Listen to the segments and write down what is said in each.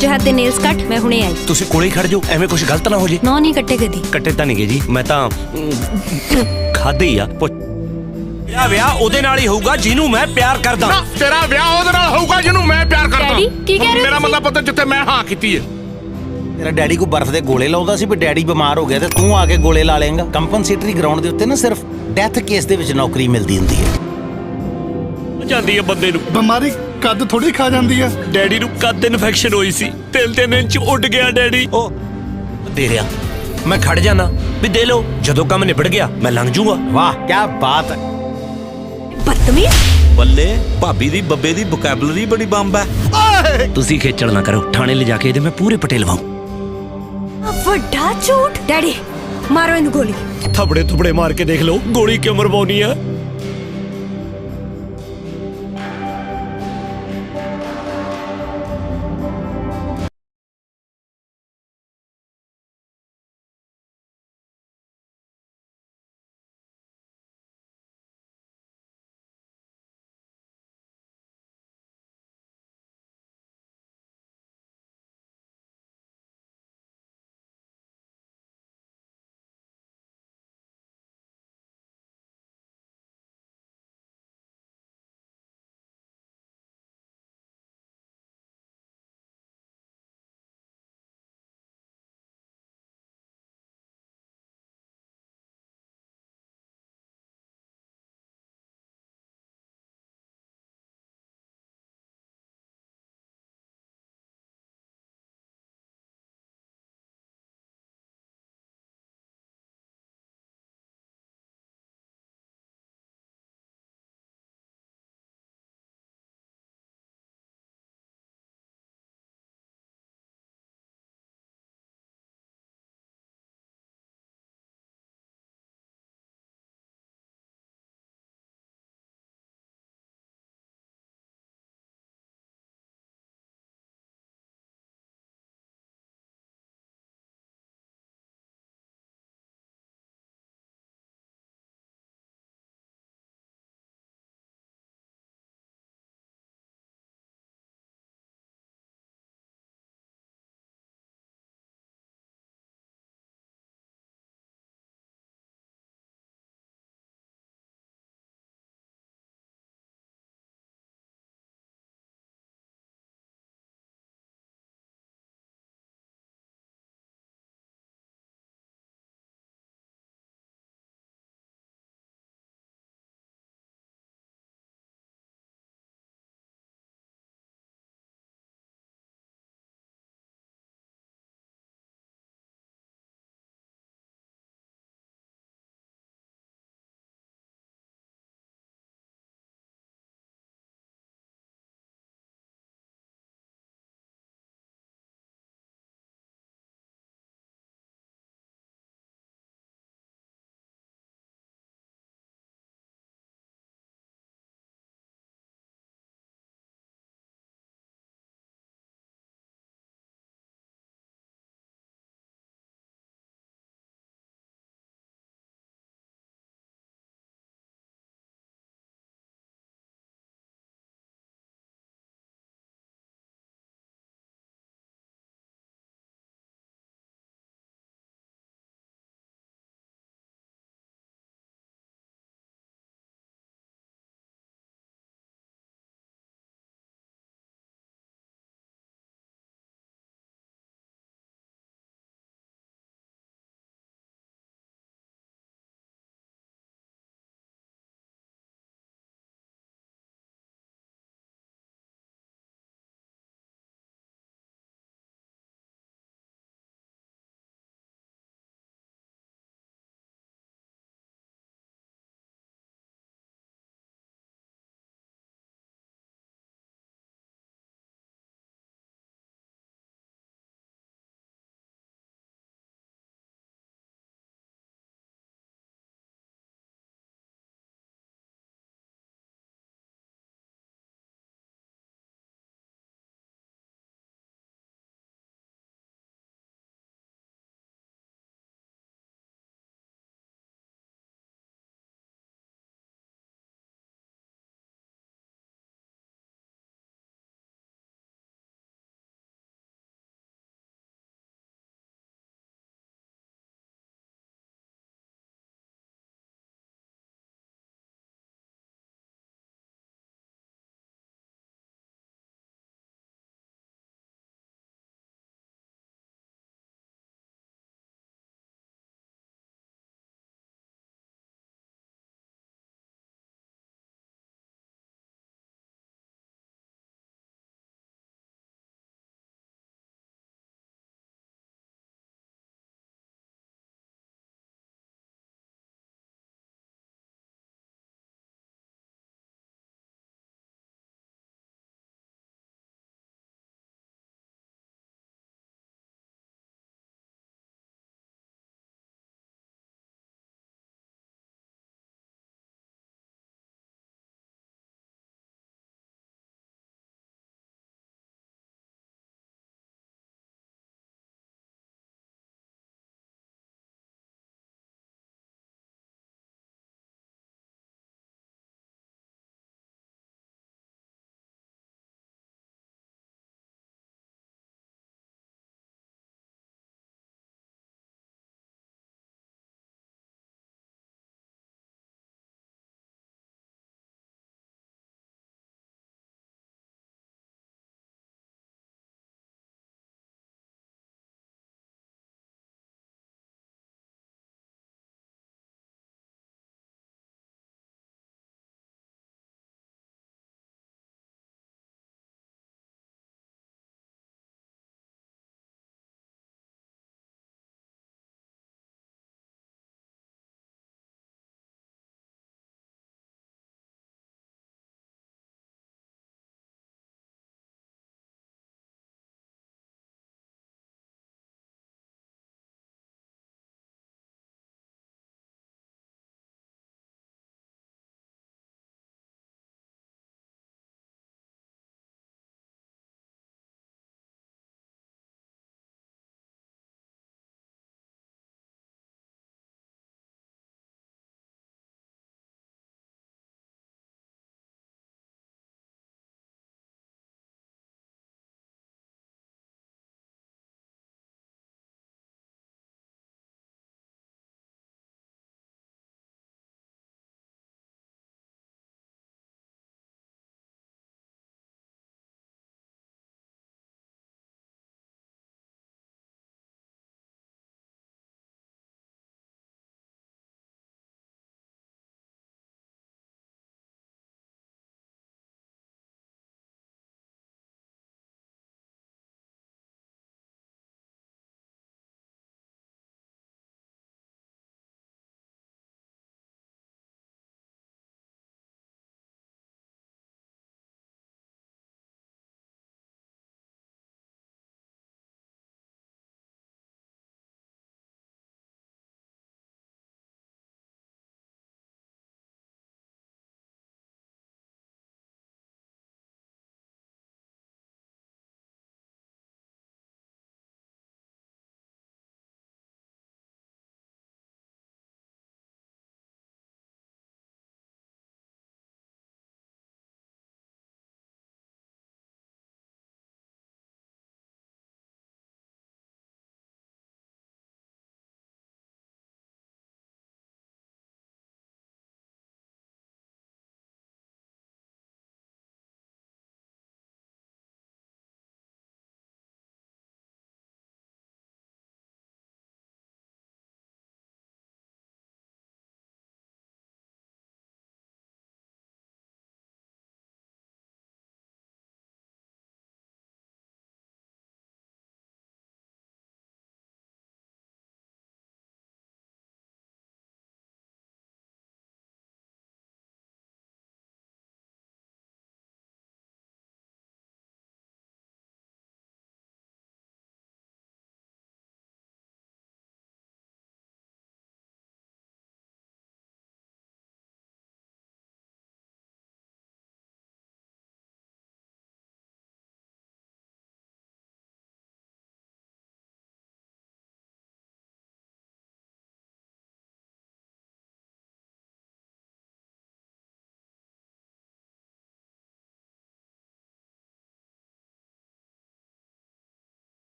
ਜਹਰ ਤੇ ਨੇਲਸ ਕੱਟ, ਮੈਂ ਹੁਣੇ ਆਈ। ਤੁਸੀਂ ਕੋਲੇ ਹੀ ਖੜ ਜਾਓ, ਐਵੇਂ ਕੁਝ ਗਲਤ ਨਾ ਹੋ ਜੇ। ਨੌ ਨਹੀਂ ਕੱਟੇ ਕਦੀ। ਕੱਟੇ ਤਾਂ ਨਹੀਂ ਗਏ ਜੀ, ਮੈਂ ਤਾਂ ਖਾਦੇ ਹੀ ਆ। ਵਿਆਹ ਉਹਦੇ ਨਾਲ ਹੀ ਹੋਊਗਾ ਜਿਹਨੂੰ ਮੈਂ ਪਿਆਰ ਕਰਦਾ। ਨਾ ਤੇਰਾ ਵਿਆਹ ਉਹਦੇ ਨਾਲ ਹੋਊਗਾ ਜਿਹਨੂੰ ਮੈਂ ਪਿਆਰ ਕਰਦਾ। ਡੈਡੀ ਕੀ ਕਹਿ ਰਹੇ ਹੋ? ਮੇਰਾ ਮਤਲਬ ਪਤਾ ਜਿੱਥੇ ਮੈਂ ਹਾਂ ਕੀਤੀ ਹੈ। ਤੇਰਾ ਡੈਡੀ ਕੋ ਬਰਥ ਦੇ ਗੋਲੇ ਲਾਉਂਦਾ ਸੀ, ਵੀ ਡੈਡੀ ਬਿਮਾਰ ਹੋ ਗਿਆ ਤੇ ਤੂੰ ਆ ਕੇ ਗੋਲੇ ਲਾ ਲੇਂਗਾ। ਕੰਪਨਸੇਟਰੀ ਗਰਾਊਂਡ ਦੇ ਉੱਤੇ ਨਾ ਸਿਰਫ ਡੈਥ ਕੇਸ ਦੇ ਵਿੱਚ ਨੌਕਰੀ ਮਿਲਦੀ ਹੁੰਦੀ ਹੈ। ਜਾਂਦੀ ਹੈ ਬੰਦੇ ਨੂੰ ਬਿਮਾਰੀ ਕੱਦ ਥੋੜੀ ਖਾ ਜਾਂਦੀ ਆ। ਡੈਡੀ ਨੂੰ ਕੱਦ ਇਨਫੈਕਸ਼ਨ ਹੋਈ ਸੀ, 3 ਇੰਚ ਉੱਡ ਗਿਆ ਡੈਡੀ। ਉਹ ਦੇ ਰਿਆ, ਮੈਂ ਖੜ ਜਾਣਾ ਵੀ ਦੇ ਲਓ, ਜਦੋਂ ਕੰਮ ਨਿਬੜ ਗਿਆ ਮੈਂ ਲੰਘ ਜੂਗਾ। ਵਾਹ ਕੀ ਬਾਤ ਹੈ। ਬਦਤਮੀਜ਼। ਬੱਲੇ ਭਾਬੀ ਦੀ ਬੱਬੇ ਦੀ ਵੋਕੈਬਲਰੀ ਬੜੀ ਬੰਬ ਹੈ। ਤੁਸੀਂ ਖੇਚਲ ਨਾ ਕਰੋ, ਥਾਣੇ ਲਿਜਾ ਕੇ ਇਹਦੇ ਮੈਂ ਪੂਰੇ ਪਟੇ ਲਵਾਉ। ਵੱਡਾ ਝੂਠ। ਡੈਡੀ ਮਾਰੋ ਇਹਨੂੰ ਗੋਲੀ। ਥਪੜੇ ਥੁਪੜੇ ਮਾਰ ਕੇ ਦੇਖ ਲਓ, ਗੋਲੀ ਕਿਉਂ ਮਰਵਾਉਣੀ ਆ।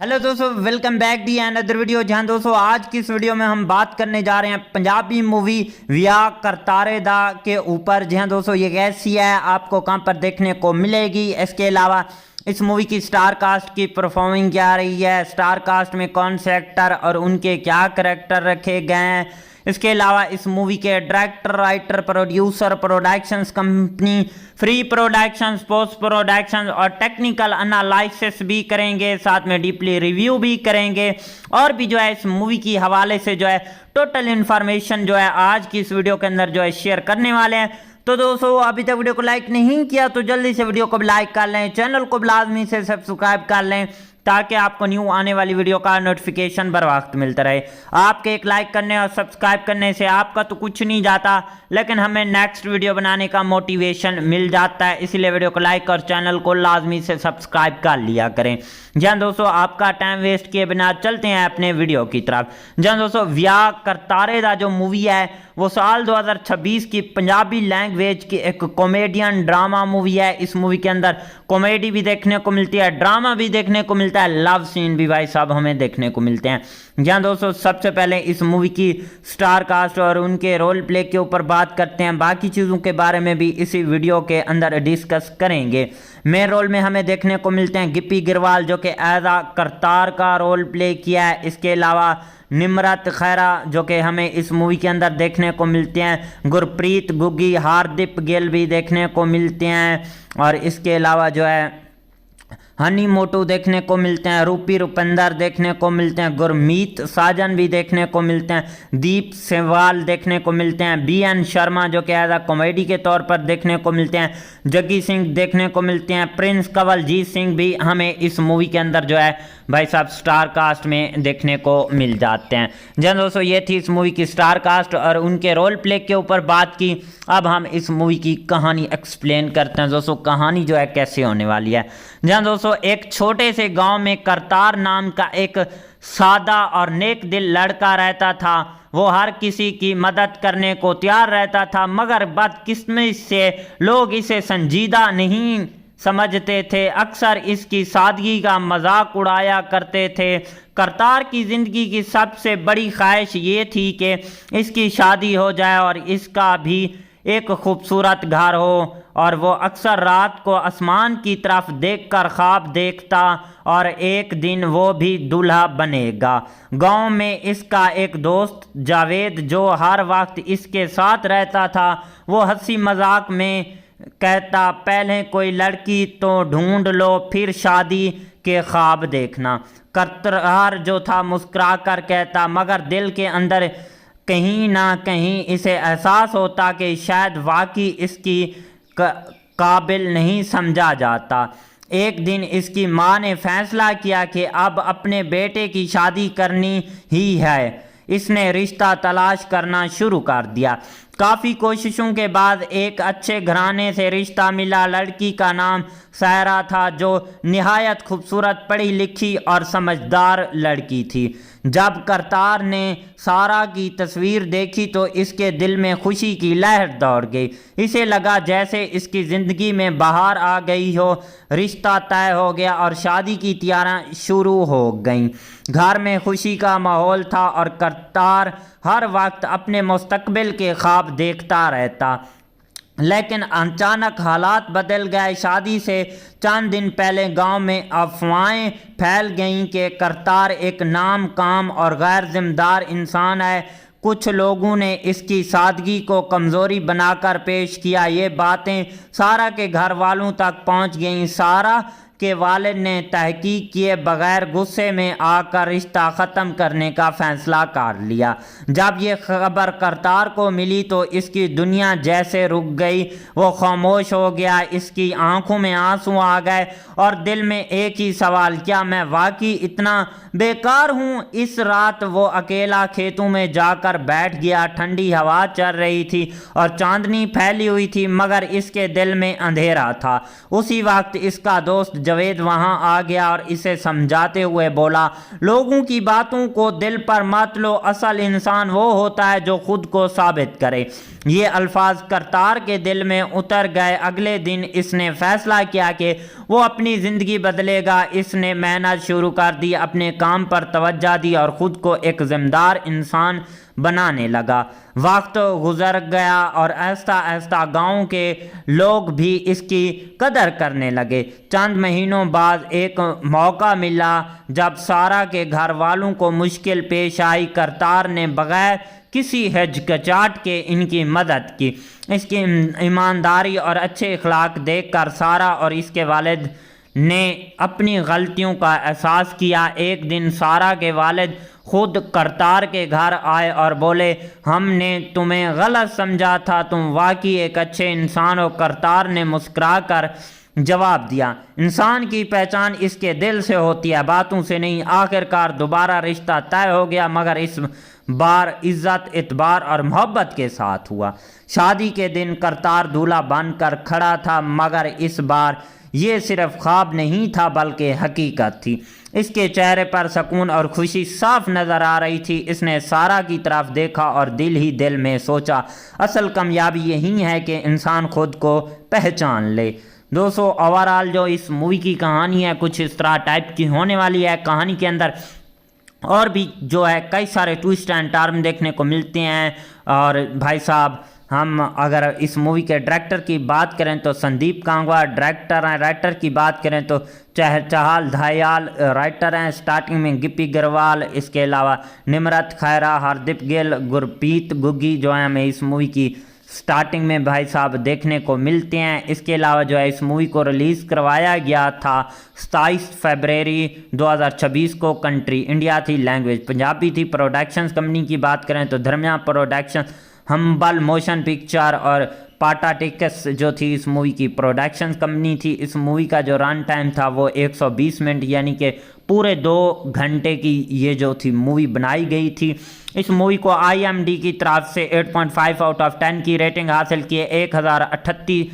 हेलो दोस्तों, welcome back D and other video. जहां दोस्तों आज की इस वीडियो में हम बात करने जा रहे हैं पंजाबी मूवी विआह करतारे दा के ऊपर। जहां दोस्तों ये कैसी है, आपको कहां पर देखने को मिलेगी, इसके अलावा इस मूवी की स्टार कास्ट की परफॉर्मिंग क्या रही है, स्टार कास्ट में कौन से एक्टर और उनके क्या करैक्टर रखे गए हैं, इसके अलावा इस मूवी के director, writer, producer, productions company, free productions, post productions और टेक्निकल एनालिसिस भी करेंगे, साथ में डीपली रिव्यू भी करेंगे और भी जो है इस मूवी की हवाले से जो है टोटल इन्फॉर्मेशन जो है आज की इस वीडियो के अंदर जो है शेयर करने वाले हैं। तो दोस्तों अभी तक वीडियो को लाइक नहीं किया तो जल्दी से वीडियो को लाइक कर लें, चैनल को लाजमी से सब्सक्राइब कर लें ताकि आपको न्यू आने वाली वीडियो का नोटिफिकेशन बर वक्त मिलता रहे। आपके एक लाइक करने और सब्सक्राइब करने से आपका तो कुछ नहीं जाता, लेकिन हमें नेक्स्ट वीडियो बनाने का मोटिवेशन मिल जाता है। इसीलिए वीडियो को लाइक और चैनल को लाजमी से सब्सक्राइब कर लिया करें। जहाँ दोस्तों आपका टाइम वेस्ट किए बिना चलते हैं अपने वीडियो की तरफ। जहाँ दोस्तों विआह करतारे दा जो मूवी है वो साल 2026 की पंजाबी लैंग्वेज की एक कॉमेडियन ड्रामा मूवी है। इस मूवी के अंदर कॉमेडी भी देखने को मिलती है, ड्रामा भी देखने को मिलता है, लव सीन भी भाई साहब हमें देखने को मिलते हैं। जहाँ दोस्तों सबसे पहले इस मूवी की स्टार कास्ट और उनके रोल प्ले के ऊपर बात करते हैं, बाकी चीज़ों के बारे में भी इसी वीडियो के अंदर डिस्कस करेंगे। मेन रोल में हमें देखने को मिलते हैं गिप्पी गिरवाल जो कि एज आ करतार का रोल प्ले किया है। इसके अलावा निमरत खैरा जो कि हमें इस मूवी के अंदर देखने को मिलते हैं, गुरप्रीत गुग्गी, हार्दिक गिल भी देखने को मिलते हैं और इसके अलावा जो है हनी मोटू देखने को मिलते हैं, रूपी रुपिंदर देखने को मिलते हैं, गुरमीत साजन भी देखने को मिलते हैं, दीप सेवाल देखने को मिलते हैं, BN शर्मा जो कि एज आ कॉमेडी के तौर पर देखने को मिलते हैं, जग्गी सिंह देखने को मिलते हैं, प्रिंस कंवलजीत सिंह भी हमें इस मूवी के अंदर जो है भाई साहब स्टार कास्ट में देखने को मिल जाते हैं। जन दोस्तों ये थी इस मूवी की स्टार कास्ट और उनके रोल प्ले के ऊपर बात की। अब हम इस मूवी की कहानी एक्सप्लेन करते हैं। दोस्तों कहानी जो है कैसे होने वाली है। जहाँ दोस्तों एक छोटे से गांव में करतार नाम का एक सादा और नेक दिल लड़का रहता था। वो हर किसी की मदद करने को तैयार रहता था, मगर बदकिस्मती से लोग इसे संजीदा नहीं समझते थे, अक्सर इसकी सादगी का मजाक उड़ाया करते थे। करतार की ज़िंदगी की सबसे बड़ी ख्वाहिश ये थी कि इसकी शादी हो जाए और इसका भी एक खूबसूरत घर हो, और वो अक्सर रात को आसमान की तरफ देखकर ख्वाब देखता और एक दिन वो भी दूल्हा बनेगा। गांव में इसका एक दोस्त जावेद जो हर वक्त इसके साथ रहता था, वो हंसी मजाक में कहता, पहले कोई लड़की तो ढूंढ लो फिर शादी के ख्वाब देखना। करतार जो था मुस्कुरा कर कहता, मगर दिल के अंदर कहीं ना कहीं इसे एहसास होता कि शायद वाकई इसकी काबिल नहीं समझा जाता। एक दिन इसकी माँ ने फैसला किया कि अब अपने बेटे की शादी करनी ही है। इसने रिश्ता तलाश करना शुरू कर दिया। काफ़ी कोशिशों के बाद एक अच्छे घराने से रिश्ता मिला। लड़की का नाम सायरा था जो निहायत खूबसूरत, पढ़ी लिखी और समझदार लड़की थी। जब करतार ने सारा की तस्वीर देखी तो इसके दिल में खुशी की लहर दौड़ गई। इसे लगा जैसे इसकी ज़िंदगी में बहार आ गई हो। रिश्ता तय हो गया और शादी की तैयारियां शुरू हो गईं। घर में खुशी का माहौल था और करतार हर वक्त अपने मुस्तकबिल के ख्वाब देखता रहता। लेकिन अचानक हालात बदल गए। शादी से चंद दिन पहले गांव में अफवाहें फैल गईं कि करतार एक नाम काम और गैर जिम्मेदार इंसान है। कुछ लोगों ने इसकी सादगी को कमज़ोरी बनाकर पेश किया। ये बातें सारा के घर वालों तक पहुंच गईं। सारा के वालिद ने तहकीक किए बगैर गुस्से में आकर रिश्ता ख़त्म करने का फ़ैसला कर लिया। जब ये खबर करतार को मिली तो इसकी दुनिया जैसे रुक गई। वो खामोश हो गया, इसकी आंखों में आंसू आ गए और दिल में एक ही सवाल, क्या मैं वाकई इतना बेकार हूँ। इस रात वो अकेला खेतों में जाकर बैठ गया। ठंडी हवा चल रही थी और चांदनी फैली हुई थी, मगर इसके दिल में अंधेरा था। उसी वक्त इसका दोस्त जावेद वहां आ गया और इसे समझाते हुए बोला, लोगों की बातों को दिल पर मत लो, असल इंसान वो होता है जो खुद को साबित करे। ये अल्फाज करतार के दिल में उतर गए। अगले दिन इसने फैसला किया कि वो अपनी ज़िंदगी बदलेगा। इसने मेहनत शुरू कर दी, अपने काम पर तवज्जो दी और ख़ुद को एक ज़िम्मेदार इंसान बनाने लगा। वक्त गुजर गया और आहिस्ता आहिस्ता गांव के लोग भी इसकी कदर करने लगे। चंद महीनों बाद एक मौका मिला जब सारा के घर वालों को मुश्किल पेश आई। करतार ने बगैर किसी हिचकिचाहट के इनकी मदद की। इसकी ईमानदारी और अच्छे अखलाक देखकर सारा और इसके वालिद ने अपनी गलतियों का एहसास किया। एक दिन सारा के वालिद खुद करतार के घर आए और बोले, हमने तुम्हें गलत समझा था, तुम वाकई एक अच्छे इंसान हो। करतार ने मुस्कुराकर जवाब दिया, इंसान की पहचान इसके दिल से होती है, बातों से नहीं। आखिरकार दोबारा रिश्ता तय हो गया, मगर इस बार इज्जत, इतबार और मोहब्बत के साथ हुआ। शादी के दिन करतार दूल्हा बनकर खड़ा था, मगर इस बार ये सिर्फ ख्वाब नहीं था बल्कि हकीकत थी। इसके चेहरे पर सुकून और खुशी साफ नज़र आ रही थी। इसने सारा की तरफ देखा और दिल ही दिल में सोचा, असल कामयाबी यही है कि इंसान खुद को पहचान ले। दोस्तों, ओवरऑल जो इस मूवी की कहानी है कुछ इस तरह टाइप की होने वाली है। कहानी के अंदर और भी जो है कई सारे ट्विस्ट एंड टर्न देखने को मिलते हैं। और भाई साहब, हम अगर इस मूवी के डायरेक्टर की बात करें तो संदीप कांगवा डायरेक्टर हैं। राइटर की बात करें तो चहल दयाल राइटर हैं। स्टार्टिंग में गिप्पी गरवाल, इसके अलावा निमरत खैरा, हरदीप गिल, गुरप्रीत गुग्गी जो है हमें इस मूवी की स्टार्टिंग में भाई साहब देखने को मिलते हैं। इसके अलावा जो है इस मूवी को रिलीज़ करवाया गया था 27 फरवरी 2026 को। कंट्री इंडिया थी, लैंग्वेज पंजाबी थी। प्रोडक्शंस कंपनी की बात करें तो धर्मिया प्रोडक्शन, हम्बल मोशन पिक्चर और पाटा टिकस जो थी इस मूवी की प्रोडक्शन कंपनी थी। इस मूवी का जो रन टाइम था वो 120 मिनट यानी कि पूरे 2 घंटे की ये जो थी मूवी बनाई गई थी। इस मूवी को IMDb की तरफ से 8.5 आउट ऑफ 10 की रेटिंग हासिल की है। 1038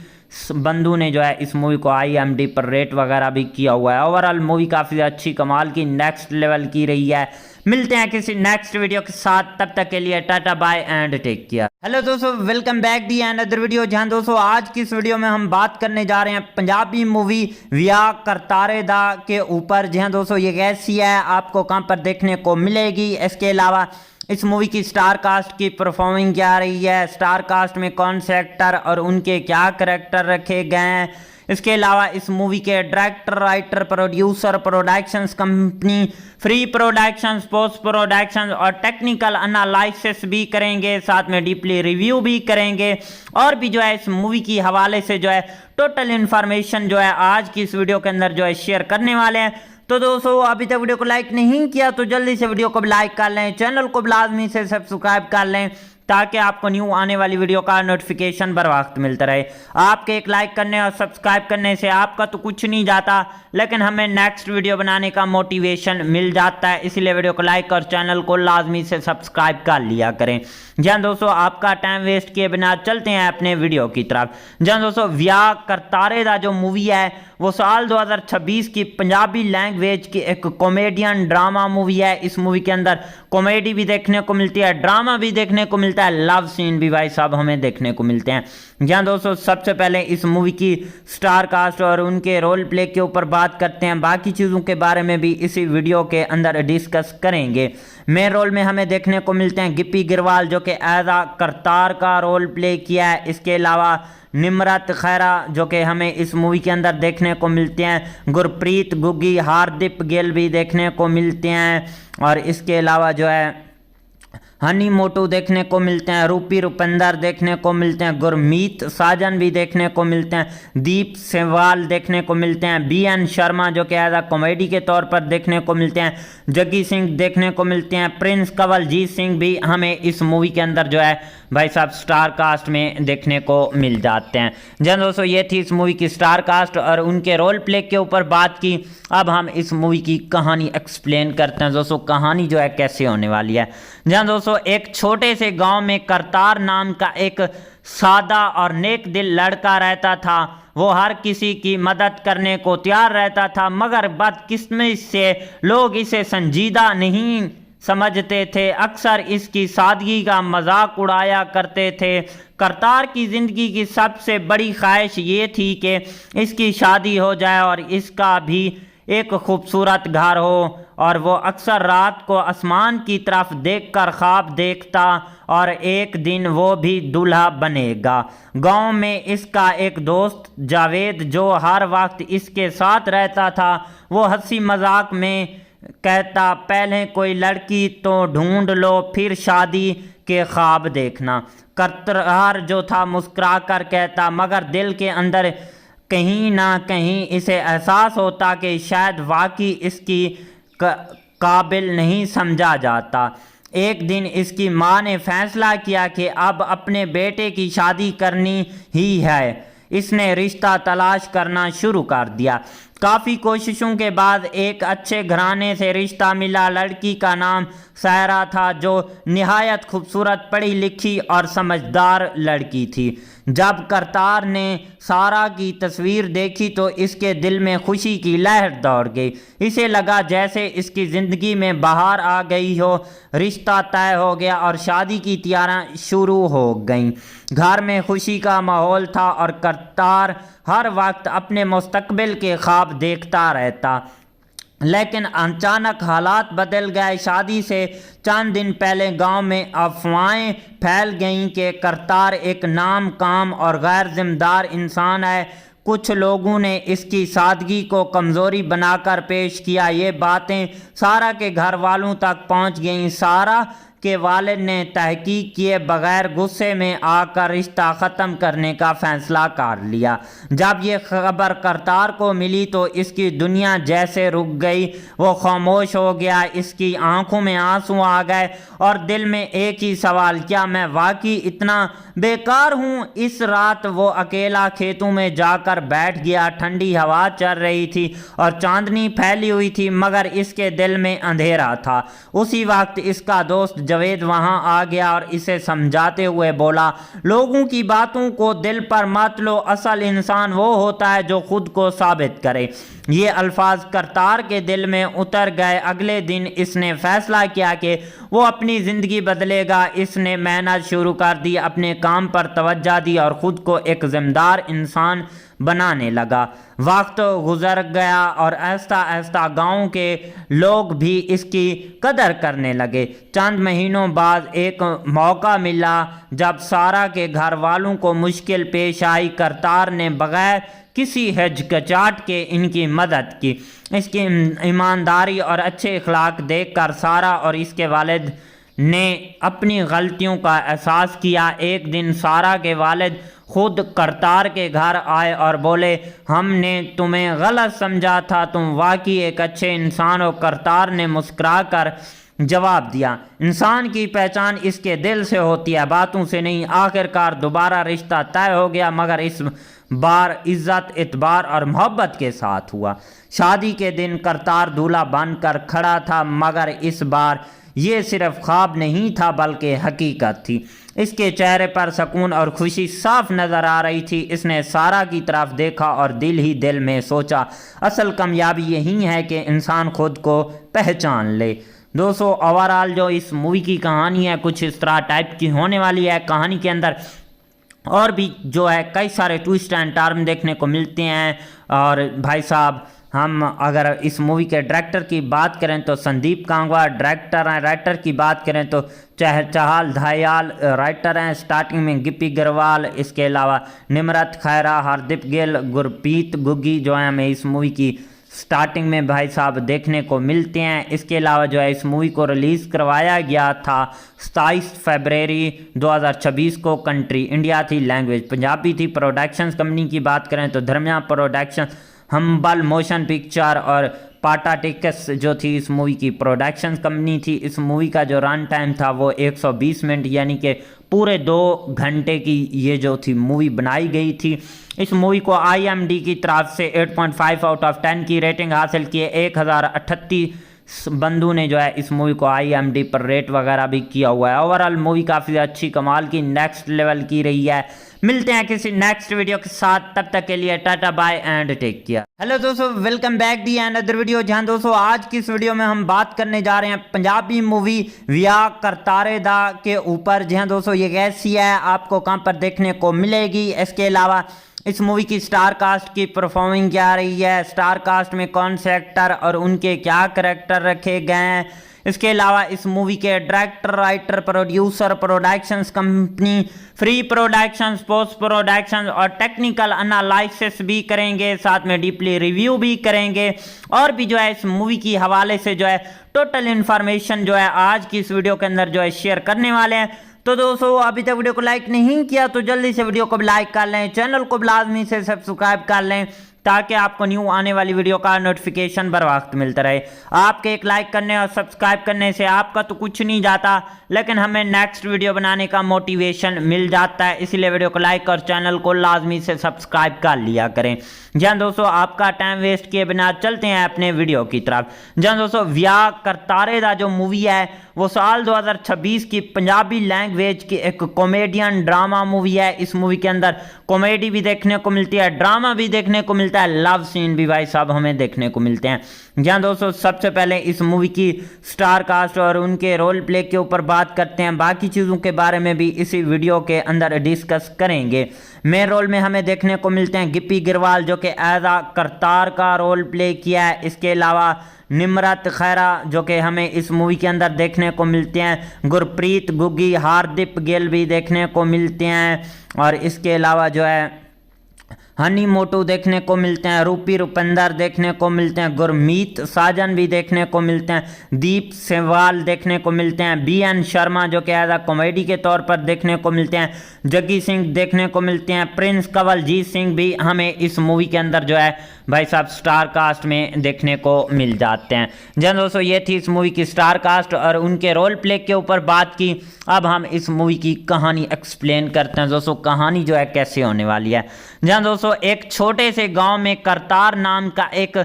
बंदू ने जो है इस मूवी को IMDb पर रेट वगैरह भी किया हुआ है। ओवरऑल मूवी काफ़ी अच्छी कमाल की नेक्स्ट लेवल की रही है। मिलते हैं किसी नेक्स्ट वीडियो के साथ, तब तक के लिए tata bye and take care. Hello दोस्तों, welcome back the another video. जहां दोस्तों आज की इस वीडियो में हम बात करने जा रहे हैं पंजाबी मूवी व्याह करतारे दा के ऊपर। जहां दोस्तों ये कैसी है, आपको कहां पर देखने को मिलेगी, इसके अलावा इस मूवी की स्टार कास्ट की परफॉर्मिंग क्या रही है, स्टार कास्ट में कौन से एक्टर और उनके क्या करैक्टर रखे गए हैं, इसके अलावा इस मूवी के director, writer, producer, productions company, free productions, post productions और टेक्निकल एनालिसिस भी करेंगे, साथ में डीपली रिव्यू भी करेंगे और भी जो है इस मूवी की हवाले से जो है टोटल इन्फॉर्मेशन जो है आज की इस वीडियो के अंदर जो है शेयर करने वाले हैं। तो दोस्तों अभी तक वीडियो को लाइक नहीं किया तो जल्दी से वीडियो को लाइक कर लें, चैनल को लाजमी से सब्सक्राइब कर लें ताकि आपको न्यू आने वाली वीडियो का नोटिफिकेशन बर वक्त मिलता रहे। आपके एक लाइक करने और सब्सक्राइब करने से आपका तो कुछ नहीं जाता, लेकिन हमें नेक्स्ट वीडियो बनाने का मोटिवेशन मिल जाता है। इसलिए वीडियो को लाइक और चैनल को लाजमी से सब्सक्राइब कर लिया करें। जहाँ दोस्तों आपका टाइम वेस्ट किए बिना चलते हैं अपने वीडियो की तरफ। जहाँ दोस्तों व्याह करतारे दा जो मूवी है वो साल 2026 की पंजाबी लैंग्वेज की एक कॉमेडियन ड्रामा मूवी है। इस मूवी के अंदर कॉमेडी भी देखने को मिलती है, ड्रामा भी देखने को मिलता है, लव सीन भी भाई साहब हमें देखने को मिलते हैं। जहाँ दोस्तों सबसे पहले इस मूवी की स्टार कास्ट और उनके रोल प्ले के ऊपर बात करते हैं, बाकी चीज़ों के बारे में भी इसी वीडियो के अंदर डिस्कस करेंगे। मेन रोल में हमें देखने को मिलते हैं गिप्पी गरवाल जो कि एज आ करतार का रोल प्ले किया है। इसके अलावा निमरत खैरा जो कि हमें इस मूवी के अंदर देखने को मिलते हैं, गुरप्रीत गुग्गी, हरदीप गिल भी देखने को मिलते हैं और इसके अलावा जो है हनी मोटू देखने को मिलते हैं, रूपी रुपिंदर देखने को मिलते हैं, गुरमीत साजन भी देखने को मिलते हैं, दीप सेवाल देखने को मिलते हैं, BN शर्मा जो कि एज आ कॉमेडी के तौर पर देखने को मिलते हैं, जग्गी सिंह देखने को मिलते हैं, प्रिंस कंवलजीत सिंह भी हमें इस मूवी के अंदर जो है भाई साहब स्टार कास्ट में देखने को मिल जाते हैं। जन दोस्तों ये थी इस मूवी की स्टार कास्ट और उनके रोल प्ले के ऊपर बात की। अब हम इस मूवी की कहानी एक्सप्लेन करते हैं। दोस्तों कहानी जो है कैसे होने वाली है। जहाँ दोस्तों एक छोटे से गांव में करतार नाम का एक सादा और नेक दिल लड़का रहता था। वो हर किसी की मदद करने को तैयार रहता था, मगर बदकिस्मती से लोग इसे संजीदा नहीं समझते थे। अक्सर इसकी सादगी का मजाक उड़ाया करते थे। करतार की ज़िंदगी की सबसे बड़ी ख्वाहिश ये थी कि इसकी शादी हो जाए और इसका भी एक खूबसूरत घर हो, और वो अक्सर रात को आसमान की तरफ देखकर ख्वाब देखता और एक दिन वो भी दूल्हा बनेगा। गांव में इसका एक दोस्त जावेद, जो हर वक्त इसके साथ रहता था, वो हंसी मजाक में कहता, पहले कोई लड़की तो ढूंढ लो, फिर शादी के ख्वाब देखना। करतार जो था मुस्कुरा कर कहता, मगर दिल के अंदर कहीं ना कहीं इसे एहसास होता कि शायद वाकई इसकी काबिल नहीं समझा जाता। एक दिन इसकी माँ ने फैसला किया कि अब अपने बेटे की शादी करनी ही है। इसने रिश्ता तलाश करना शुरू कर दिया। काफ़ी कोशिशों के बाद एक अच्छे घराने से रिश्ता मिला। लड़की का नाम सायरा था, जो निहायत खूबसूरत, पढ़ी लिखी और समझदार लड़की थी। जब करतार ने सारा की तस्वीर देखी तो इसके दिल में खुशी की लहर दौड़ गई। इसे लगा जैसे इसकी ज़िंदगी में बहार आ गई हो। रिश्ता तय हो गया और शादी की तैयारियां शुरू हो गईं। घर में खुशी का माहौल था और करतार हर वक्त अपने मुस्तकबिल के ख्वाब देखता रहता। लेकिन अचानक हालात बदल गए। शादी से चंद दिन पहले गांव में अफवाहें फैल गईं कि करतार एक नाम काम और गैर जिम्मेदार इंसान है। कुछ लोगों ने इसकी सादगी को कमज़ोरी बनाकर पेश किया। ये बातें सारा के घर वालों तक पहुंच गईं। सारा के वालिद ने तहकीक किए बगैर गुस्से में आकर रिश्ता ख़त्म करने का फ़ैसला कर लिया। जब ये खबर करतार को मिली तो इसकी दुनिया जैसे रुक गई। वो खामोश हो गया। इसकी आंखों में आंसू आ गए और दिल में एक ही सवाल, क्या मैं वाकई इतना बेकार हूँ? इस रात वो अकेला खेतों में जाकर बैठ गया। ठंडी हवा चल रही थी और चांदनी फैली हुई थी, मगर इसके दिल में अंधेरा था। उसी वक्त इसका दोस्त जावेद वहां आ गया और इसे समझाते हुए बोला, लोगों की बातों को दिल पर मत लो, असल इंसान वो होता है जो खुद को साबित करे। ये अल्फाज करतार के दिल में उतर गए। अगले दिन इसने फैसला किया कि वो अपनी ज़िंदगी बदलेगा। इसने मेहनत शुरू कर दी, अपने काम पर तवज्जो दी और ख़ुद को एक ज़िम्मेदार इंसान बनाने लगा। वक्त गुजर गया और आहिस्ता आहिस्ता गांव के लोग भी इसकी कदर करने लगे। चंद महीनों बाद एक मौका मिला जब सारा के घर वालों को मुश्किल पेश आई। करतार ने बगैर किसी हिचकिचाहट के इनकी मदद की। इसकी ईमानदारी और अच्छे अखलाक देखकर सारा और इसके वालिद ने अपनी गलतियों का एहसास किया। एक दिन सारा के वालिद खुद करतार के घर आए और बोले, हमने तुम्हें गलत समझा था, तुम वाकई एक अच्छे इंसान हो। करतार ने मुस्कुराकर जवाब दिया, इंसान की पहचान इसके दिल से होती है, बातों से नहीं। आखिरकार दोबारा रिश्ता तय हो गया, मगर इस बार इज्जत, इतबार और मोहब्बत के साथ हुआ। शादी के दिन करतार दूल्हा बनकर खड़ा था, मगर इस बार ये सिर्फ ख्वाब नहीं था बल्कि हकीकत थी। इसके चेहरे पर सुकून और खुशी साफ नज़र आ रही थी। इसने सारा की तरफ देखा और दिल ही दिल में सोचा, असल कामयाबी यही है कि इंसान खुद को पहचान ले। दोस्तों, ओवरऑल जो इस मूवी की कहानी है कुछ इस तरह टाइप की होने वाली है। कहानी के अंदर और भी जो है कई सारे ट्विस्ट एंड टर्न देखने को मिलते हैं। और भाई साहब, हम अगर इस मूवी के डायरेक्टर की बात करें तो संदीप कांगवा डायरेक्टर हैं। राइटर की बात करें तो चहल दयाल राइटर हैं। स्टार्टिंग में गिप्पी गरवाल, इसके अलावा निमरत खैरा, हरदीप गिल, गुरप्रीत गुग्गी जो है हमें इस मूवी की स्टार्टिंग में भाई साहब देखने को मिलते हैं। इसके अलावा जो है इस मूवी को रिलीज़ करवाया गया था 27 फरवरी 2026 को। कंट्री इंडिया थी, लैंग्वेज पंजाबी थी। प्रोडक्शंस कंपनी की बात करें तो धर्मिया प्रोडक्शन, हम्बल मोशन पिक्चर और पाटा टिकट्स जो थी इस मूवी की प्रोडक्शन कंपनी थी। इस मूवी का जो रन टाइम था वो 120 मिनट यानी कि पूरे 2 घंटे की ये जो थी मूवी बनाई गई थी। इस मूवी को IMDb की तरफ से 8.5 आउट ऑफ 10 की रेटिंग हासिल की है। 1038 बंधु ने जो है इस मूवी को IMDb पर रेट वगैरह भी किया हुआ है। ओवरऑल मूवी काफ़ी अच्छी कमाल की नेक्स्ट लेवल की रही है। मिलते हैं किसी नेक्स्ट वीडियो के साथ, तब तक के लिए tata bye and take care. Hello दोस्तों, welcome back the and other video. जहां दोस्तों आज की इस वीडियो में हम बात करने जा रहे हैं पंजाबी मूवी विया करतारे दा के ऊपर। जहां दोस्तों ये कैसी है, आपको कहां पर देखने को मिलेगी, इसके अलावा इस मूवी की स्टार कास्ट की परफॉर्मिंग क्या रही है, स्टार कास्ट में कौन से एक्टर और उनके क्या करैक्टर रखे गए हैं, इसके अलावा इस मूवी के director, writer, producer, productions company, free productions, post productions और टेक्निकल एनालिसिस भी करेंगे, साथ में डीपली रिव्यू भी करेंगे और भी जो है इस मूवी की हवाले से जो है टोटल इन्फॉर्मेशन जो है आज की इस वीडियो के अंदर जो है शेयर करने वाले हैं। तो दोस्तों अभी तक वीडियो को लाइक नहीं किया तो जल्दी से वीडियो को लाइक कर लें, चैनल को लाजमी से सब्सक्राइब कर लें ताकि आपको न्यू आने वाली वीडियो का नोटिफिकेशन बर वक्त मिलता रहे। आपके एक लाइक करने और सब्सक्राइब करने से आपका तो कुछ नहीं जाता, लेकिन हमें नेक्स्ट वीडियो बनाने का मोटिवेशन मिल जाता है। इसीलिए वीडियो को लाइक और चैनल को लाजमी से सब्सक्राइब कर लिया करें। जहाँ दोस्तों आपका टाइम वेस्ट किए बिना चलते हैं अपने वीडियो की तरफ। जहाँ दोस्तों विया करतारे दा जो मूवी है वो साल 2026 की पंजाबी लैंग्वेज की एक कॉमेडियन ड्रामा मूवी है। इस मूवी के अंदर कॉमेडी भी देखने को मिलती है, ड्रामा भी देखने को मिलता है, लव सीन भी भाई साहब हमें देखने को मिलते हैं। जहाँ दोस्तों सबसे पहले इस मूवी की स्टार कास्ट और उनके रोल प्ले के ऊपर बात करते हैं, बाकी चीज़ों के बारे में भी इसी वीडियो के अंदर डिस्कस करेंगे। मेन रोल में हमें देखने को मिलते हैं गिप्पी गिरवाल जो कि एज आ करतार का रोल प्ले किया है। इसके अलावा निमरत खैरा जो कि हमें इस मूवी के अंदर देखने को मिलते हैं, गुरप्रीत गुग्गी, हार्दिक गिल भी देखने को मिलते हैं और इसके अलावा जो है हनी मोटू देखने को मिलते हैं, रूपी रुपिंदर देखने को मिलते हैं, गुरमीत साजन भी देखने को मिलते हैं, दीप सेवाल देखने को मिलते हैं, BN शर्मा जो कि एज आ कॉमेडी के तौर पर देखने को मिलते हैं, जग्गी सिंह देखने को मिलते हैं, प्रिंस कंवलजीत सिंह भी हमें इस मूवी के अंदर जो है भाई साहब स्टार कास्ट में देखने को मिल जाते हैं। जहाँ दोस्तों ये थी इस मूवी की स्टार कास्ट और उनके रोल प्ले के ऊपर बात की। अब हम इस मूवी की कहानी एक्सप्लेन करते हैं। दोस्तों कहानी जो है कैसे होने वाली है। जहाँ दोस्तों एक छोटे से गांव में करतार नाम का एक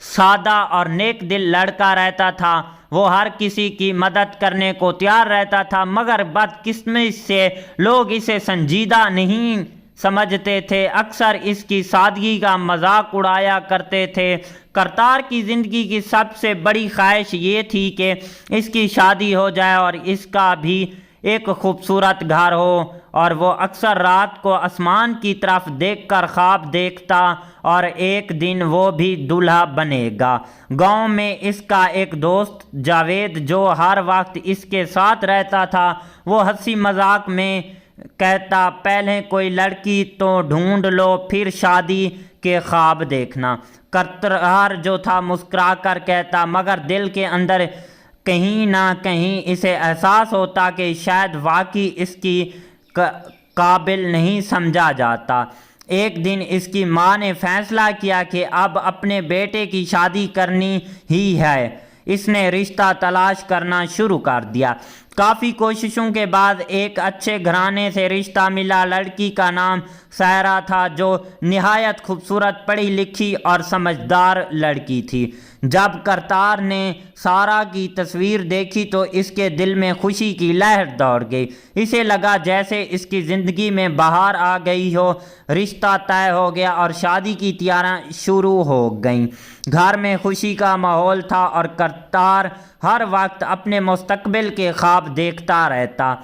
सादा और नेक दिल लड़का रहता था। वो हर किसी की मदद करने को तैयार रहता था, मगर बदकिस्मती से लोग इसे संजीदा नहीं समझते थे, अक्सर इसकी सादगी का मजाक उड़ाया करते थे। करतार की ज़िंदगी की सबसे बड़ी ख्वाहिश ये थी कि इसकी शादी हो जाए और इसका भी एक खूबसूरत घर हो, और वो अक्सर रात को आसमान की तरफ देखकर ख्वाब देखता और एक दिन वो भी दूल्हा बनेगा। गांव में इसका एक दोस्त जावेद जो हर वक्त इसके साथ रहता था, वो हंसी मजाक में कहता, पहले कोई लड़की तो ढूंढ लो फिर शादी के ख्वाब देखना। करतार जो था मुस्कुरा कर कहता, मगर दिल के अंदर कहीं ना कहीं इसे एहसास होता कि शायद वाकई इसकी काबिल नहीं समझा जाता। एक दिन इसकी माँ ने फैसला किया कि अब अपने बेटे की शादी करनी ही है। इसने रिश्ता तलाश करना शुरू कर दिया। काफ़ी कोशिशों के बाद एक अच्छे घराने से रिश्ता मिला। लड़की का नाम सायरा था जो निहायत खूबसूरत, पढ़ी लिखी और समझदार लड़की थी। जब करतार ने सारा की तस्वीर देखी तो इसके दिल में खुशी की लहर दौड़ गई। इसे लगा जैसे इसकी ज़िंदगी में बहार आ गई हो। रिश्ता तय हो गया और शादी की तैयारियां शुरू हो गईं। घर में खुशी का माहौल था और करतार हर वक्त अपने मुस्तकबिल के ख्वाब देखता रहता।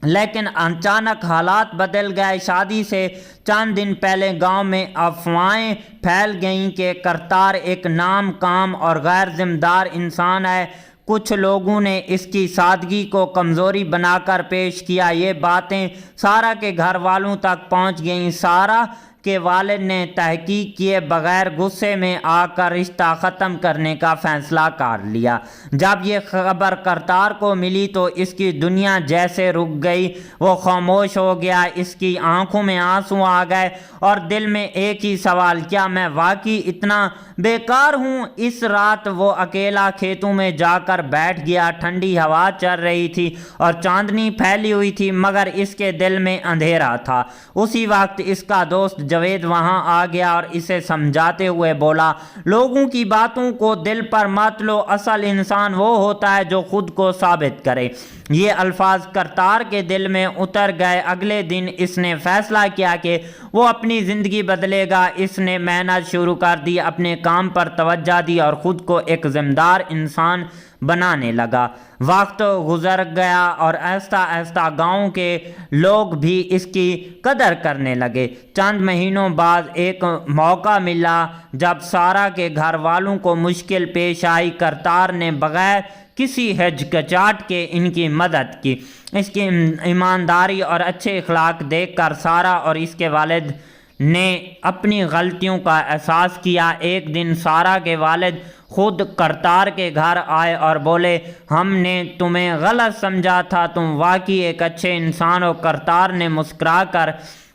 लेकिन अचानक हालात बदल गए। शादी से चंद दिन पहले गांव में अफवाहें फैल गईं कि करतार एक नाम काम और गैर जिम्मेदार इंसान है। कुछ लोगों ने इसकी सादगी को कमज़ोरी बनाकर पेश किया। ये बातें सारा के घर वालों तक पहुंच गईं। सारा के वालिद ने तहकीक किए बगैर गुस्से में आकर रिश्ता ख़त्म करने का फ़ैसला कर लिया। जब ये खबर करतार को मिली तो इसकी दुनिया जैसे रुक गई। वो खामोश हो गया, इसकी आंखों में आंसू आ गए और दिल में एक ही सवाल, क्या मैं वाकई इतना बेकार हूँ। इस रात वो अकेला खेतों में जाकर बैठ गया। ठंडी हवा चल रही थी और चांदनी फैली हुई थी, मगर इसके दिल में अंधेरा था। उसी वक्त इसका दोस्त जावेद वहां आ गया और इसे समझाते हुए बोला, लोगों की बातों को दिल पर मत लो, असल इंसान वो होता है जो खुद को साबित करे। ये अल्फाज करतार के दिल में उतर गए। अगले दिन इसने फैसला किया कि वो अपनी ज़िंदगी बदलेगा। इसने मेहनत शुरू कर दी, अपने काम पर तवज्जो दी और ख़ुद को एक ज़िम्मेदार इंसान बनाने लगा। वक्त गुजर गया और आहिस्ता आहिस्ता गांव के लोग भी इसकी कदर करने लगे। चंद महीनों बाद एक मौका मिला जब सारा के घर वालों को मुश्किल पेश आई। करतार ने बगैर किसी हिचकिचाहट के इनकी मदद की। इसकी ईमानदारी और अच्छे अखलाक देखकर सारा और इसके वालिद ने अपनी गलतियों का एहसास किया। एक दिन सारा के वालिद खुद करतार के घर आए और बोले, हमने तुम्हें गलत समझा था, तुम वाकई एक अच्छे इंसान हो। करतार ने मुस्कुराकर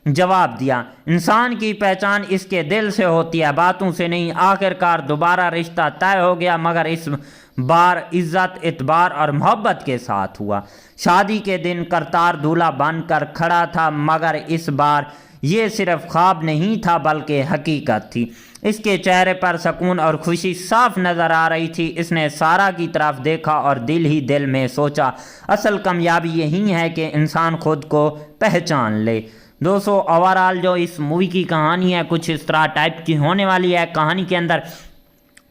जवाब दिया, इंसान की पहचान इसके दिल से होती है, बातों से नहीं। आखिरकार दोबारा रिश्ता तय हो गया, मगर इस बार इज्जत, इतबार और मोहब्बत के साथ हुआ। शादी के दिन करतार दूल्हा बनकर खड़ा था, मगर इस बार ये सिर्फ ख्वाब नहीं था बल्कि हकीकत थी। इसके चेहरे पर सुकून और खुशी साफ नजर आ रही थी। इसने सारा की तरफ देखा और दिल ही दिल में सोचा, असल कामयाबी यही है कि इंसान खुद को पहचान ले। दोस्तों, ओवरऑल जो इस मूवी की कहानी है कुछ इस तरह टाइप की होने वाली है। कहानी के अंदर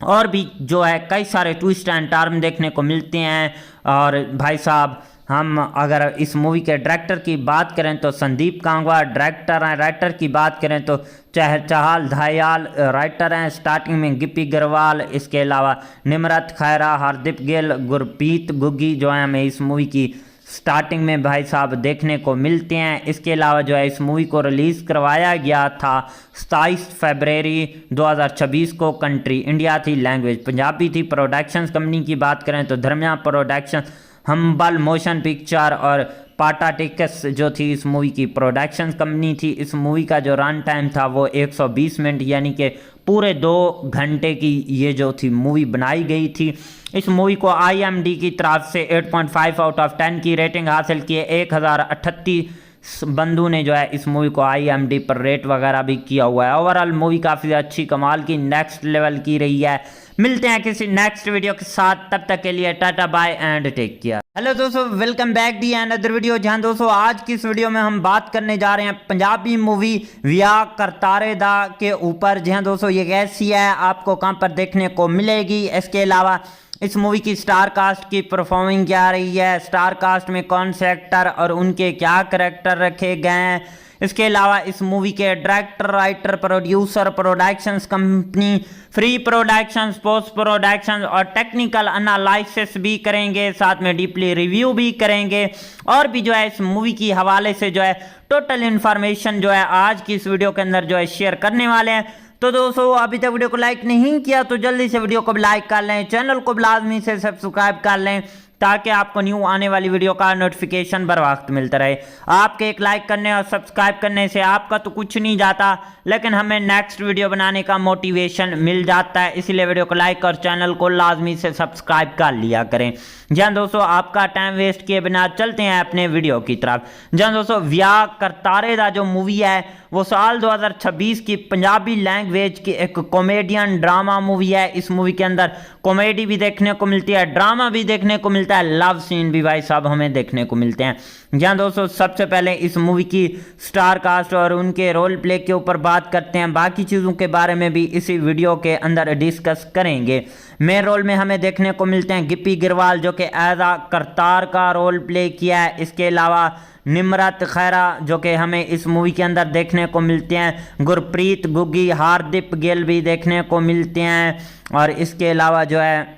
और भी जो है कई सारे ट्विस्ट एंड टर्न देखने को मिलते हैं। और भाई साहब, हम अगर इस मूवी के डायरेक्टर की बात करें तो संदीप कांगवा डायरेक्टर हैं। राइटर की बात करें तो चहल दयाल राइटर हैं। स्टार्टिंग में गिप्पी गरवाल, इसके अलावा निमरत खैरा, हरदीप गिल, गुरप्रीत गुग्गी जो है हमें इस मूवी की स्टार्टिंग में भाई साहब देखने को मिलते हैं। इसके अलावा जो है इस मूवी को रिलीज़ करवाया गया था 27 फरवरी 2026 को। कंट्री इंडिया थी, लैंग्वेज पंजाबी थी। प्रोडक्शंस कंपनी की बात करें तो धर्मिया प्रोडक्शन, हम्बल मोशन पिक्चर और पाटा टिकस जो थी इस मूवी की प्रोडक्शंस कंपनी थी। इस मूवी का जो रन टाइम था वो 120 मिनट यानी कि पूरे 2 घंटे की ये जो थी मूवी बनाई गई थी। इस मूवी को IMDb की तरफ से 8.5 आउट ऑफ 10 की रेटिंग हासिल की है। 1038 बंदू ने जो है इस मूवी को IMDb पर रेट वगैरह भी किया हुआ है। ओवरऑल मूवी काफ़ी अच्छी कमाल की नेक्स्ट लेवल की रही है। मिलते हैं किसी नेक्स्ट वीडियो के साथ, तब तक के लिए tata bye and take care. Hello दोस्तों, welcome back the another video. जहां दोस्तों आज की इस वीडियो में हम बात करने जा रहे हैं पंजाबी मूवी व्याह करतारे दा के ऊपर। जहां दोस्तों ये कैसी है, आपको कहां पर देखने को मिलेगी। इसके अलावा इस मूवी की स्टार कास्ट की परफॉर्मिंग क्या रही है, स्टार कास्ट में कौन से एक्टर और उनके क्या करैक्टर रखे गए हैं। इसके अलावा इस मूवी के director, writer, producer, productions company, free productions, post productions और टेक्निकल एनालिसिस भी करेंगे, साथ में डीपली रिव्यू भी करेंगे। और भी जो है इस मूवी की हवाले से जो है टोटल इन्फॉर्मेशन जो है आज की इस वीडियो के अंदर जो है शेयर करने वाले हैं। तो दोस्तों अभी तक वीडियो को लाइक नहीं किया तो जल्दी से वीडियो को लाइक कर लें, चैनल को लाजमी से सब्सक्राइब कर लें ताकि आपको न्यू आने वाली वीडियो का नोटिफिकेशन बर वक्त मिलता रहे। आपके एक लाइक करने और सब्सक्राइब करने से आपका तो कुछ नहीं जाता, लेकिन हमें नेक्स्ट वीडियो बनाने का मोटिवेशन मिल जाता है। इसीलिए वीडियो को लाइक और चैनल को लाजमी से सब्सक्राइब कर लिया करें। जहाँ दोस्तों आपका टाइम वेस्ट किए बिना चलते हैं अपने वीडियो की तरफ। जहाँ दोस्तों व्याह करतारे दा जो मूवी है वो साल 2026 की पंजाबी लैंग्वेज की एक कॉमेडियन ड्रामा मूवी है। इस मूवी के अंदर कॉमेडी भी देखने को मिलती है, ड्रामा भी देखने को मिलता है, लव सीन भी भाई साहब हमें देखने को मिलते हैं। जहाँ दोस्तों सबसे पहले इस मूवी की स्टार कास्ट और उनके रोल प्ले के ऊपर बात करते हैं। बाकी चीज़ों के बारे में भी इसी वीडियो के अंदर डिस्कस करेंगे। मेन रोल में हमें देखने को मिलते हैं गिप्पी गिरवाल जो कि एज आ करतार का रोल प्ले किया है। इसके अलावा निमरत खैरा जो कि हमें इस मूवी के अंदर देखने को मिलते हैं, गुरप्रीत गुग्गी, हरदीप गिल भी देखने को मिलते हैं। और इसके अलावा जो है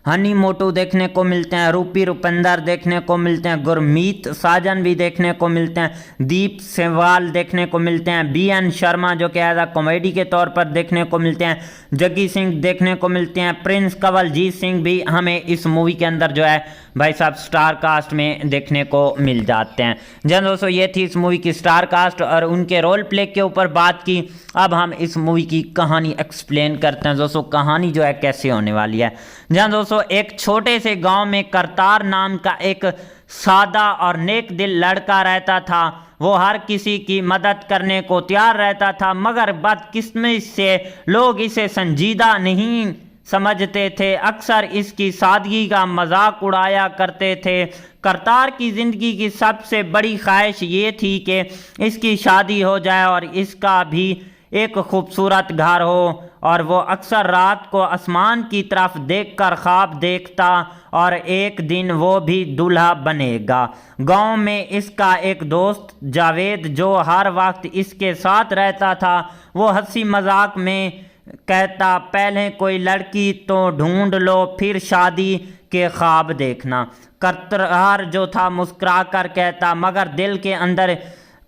हनी मोटू देखने को मिलते हैं, रूपी रुपिंदर देखने को मिलते हैं, गुरमीत साजन भी देखने को मिलते हैं, दीप सेवाल देखने को मिलते हैं, BN शर्मा जो कि एज आ कॉमेडी के तौर पर देखने को मिलते हैं, जग्गी सिंह देखने को मिलते हैं, प्रिंस कंवलजीत सिंह भी हमें इस मूवी के अंदर जो है भाई साहब स्टार कास्ट में देखने को मिल जाते हैं। जन दोस्तों ये थी इस मूवी की स्टार कास्ट और उनके रोल प्ले के ऊपर बात की। अब हम इस मूवी की कहानी एक्सप्लेन करते हैं। दोस्तों कहानी जो है कैसे होने वाली है। जहाँ दोस्तों एक छोटे से गांव में करतार नाम का एक सादा और नेक दिल लड़का रहता था। वो हर किसी की मदद करने को तैयार रहता था, मगर बदकिस्मती से लोग इसे संजीदा नहीं समझते थे। अक्सर इसकी सादगी का मजाक उड़ाया करते थे। करतार की ज़िंदगी की सबसे बड़ी ख्वाहिश ये थी कि इसकी शादी हो जाए और इसका भी एक खूबसूरत घर हो, और वो अक्सर रात को आसमान की तरफ देखकर ख्वाब देखता और एक दिन वो भी दूल्हा बनेगा। गांव में इसका एक दोस्त जावेद, जो हर वक्त इसके साथ रहता था, वो हंसी मजाक में कहता, पहले कोई लड़की तो ढूंढ लो, फिर शादी के ख्वाब देखना। करतार जो था मुस्कुरा कर कहता, मगर दिल के अंदर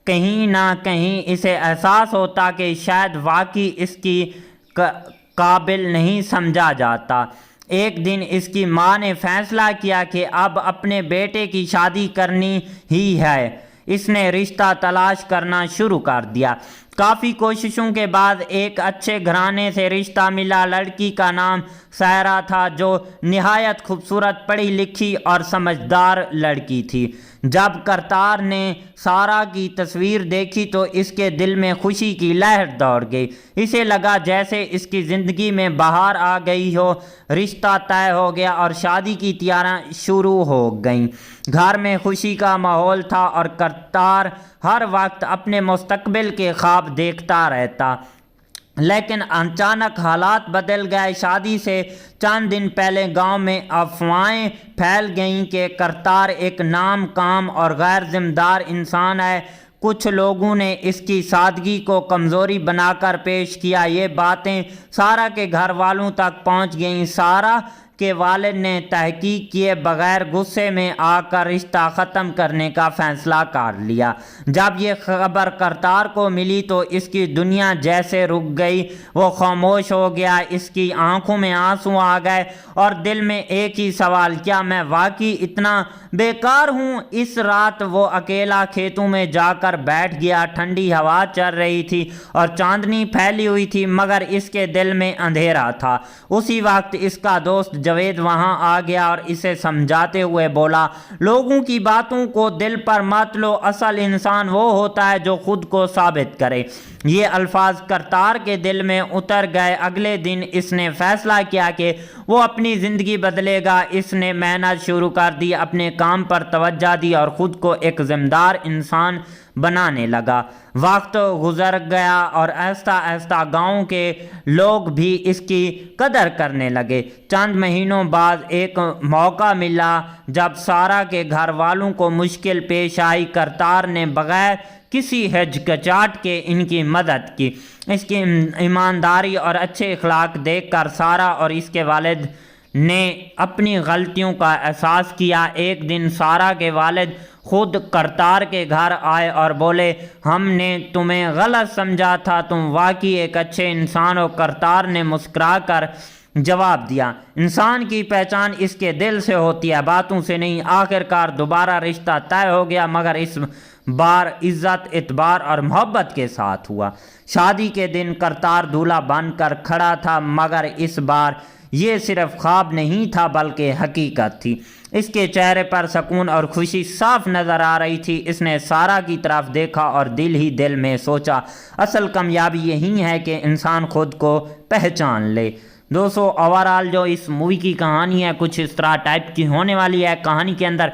कहीं ना कहीं इसे एहसास होता कि शायद वाकई इसकी काबिल नहीं समझा जाता। एक दिन इसकी माँ ने फैसला किया कि अब अपने बेटे की शादी करनी ही है। इसने रिश्ता तलाश करना शुरू कर दिया। काफ़ी कोशिशों के बाद एक अच्छे घराने से रिश्ता मिला। लड़की का नाम सायरा था, जो निहायत खूबसूरत, पढ़ी लिखी और समझदार लड़की थी। जब करतार ने सारा की तस्वीर देखी तो इसके दिल में खुशी की लहर दौड़ गई। इसे लगा जैसे इसकी ज़िंदगी में बहार आ गई हो। रिश्ता तय हो गया और शादी की तैयारियां शुरू हो गईं। घर में खुशी का माहौल था और करतार हर वक्त अपने मुस्तकबिल के ख्वाब देखता रहता। लेकिन अचानक हालात बदल गए। शादी से चंद दिन पहले गांव में अफवाहें फैल गईं कि करतार एक नाम काम और गैर जिम्मेदार इंसान है। कुछ लोगों ने इसकी सादगी को कमज़ोरी बनाकर पेश किया। ये बातें सारा के घर वालों तक पहुंच गईं। सारा के वालिद ने तहकीक किए बगैर गुस्से में आकर रिश्ता ख़त्म करने का फ़ैसला कर लिया। जब ये खबर करतार को मिली तो इसकी दुनिया जैसे रुक गई। वो खामोश हो गया। इसकी आंखों में आंसू आ गए और दिल में एक ही सवाल, क्या मैं वाकई इतना बेकार हूँ? इस रात वो अकेला खेतों में जाकर बैठ गया। ठंडी हवा चल रही थी और चांदनी फैली हुई थी, मगर इसके दिल में अंधेरा था। उसी वक्त इसका दोस्त जावेद वहां आ गया और इसे समझाते हुए बोला, लोगों की बातों को दिल पर मत लो, असल इंसान वो होता है जो खुद को साबित करे। ये अल्फाज करतार के दिल में उतर गए। अगले दिन इसने फैसला किया कि वो अपनी ज़िंदगी बदलेगा। इसने मेहनत शुरू कर दी, अपने काम पर तवज्जो दी और ख़ुद को एक ज़िम्मेदार इंसान बनाने लगा। वक्त गुजर गया और आहिस्ता आहिस्ता गांव के लोग भी इसकी कदर करने लगे। चंद महीनों बाद एक मौका मिला जब सारा के घर वालों को मुश्किल पेश आई। करतार ने बगैर किसी हिचकिचाहट के इनकी मदद की। इसकी ईमानदारी और अच्छे अखलाक देखकर सारा और इसके वालिद ने अपनी गलतियों का एहसास किया। एक दिन सारा के वालिद खुद करतार के घर आए और बोले, हमने तुम्हें गलत समझा था, तुम वाकई एक अच्छे इंसान हो। करतार ने मुस्कुराकर जवाब दिया, इंसान की पहचान इसके दिल से होती है, बातों से नहीं। आखिरकार दोबारा रिश्ता तय हो गया, मगर इस बार इज्जत, इतबार और मोहब्बत के साथ हुआ। शादी के दिन करतार दूल्हा बनकर खड़ा था, मगर इस बार ये सिर्फ ख्वाब नहीं था बल्कि हकीकत थी। इसके चेहरे पर सुकून और खुशी साफ नज़र आ रही थी। इसने सारा की तरफ देखा और दिल ही दिल में सोचा, असल कामयाबी यही है कि इंसान खुद को पहचान ले। दोस्तों, ओवरऑल जो इस मूवी की कहानी है कुछ इस तरह टाइप की होने वाली है। कहानी के अंदर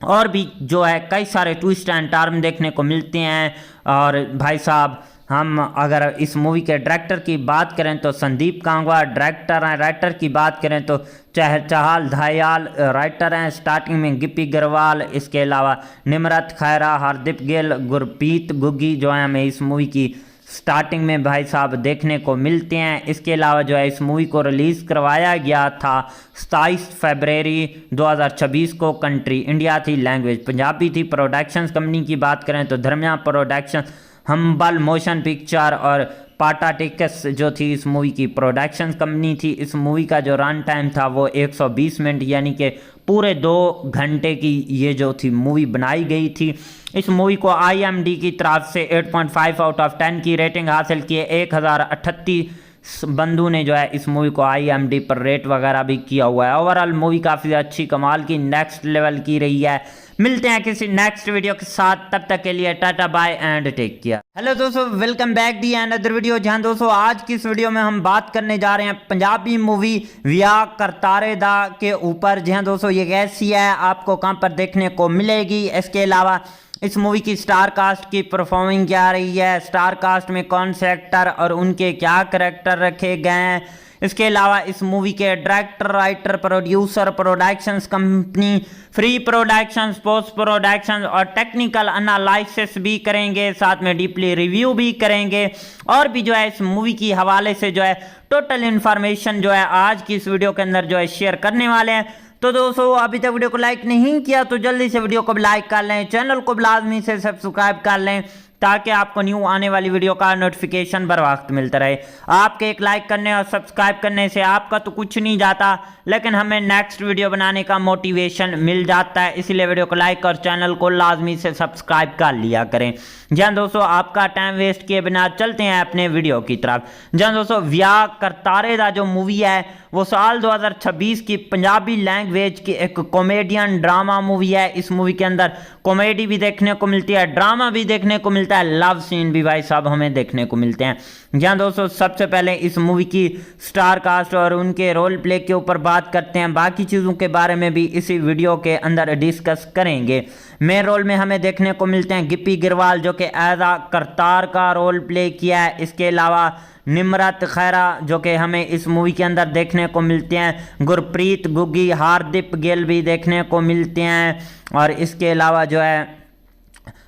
और भी जो है कई सारे ट्विस्ट एंड टर्न देखने को मिलते हैं। और भाई साहब, हम अगर इस मूवी के डायरेक्टर की बात करें तो संदीप कांगवा डायरेक्टर हैं। राइटर की बात करें तो चहल दयाल राइटर हैं। स्टार्टिंग में गिप्पी गरवाल, इसके अलावा निमरत खैरा, हरदीप गिल, गुरप्रीत गुग्गी जो है हमें इस मूवी की स्टार्टिंग में भाई साहब देखने को मिलते हैं। इसके अलावा जो है इस मूवी को रिलीज़ करवाया गया था 27 फरवरी 2026 को। कंट्री इंडिया थी, लैंग्वेज पंजाबी थी। प्रोडक्शंस कंपनी की बात करें तो धर्मिया प्रोडक्शन, हम्बल मोशन पिक्चर और पाटा टिकस जो थी इस मूवी की प्रोडक्शन कंपनी थी। इस मूवी का जो रन टाइम था वो 120 मिनट यानी कि पूरे 2 घंटे की ये जो थी मूवी बनाई गई थी। इस मूवी को IMDb की तरफ से 8.5 आउट ऑफ 10 की रेटिंग हासिल की है। 1038 बंधु ने जो है इस मूवी को IMDb पर रेट वगैरह भी किया हुआ है। ओवरऑल मूवी काफ़ी अच्छी कमाल की नेक्स्ट लेवल की रही है। मिलते हैं किसी नेक्स्ट वीडियो के साथ, तब तक के लिए tata bye and take care. Hello दोस्तों, welcome back the another video, जहां दोस्तों आज की इस वीडियो में हम बात करने जा रहे हैं पंजाबी मूवी व्याह करतारे दा के ऊपर। जहां दोस्तों ये कैसी है, आपको कहां पर देखने को मिलेगी, इसके अलावा इस मूवी की स्टार कास्ट की परफॉर्मिंग क्या रही है, स्टार कास्ट में कौन से एक्टर और उनके क्या करैक्टर रखे गए हैं, इसके अलावा इस मूवी के director, writer, producer, productions company, free productions, post productions और टेक्निकल एनालिसिस भी करेंगे, साथ में डीपली रिव्यू भी करेंगे और भी जो है इस मूवी की हवाले से जो है टोटल इन्फॉर्मेशन जो है आज की इस वीडियो के अंदर जो है शेयर करने वाले हैं। तो दोस्तों अभी तक वीडियो को लाइक नहीं किया तो जल्दी से वीडियो को लाइक कर लें, चैनल को लाजमी से सब्सक्राइब कर लें ताकि आपको न्यू आने वाली वीडियो का नोटिफिकेशन बर वक्त मिलता रहे। आपके एक लाइक करने और सब्सक्राइब करने से आपका तो कुछ नहीं जाता, लेकिन हमें नेक्स्ट वीडियो बनाने का मोटिवेशन मिल जाता है, इसलिए वीडियो को लाइक और चैनल को लाजमी से सब्सक्राइब कर लिया करें। जहाँ दोस्तों आपका टाइम वेस्ट किए बिना चलते हैं अपने वीडियो की तरफ। जहाँ दोस्तों व्याह करतारे दा जो मूवी है वो साल 2026 की पंजाबी लैंग्वेज की एक कॉमेडियन ड्रामा मूवी है। इस मूवी के अंदर कॉमेडी भी देखने को मिलती है, ड्रामा भी देखने को मिलता है, लव सीन भी भाई साहब हमें देखने को मिलते हैं। जहाँ दोस्तों सबसे पहले इस मूवी की स्टार कास्ट और उनके रोल प्ले के ऊपर बात करते हैं, बाकी चीज़ों के बारे में भी इसी वीडियो के अंदर डिस्कस करेंगे। मेन रोल में हमें देखने को मिलते हैं गिप्पी गिरवाल जो कि एज आ करतार का रोल प्ले किया है। इसके अलावा निमरत खैरा जो कि हमें इस मूवी के अंदर देखने को मिलते हैं, गुरप्रीत गुग्गी, हार्दिक गिल भी देखने को मिलते हैं और इसके अलावा जो है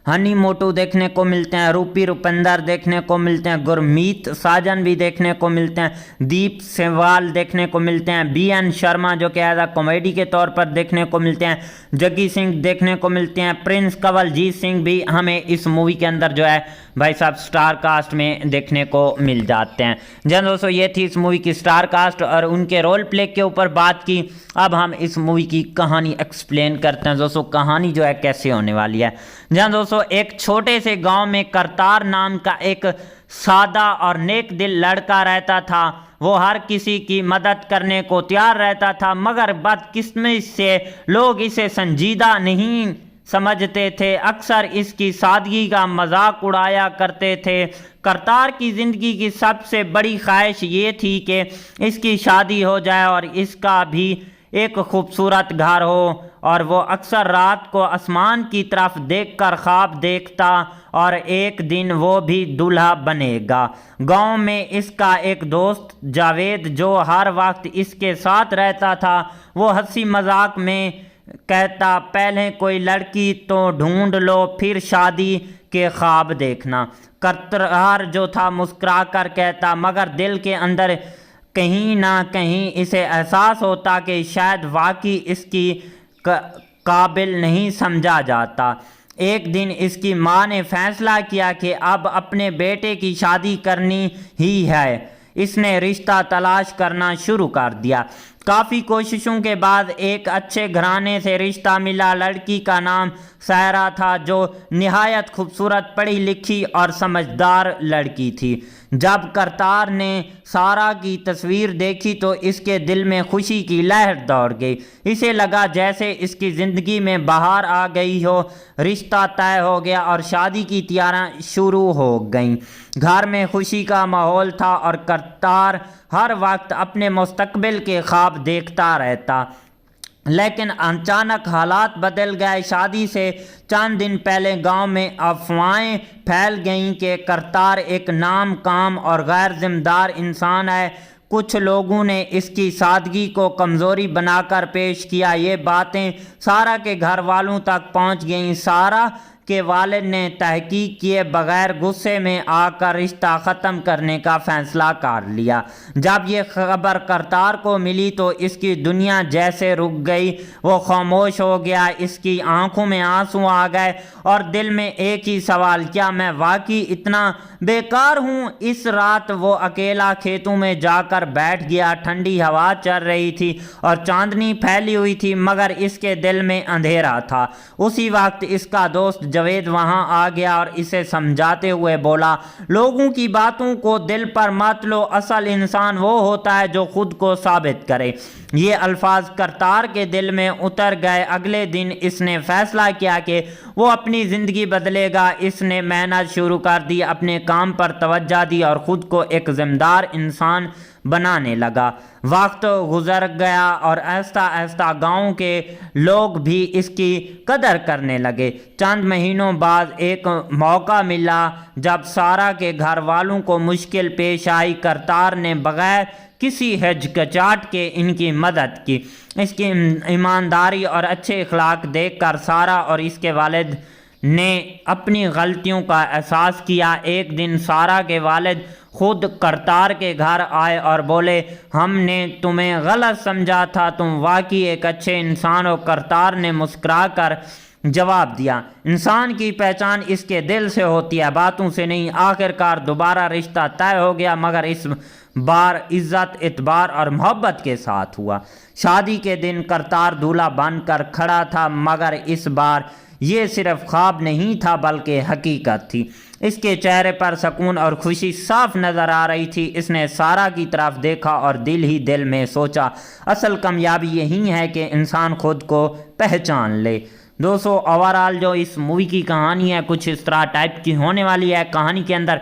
हनी मोटू देखने को मिलते हैं, रूपी रुपिंदर देखने को मिलते हैं, गुरमीत साजन भी देखने को मिलते हैं, दीप सेवाल देखने को मिलते हैं, BN शर्मा जो कि एज आ कॉमेडी के तौर पर देखने को मिलते हैं, जग्गी सिंह देखने को मिलते हैं, प्रिंस कंवलजीत सिंह भी हमें इस मूवी के अंदर जो है भाई साहब स्टार कास्ट में देखने को मिल जाते हैं। जहाँ दोस्तों ये थी इस मूवी की स्टार कास्ट और उनके रोल प्ले के ऊपर बात की। अब हम इस मूवी की कहानी एक्सप्लेन करते हैं दोस्तों, कहानी जो है कैसे होने वाली है। जहाँ दोस्तों एक छोटे से गांव में करतार नाम का एक सादा और नेक दिल लड़का रहता था। वो हर किसी की मदद करने को तैयार रहता था, मगर बदकिस्मती से लोग इसे संजीदा नहीं समझते थे, अक्सर इसकी सादगी का मजाक उड़ाया करते थे। करतार की ज़िंदगी की सबसे बड़ी ख्वाहिश ये थी कि इसकी शादी हो जाए और इसका भी एक खूबसूरत घर हो, और वो अक्सर रात को आसमान की तरफ देखकर ख्वाब देखता और एक दिन वो भी दूल्हा बनेगा। गांव में इसका एक दोस्त जावेद जो हर वक्त इसके साथ रहता था, वो हंसी मजाक में कहता, पहले कोई लड़की तो ढूंढ लो फिर शादी के ख्वाब देखना। करतार जो था मुस्कुरा कर कहता, मगर दिल के अंदर कहीं ना कहीं इसे एहसास होता कि शायद वाकई इसकी काबिल नहीं समझा जाता। एक दिन इसकी माँ ने फैसला किया कि अब अपने बेटे की शादी करनी ही है। इसने रिश्ता तलाश करना शुरू कर दिया। काफ़ी कोशिशों के बाद एक अच्छे घराने से रिश्ता मिला। लड़की का नाम सायरा था जो निहायत खूबसूरत, पढ़ी लिखी और समझदार लड़की थी। जब करतार ने सारा की तस्वीर देखी तो इसके दिल में खुशी की लहर दौड़ गई। इसे लगा जैसे इसकी ज़िंदगी में बहार आ गई हो। रिश्ता तय हो गया और शादी की तैयारियां शुरू हो गईं। घर में खुशी का माहौल था और करतार हर वक्त अपने मुस्तकबिल के ख्वाब देखता रहता। लेकिन अचानक हालात बदल गए। शादी से चंद दिन पहले गांव में अफवाहें फैल गईं कि करतार एक नाम काम और गैर जिम्मेदार इंसान है। कुछ लोगों ने इसकी सादगी को कमज़ोरी बनाकर पेश किया। ये बातें सारा के घर वालों तक पहुंच गईं। सारा के वालिद ने तहकीक किए बगैर गुस्से में आकर रिश्ता ख़त्म करने का फ़ैसला कर लिया। जब ये खबर करतार को मिली तो इसकी दुनिया जैसे रुक गई। वो खामोश हो गया, इसकी आंखों में आंसू आ गए और दिल में एक ही सवाल, क्या मैं वाकई इतना बेकार हूँ? इस रात वो अकेला खेतों में जाकर बैठ गया। ठंडी हवा चल रही थी और चांदनी फैली हुई थी, मगर इसके दिल में अंधेरा था। उसी वक्त इसका दोस्त जावेद वहां आ गया और इसे समझाते हुए बोला, लोगों की बातों को दिल पर मत लो, असल इंसान वो होता है जो खुद को साबित करे। ये अल्फाज करतार के दिल में उतर गए। अगले दिन इसने फैसला किया कि वो अपनी ज़िंदगी बदलेगा। इसने मेहनत शुरू कर दी, अपने काम पर तवज्जो दी और ख़ुद को एक ज़िम्मेदार इंसान बनाने लगा। वक्त गुजर गया और आहिस्ता आहिस्ता गांव के लोग भी इसकी कदर करने लगे। चंद महीनों बाद एक मौका मिला जब सारा के घर वालों को मुश्किल पेश आई। करतार ने बगैर किसी हिचकिचाहट के इनकी मदद की। इसकी ईमानदारी और अच्छे अखलाक देखकर सारा और इसके वालिद ने अपनी गलतियों का एहसास किया। एक दिन सारा के वालिद खुद करतार के घर आए और बोले, हमने तुम्हें गलत समझा था, तुम वाकई एक अच्छे इंसान हो। करतार ने मुस्कुराकर जवाब दिया, इंसान की पहचान इसके दिल से होती है, बातों से नहीं। आखिरकार दोबारा रिश्ता तय हो गया, मगर इस बार इज्जत, इतबार और मोहब्बत के साथ हुआ। शादी के दिन करतार दूल्हा बनकर खड़ा था, मगर इस बार ये सिर्फ ख्वाब नहीं था बल्कि हकीकत थी। इसके चेहरे पर सुकून और खुशी साफ नजर आ रही थी। इसने सारा की तरफ देखा और दिल ही दिल में सोचा, असल कामयाबी यही है कि इंसान खुद को पहचान ले। दोस्तों, ओवरऑल जो इस मूवी की कहानी है कुछ इस तरह टाइप की होने वाली है। कहानी के अंदर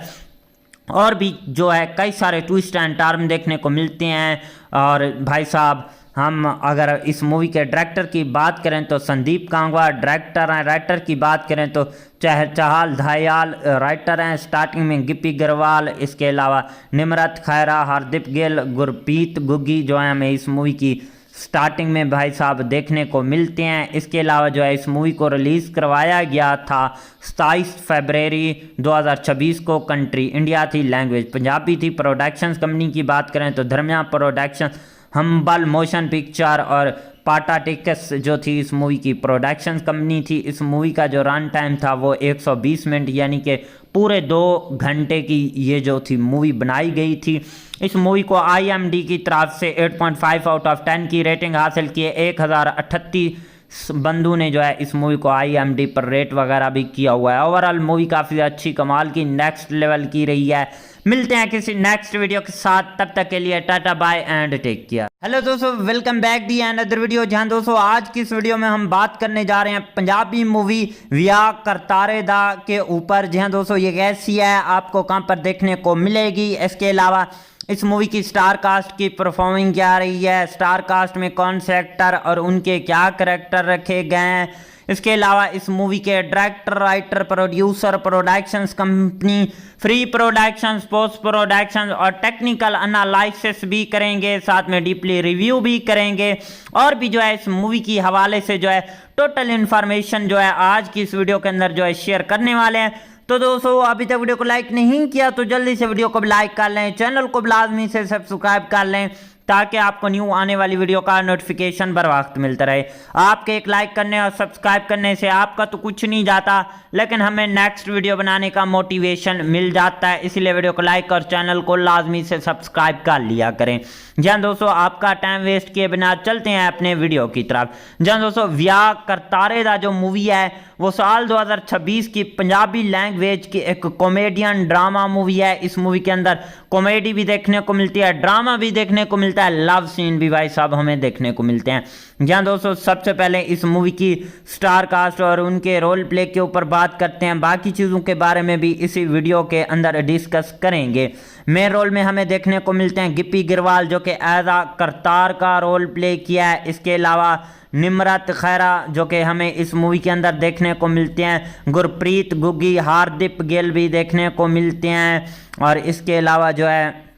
और भी जो है कई सारे ट्विस्ट एंड टर्न देखने को मिलते हैं। और भाई साहब, हम अगर इस मूवी के डायरेक्टर की बात करें तो संदीप कांगवा डायरेक्टर हैं। राइटर की बात करें तो चहल दयाल राइटर हैं। स्टार्टिंग में गिप्पी गरवाल, इसके अलावा निमरत खैरा, हरदीप गिल, गुरप्रीत गुग्गी जो है हमें इस मूवी की स्टार्टिंग में भाई साहब देखने को मिलते हैं। इसके अलावा जो है इस मूवी को रिलीज़ करवाया गया था 27 फरवरी 2026 को। कंट्री इंडिया थी, लैंग्वेज पंजाबी थी। प्रोडक्शंस कंपनी की बात करें तो धर्मिया प्रोडक्शन, हम्बल मोशन पिक्चर और पाटा टिकस जो थी इस मूवी की प्रोडक्शन कंपनी थी। इस मूवी का जो रन टाइम था वो 120 मिनट यानी कि पूरे 2 घंटे की ये जो थी मूवी बनाई गई थी। इस मूवी को IMDb की तरफ से 8.5 आउट ऑफ 10 की रेटिंग हासिल की है। 1038 बंधु ने जो है इस मूवी को IMDb पर रेट वगैरह भी किया हुआ है। ओवरऑल मूवी काफ़ी अच्छी कमाल की नेक्स्ट लेवल की रही है। मिलते हैं किसी नेक्स्ट वीडियो के साथ, तब तक के लिए tata bye and take care. Hello दोस्तों, welcome back the another video. जहां दोस्तों आज की इस वीडियो में हम बात करने जा रहे हैं पंजाबी मूवी विया करतारे दा के ऊपर। जहां दोस्तों ये कैसी है, आपको कहां पर देखने को मिलेगी, इसके अलावा इस मूवी की स्टार कास्ट की परफॉर्मिंग क्या रही है, स्टार कास्ट में कौन से एक्टर और उनके क्या करैक्टर रखे गए हैं, इसके अलावा इस मूवी के director, writer, producer, productions company, free productions, post productions और टेक्निकल एनालिसिस भी करेंगे, साथ में डीपली रिव्यू भी करेंगे और भी जो है इस मूवी की हवाले से जो है टोटल इन्फॉर्मेशन जो है आज की इस वीडियो के अंदर जो है शेयर करने वाले हैं। तो दोस्तों अभी तक वीडियो को लाइक नहीं किया तो जल्दी से वीडियो को लाइक कर लें, चैनल को लाजमी से सब्सक्राइब कर लें ताकि आपको न्यू आने वाली वीडियो का नोटिफिकेशन बर वक्त मिलता रहे। आपके एक लाइक करने और सब्सक्राइब करने से आपका तो कुछ नहीं जाता, लेकिन हमें नेक्स्ट वीडियो बनाने का मोटिवेशन मिल जाता है। इसीलिए वीडियो को लाइक और चैनल को लाजमी से सब्सक्राइब कर लिया करें। जहाँ दोस्तों आपका टाइम वेस्ट किए बिना चलते हैं अपने वीडियो की तरफ। जहाँ दोस्तों विया करतारे दा जो मूवी है वो साल 2026 की पंजाबी लैंग्वेज की एक कॉमेडियन ड्रामा मूवी है। इस मूवी के अंदर कॉमेडी भी देखने को मिलती है, ड्रामा भी देखने को मिलता है, लव सीन भी भाई साहब हमें देखने को मिलते हैं। जहाँ दोस्तों सबसे पहले इस मूवी की स्टार कास्ट और उनके रोल प्ले के ऊपर बात करते हैं, बाकी चीज़ों के बारे में भी इसी वीडियो के अंदर डिस्कस करेंगे। मेन रोल में हमें देखने को मिलते हैं गिप्पी गिरवाल जो कि एज आ करतार का रोल प्ले किया है। इसके अलावा निमरत खैरा जो कि हमें इस मूवी के अंदर देखने को मिलते हैं, गुरप्रीत गुग्गी, हरदीप गिल भी देखने को मिलते हैं और इसके अलावा जो है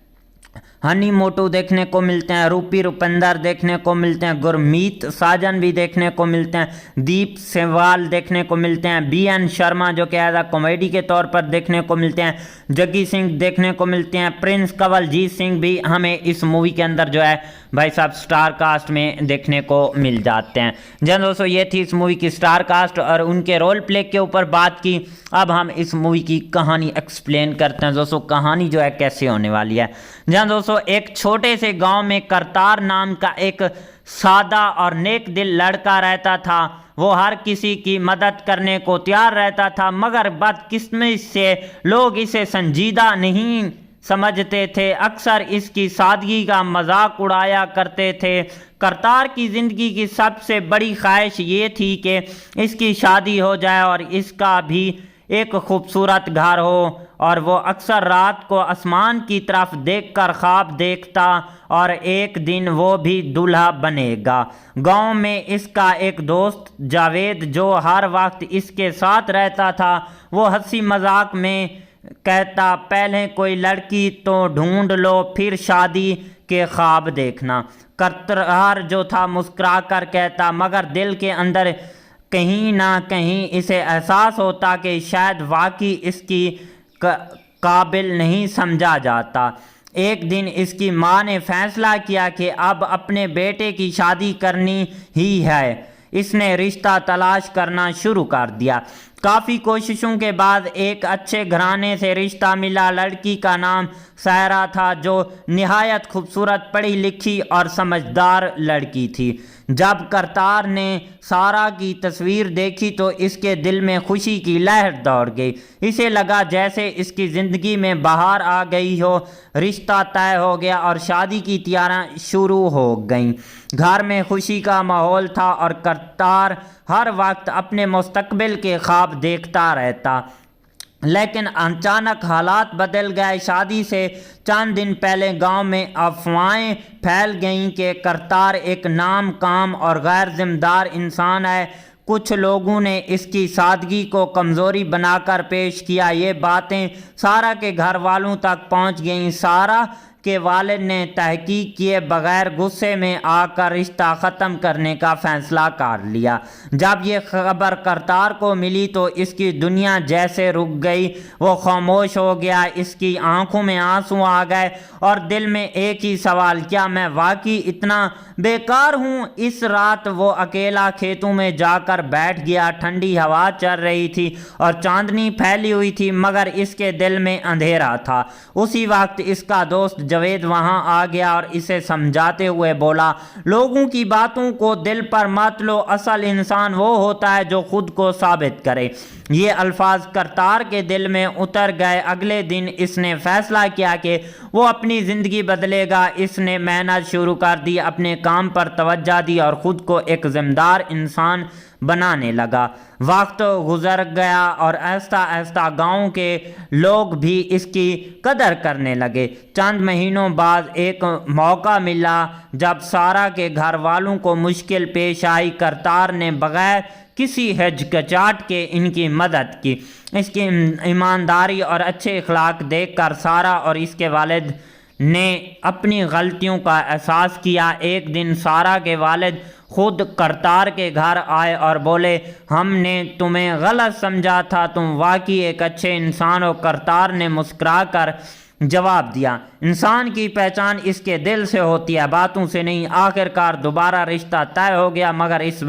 हनी मोटू देखने को मिलते हैं, रूपी रुपिंदर देखने को मिलते हैं, गुरमीत साजन भी देखने को मिलते हैं, दीप सेवाल देखने को मिलते हैं, BN शर्मा जो कि एज आ कॉमेडी के तौर पर देखने को मिलते हैं, जग्गी सिंह देखने को मिलते हैं, प्रिंस कंवलजीत सिंह भी हमें इस मूवी के अंदर जो है भाई साहब स्टार कास्ट में देखने को मिल जाते हैं। जहाँ दोस्तों ये थी इस मूवी की स्टार कास्ट और उनके रोल प्ले के ऊपर बात की। अब हम इस मूवी की कहानी एक्सप्लेन करते हैं। दोस्तों कहानी जो है कैसे होने वाली है। जहाँ दोस्तों एक छोटे से गांव में करतार नाम का एक सादा और नेक दिल लड़का रहता था। वो हर किसी की मदद करने को तैयार रहता था, मगर बदकिस्मती से लोग इसे संजीदा नहीं समझते थे। अक्सर इसकी सादगी का मजाक उड़ाया करते थे। करतार की ज़िंदगी की सबसे बड़ी ख्वाहिश ये थी कि इसकी शादी हो जाए और इसका भी एक खूबसूरत घर हो, और वो अक्सर रात को आसमान की तरफ देखकर ख्वाब देखता और एक दिन वो भी दूल्हा बनेगा। गांव में इसका एक दोस्त जावेद, जो हर वक्त इसके साथ रहता था, वो हंसी मजाक में कहता, पहले कोई लड़की तो ढूंढ लो, फिर शादी के ख्वाब देखना। करतार जो था मुस्कुरा कर कहता, मगर दिल के अंदर कहीं ना कहीं इसे एहसास होता कि शायद वाकई इसकी काबिल नहीं समझा जाता। एक दिन इसकी माँ ने फैसला किया कि अब अपने बेटे की शादी करनी ही है। इसने रिश्ता तलाश करना शुरू कर दिया। काफ़ी कोशिशों के बाद एक अच्छे घराने से रिश्ता मिला। लड़की का नाम सायरा था, जो निहायत खूबसूरत, पढ़ी लिखी और समझदार लड़की थी। जब करतार ने सारा की तस्वीर देखी तो इसके दिल में खुशी की लहर दौड़ गई। इसे लगा जैसे इसकी ज़िंदगी में बहार आ गई हो। रिश्ता तय हो गया और शादी की तैयारियां शुरू हो गईं। घर में खुशी का माहौल था और करतार हर वक्त अपने मुस्तकबिल के ख्वाब देखता रहता। लेकिन अचानक हालात बदल गए। शादी से चंद दिन पहले गांव में अफवाहें फैल गईं कि करतार एक नाम काम और गैर जिम्मेदार इंसान है। कुछ लोगों ने इसकी सादगी को कमज़ोरी बनाकर पेश किया। ये बातें सारा के घर वालों तक पहुंच गईं। सारा के वालिद ने तहकीक किए बगैर गुस्से में आकर रिश्ता ख़त्म करने का फ़ैसला कर लिया। जब ये खबर करतार को मिली तो इसकी दुनिया जैसे रुक गई। वो खामोश हो गया, इसकी आंखों में आंसू आ गए और दिल में एक ही सवाल, क्या मैं वाकई इतना बेकार हूँ? इस रात वो अकेला खेतों में जाकर बैठ गया। ठंडी हवा चल रही थी और चांदनी फैली हुई थी, मगर इसके दिल में अंधेरा था। उसी वक्त इसका दोस्त जावेद वहां आ गया और इसे समझाते हुए बोला, लोगों की बातों को दिल पर मत लो, असल इंसान वो होता है जो खुद को साबित करे। ये अल्फाज करतार के दिल में उतर गए। अगले दिन इसने फैसला किया कि वो अपनी ज़िंदगी बदलेगा। इसने मेहनत शुरू कर दी, अपने काम पर तवज्जो दी और ख़ुद को एक ज़िम्मेदार इंसान बनाने लगा। वक्त गुजर गया और आहिस्ता आहिस्ता गांव के लोग भी इसकी कदर करने लगे। चंद महीनों बाद एक मौका मिला जब सारा के घर वालों को मुश्किल पेश आई। करतार ने बगैर किसी हिचकिचाहट के इनकी मदद की। इसकी ईमानदारी और अच्छे अखलाक देखकर सारा और इसके वालिद ने अपनी गलतियों का एहसास किया। एक दिन सारा के वालिद खुद करतार के घर आए और बोले, हमने तुम्हें गलत समझा था, तुम वाकई एक अच्छे इंसान हो। करतार ने मुस्कुराकर जवाब दिया, इंसान की पहचान इसके दिल से होती है, बातों से नहीं। आखिरकार दोबारा रिश्ता तय हो गया, मगर इस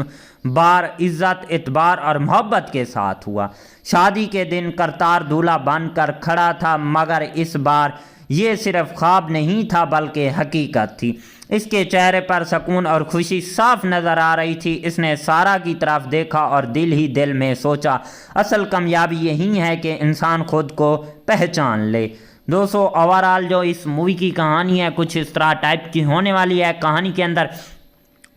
बार इज्जत, इतबार और मोहब्बत के साथ हुआ। शादी के दिन करतार दूल्हा बनकर खड़ा था, मगर इस बार ये सिर्फ ख्वाब नहीं था बल्कि हकीकत थी। इसके चेहरे पर सुकून और खुशी साफ नज़र आ रही थी। इसने सारा की तरफ देखा और दिल ही दिल में सोचा, असल कामयाबी यही है कि इंसान खुद को पहचान ले। दोस्तों, ओवरऑल जो इस मूवी की कहानी है कुछ इस तरह टाइप की होने वाली है। कहानी के अंदर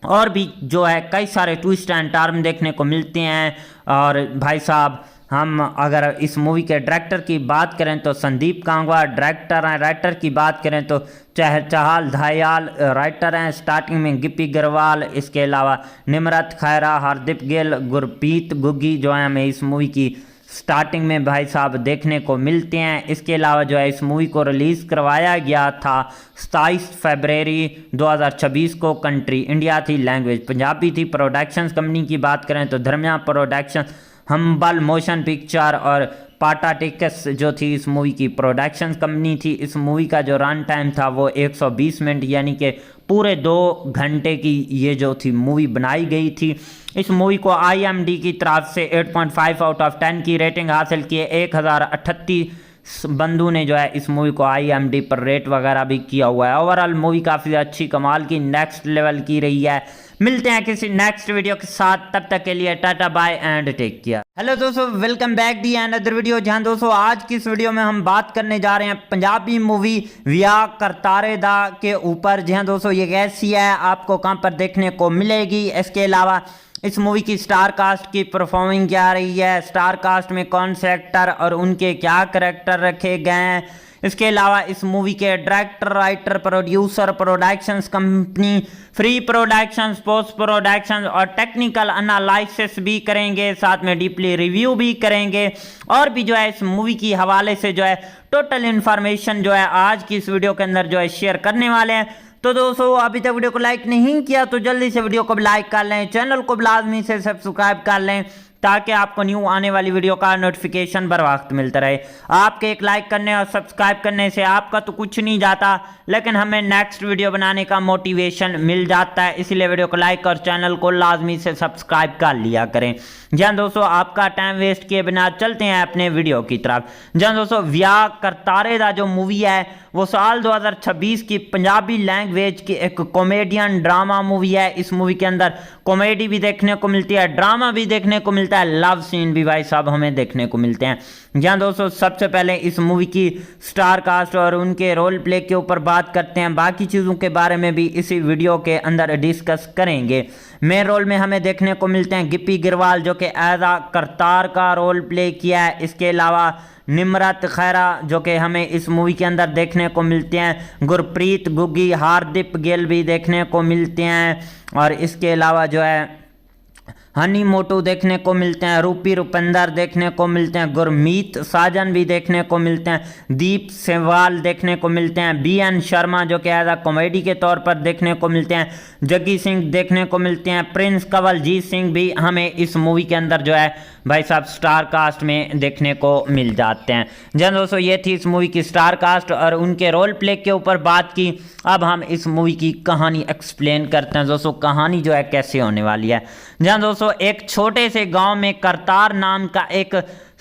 और भी जो है कई सारे ट्विस्ट एंड टर्न देखने को मिलते हैं। और भाई साहब, हम अगर इस मूवी के डायरेक्टर की बात करें तो संदीप कांगवा डायरेक्टर हैं। राइटर की बात करें तो चहल दयाल राइटर हैं। स्टार्टिंग में गिप्पी गरवाल, इसके अलावा निमरत खैरा, हरदीप गिल, गुरप्रीत गुग्गी जो है हमें इस मूवी की स्टार्टिंग में भाई साहब देखने को मिलते हैं। इसके अलावा जो है इस मूवी को रिलीज़ करवाया गया था 27 फरवरी 2026 को। कंट्री इंडिया थी, लैंग्वेज पंजाबी थी। प्रोडक्शंस कंपनी की बात करें तो धर्मिया प्रोडक्शन, हम्बल मोशन पिक्चर और पाटा टिकस जो थी इस मूवी की प्रोडक्शंस कंपनी थी। इस मूवी का जो रन टाइम था वो 120 मिनट यानी कि पूरे 2 घंटे की ये जो थी मूवी बनाई गई थी। इस मूवी को IMDb की तरफ से 8.5 आउट ऑफ 10 की रेटिंग हासिल की है। 1038 बंधु ने जो है इस मूवी को IMDb पर रेट वगैरह भी किया हुआ है। ओवरऑल मूवी काफ़ी अच्छी कमाल की नेक्स्ट लेवल की रही है। मिलते हैं किसी नेक्स्ट वीडियो के साथ, तब तक के लिए tata bye and take care. Hello दोस्तों, welcome back the another video. जहां दोस्तों आज की इस वीडियो में हम बात करने जा रहे हैं पंजाबी मूवी व्याह करतारे दा के ऊपर। जहां दोस्तों ये कैसी है, आपको कहां पर देखने को मिलेगी, इसके अलावा इस मूवी की स्टार कास्ट की परफॉर्मिंग क्या रही है, स्टार कास्ट में कौन से एक्टर और उनके क्या करैक्टर रखे गए हैं, इसके अलावा इस मूवी के director, writer, producer, productions company, free productions, post productions और टेक्निकल एनालिसिस भी करेंगे, साथ में डीपली रिव्यू भी करेंगे और भी जो है इस मूवी की हवाले से जो है टोटल इन्फॉर्मेशन जो है आज की इस वीडियो के अंदर जो है शेयर करने वाले हैं। तो दोस्तों अभी तक वीडियो को लाइक नहीं किया तो जल्दी से वीडियो को लाइक कर लें, चैनल को लाजमी से सब्सक्राइब कर लें ताकि आपको न्यू आने वाली वीडियो का नोटिफिकेशन बर वक्त मिलता रहे। आपके एक लाइक करने और सब्सक्राइब करने से आपका तो कुछ नहीं जाता, लेकिन हमें नेक्स्ट वीडियो बनाने का मोटिवेशन मिल जाता है। इसीलिए वीडियो को लाइक और चैनल को लाजमी से सब्सक्राइब कर लिया करें। जहाँ दोस्तों आपका टाइम वेस्ट किए बिना चलते हैं अपने वीडियो की तरफ। जहाँ दोस्तों व्याह करतारे दा जो मूवी है वो साल 2026 की पंजाबी लैंग्वेज की एक कॉमेडियन ड्रामा मूवी है। इस मूवी के अंदर कॉमेडी भी देखने को मिलती है, ड्रामा भी देखने को मिलता है, लव सीन भी भाई साहब हमें देखने को मिलते हैं। जहाँ दोस्तों सबसे पहले इस मूवी की स्टार कास्ट और उनके रोल प्ले के ऊपर बात करते हैं, बाकी चीज़ों के बारे में भी इसी वीडियो के अंदर डिस्कस करेंगे। मेन रोल में हमें देखने को मिलते हैं गिप्पी गिरवाल जो कि एज आ करतार का रोल प्ले किया है। इसके अलावा निमरत खैरा जो कि हमें इस मूवी के अंदर देखने को मिलते हैं, गुरप्रीत गुग्गी, हार्दिक गिल भी देखने को मिलते हैं और इसके अलावा जो है हनी मोटू देखने को मिलते हैं, रूपी रुपिंदर देखने को मिलते हैं, गुरमीत साजन भी देखने को मिलते हैं, दीप सेवाल देखने को मिलते हैं, BN शर्मा जो कि एज आ कॉमेडी के तौर पर देखने को मिलते हैं, जग्गी सिंह देखने को मिलते हैं, प्रिंस कंवलजीत सिंह भी हमें इस मूवी के अंदर जो है भाई साहब स्टार कास्ट में देखने को मिल जाते हैं। जन दोस्तों ये थी इस मूवी की स्टार कास्ट और उनके रोल प्ले के ऊपर बात की। अब हम इस मूवी की कहानी एक्सप्लेन करते हैं। दोस्तों कहानी जो है कैसे होने वाली है। जहाँ दोस्तों एक छोटे से गांव में करतार नाम का एक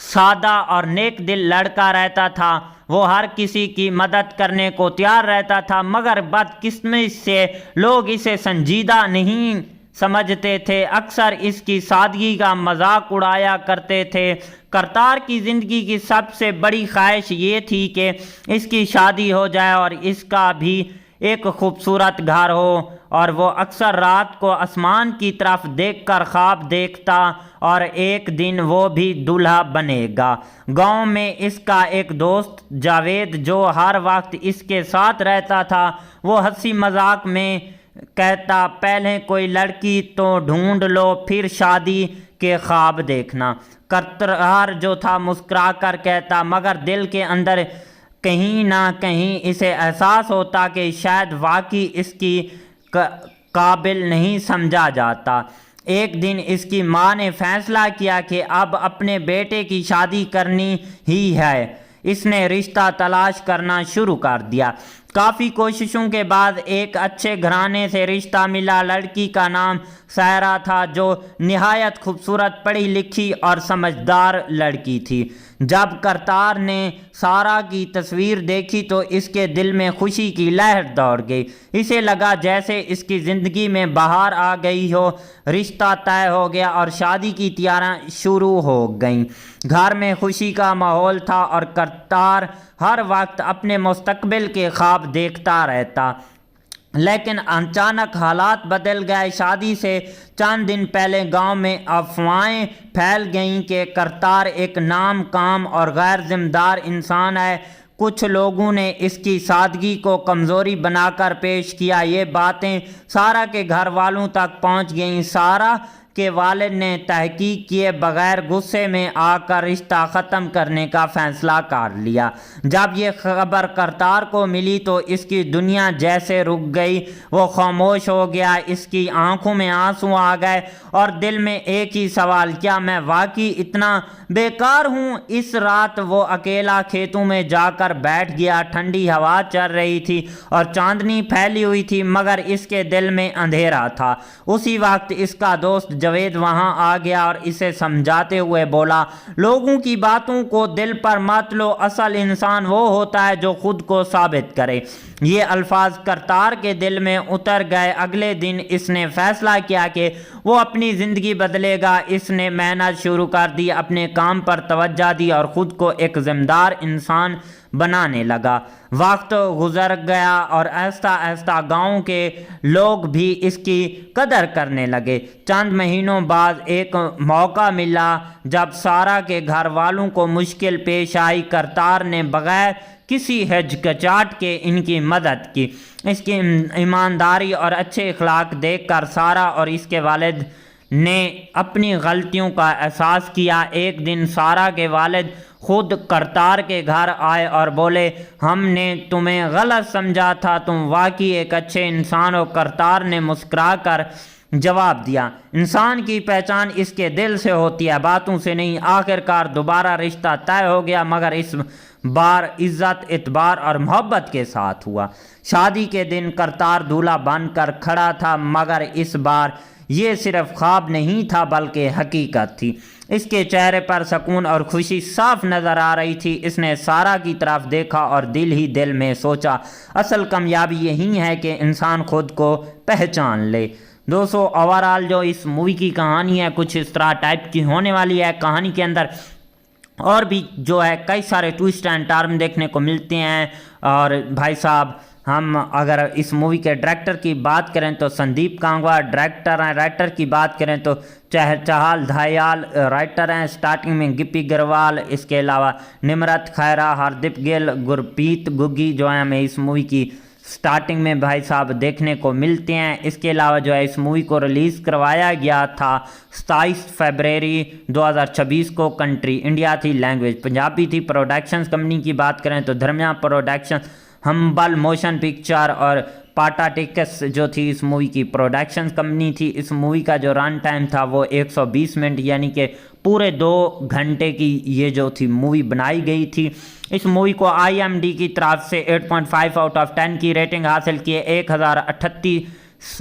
सादा और नेक दिल लड़का रहता था। वो हर किसी की मदद करने को तैयार रहता था, मगर बदकिस्मती से लोग इसे संजीदा नहीं समझते थे, अक्सर इसकी सादगी का मजाक उड़ाया करते थे। करतार की ज़िंदगी की सबसे बड़ी ख्वाहिश ये थी कि इसकी शादी हो जाए और इसका भी एक खूबसूरत घर हो, और वो अक्सर रात को आसमान की तरफ देखकर ख्वाब देखता और एक दिन वो भी दूल्हा बनेगा। गांव में इसका एक दोस्त जावेद जो हर वक्त इसके साथ रहता था, वो हंसी मजाक में कहता, पहले कोई लड़की तो ढूंढ लो फिर शादी के ख्वाब देखना। करतार जो था मुस्कुरा कर कहता, मगर दिल के अंदर कहीं ना कहीं इसे एहसास होता कि शायद वाकई इसकी काबिल नहीं समझा जाता। एक दिन इसकी माँ ने फैसला किया कि अब अपने बेटे की शादी करनी ही है। इसने रिश्ता तलाश करना शुरू कर दिया। काफ़ी कोशिशों के बाद एक अच्छे घराने से रिश्ता मिला। लड़की का नाम सायरा था जो निहायत खूबसूरत, पढ़ी लिखी और समझदार लड़की थी। जब करतार ने सारा की तस्वीर देखी तो इसके दिल में खुशी की लहर दौड़ गई। इसे लगा जैसे इसकी ज़िंदगी में बहार आ गई हो। रिश्ता तय हो गया और शादी की तैयारियां शुरू हो गईं। घर में खुशी का माहौल था और करतार हर वक्त अपने मुस्तकबिल के ख्वाब देखता रहता। लेकिन अचानक हालात बदल गए। शादी से चंद दिन पहले गांव में अफवाहें फैल गईं कि करतार एक नाम काम और गैर जिम्मेदार इंसान है। कुछ लोगों ने इसकी सादगी को कमज़ोरी बनाकर पेश किया। ये बातें सारा के घर वालों तक पहुंच गईं। सारा के वालिद ने तहकीक किए बगैर गुस्से में आकर रिश्ता ख़त्म करने का फ़ैसला कर लिया। जब ये खबर करतार को मिली तो इसकी दुनिया जैसे रुक गई। वो खामोश हो गया, इसकी आंखों में आंसू आ गए और दिल में एक ही सवाल, क्या मैं वाकई इतना बेकार हूँ? इस रात वो अकेला खेतों में जाकर बैठ गया। ठंडी हवा चल रही थी और चांदनी फैली हुई थी, मगर इसके दिल में अंधेरा था। उसी वक्त इसका दोस्त जावेद वहां आ गया और इसे समझाते हुए बोला, लोगों की बातों को दिल पर मत लो, असल इंसान वो होता है जो खुद को साबित करे। ये अल्फाज करतार के दिल में उतर गए। अगले दिन इसने फैसला किया कि वो अपनी ज़िंदगी बदलेगा। इसने मेहनत शुरू कर दी, अपने काम पर तवज्जो दी और ख़ुद को एक ज़िम्मेदार इंसान बनाने लगा। वक्त गुजर गया और आहिस्ता आहिस्ता गांव के लोग भी इसकी कदर करने लगे। चंद महीनों बाद एक मौका मिला जब सारा के घर वालों को मुश्किल पेश आई। करतार ने बगैर किसी हिचकिचाहट के इनकी मदद की। इसकी ईमानदारी और अच्छे अखलाक देखकर सारा और इसके वालिद ने अपनी गलतियों का एहसास किया। एक दिन सारा के वालिद खुद करतार के घर आए और बोले, हमने तुम्हें गलत समझा था, तुम वाकई एक अच्छे इंसान हो। करतार ने मुस्कुराकर जवाब दिया, इंसान की पहचान इसके दिल से होती है, बातों से नहीं। आखिरकार दोबारा रिश्ता तय हो गया, मगर इस बार इज्जत, इतबार और मोहब्बत के साथ हुआ। शादी के दिन करतार दूल्हा बनकर खड़ा था, मगर इस बार ये सिर्फ ख्वाब नहीं था बल्कि हकीकत थी। इसके चेहरे पर सुकून और खुशी साफ नज़र आ रही थी। इसने सारा की तरफ देखा और दिल ही दिल में सोचा, असल कामयाबी यही है कि इंसान खुद को पहचान ले। दोस्तों, ओवरऑल जो इस मूवी की कहानी है कुछ इस तरह टाइप की होने वाली है। कहानी के अंदर और भी जो है कई सारे ट्विस्ट एंड टर्न देखने को मिलते हैं। और भाई साहब, हम अगर इस मूवी के डायरेक्टर की बात करें तो संदीप कांगवा डायरेक्टर हैं। राइटर की बात करें तो चहल दयाल राइटर हैं। स्टार्टिंग में गिप्पी गरवाल, इसके अलावा निमरत खैरा, हरदीप गिल, गुरप्रीत गुग्गी जो है हमें इस मूवी की स्टार्टिंग में भाई साहब देखने को मिलते हैं। इसके अलावा जो है इस मूवी को रिलीज़ करवाया गया था 27 फरवरी 2026 को। कंट्री इंडिया थी, लैंग्वेज पंजाबी थी। प्रोडक्शंस कंपनी की बात करें तो धर्मिया प्रोडक्शन, हम्बल मोशन पिक्चर और पाटा टिकस जो थी इस मूवी की प्रोडक्शन कंपनी थी। इस मूवी का जो रन टाइम था वो 120 मिनट यानी कि पूरे 2 घंटे की ये जो थी मूवी बनाई गई थी। इस मूवी को IMDb की तरफ से 8.5 आउट ऑफ 10 की रेटिंग हासिल की है। 1038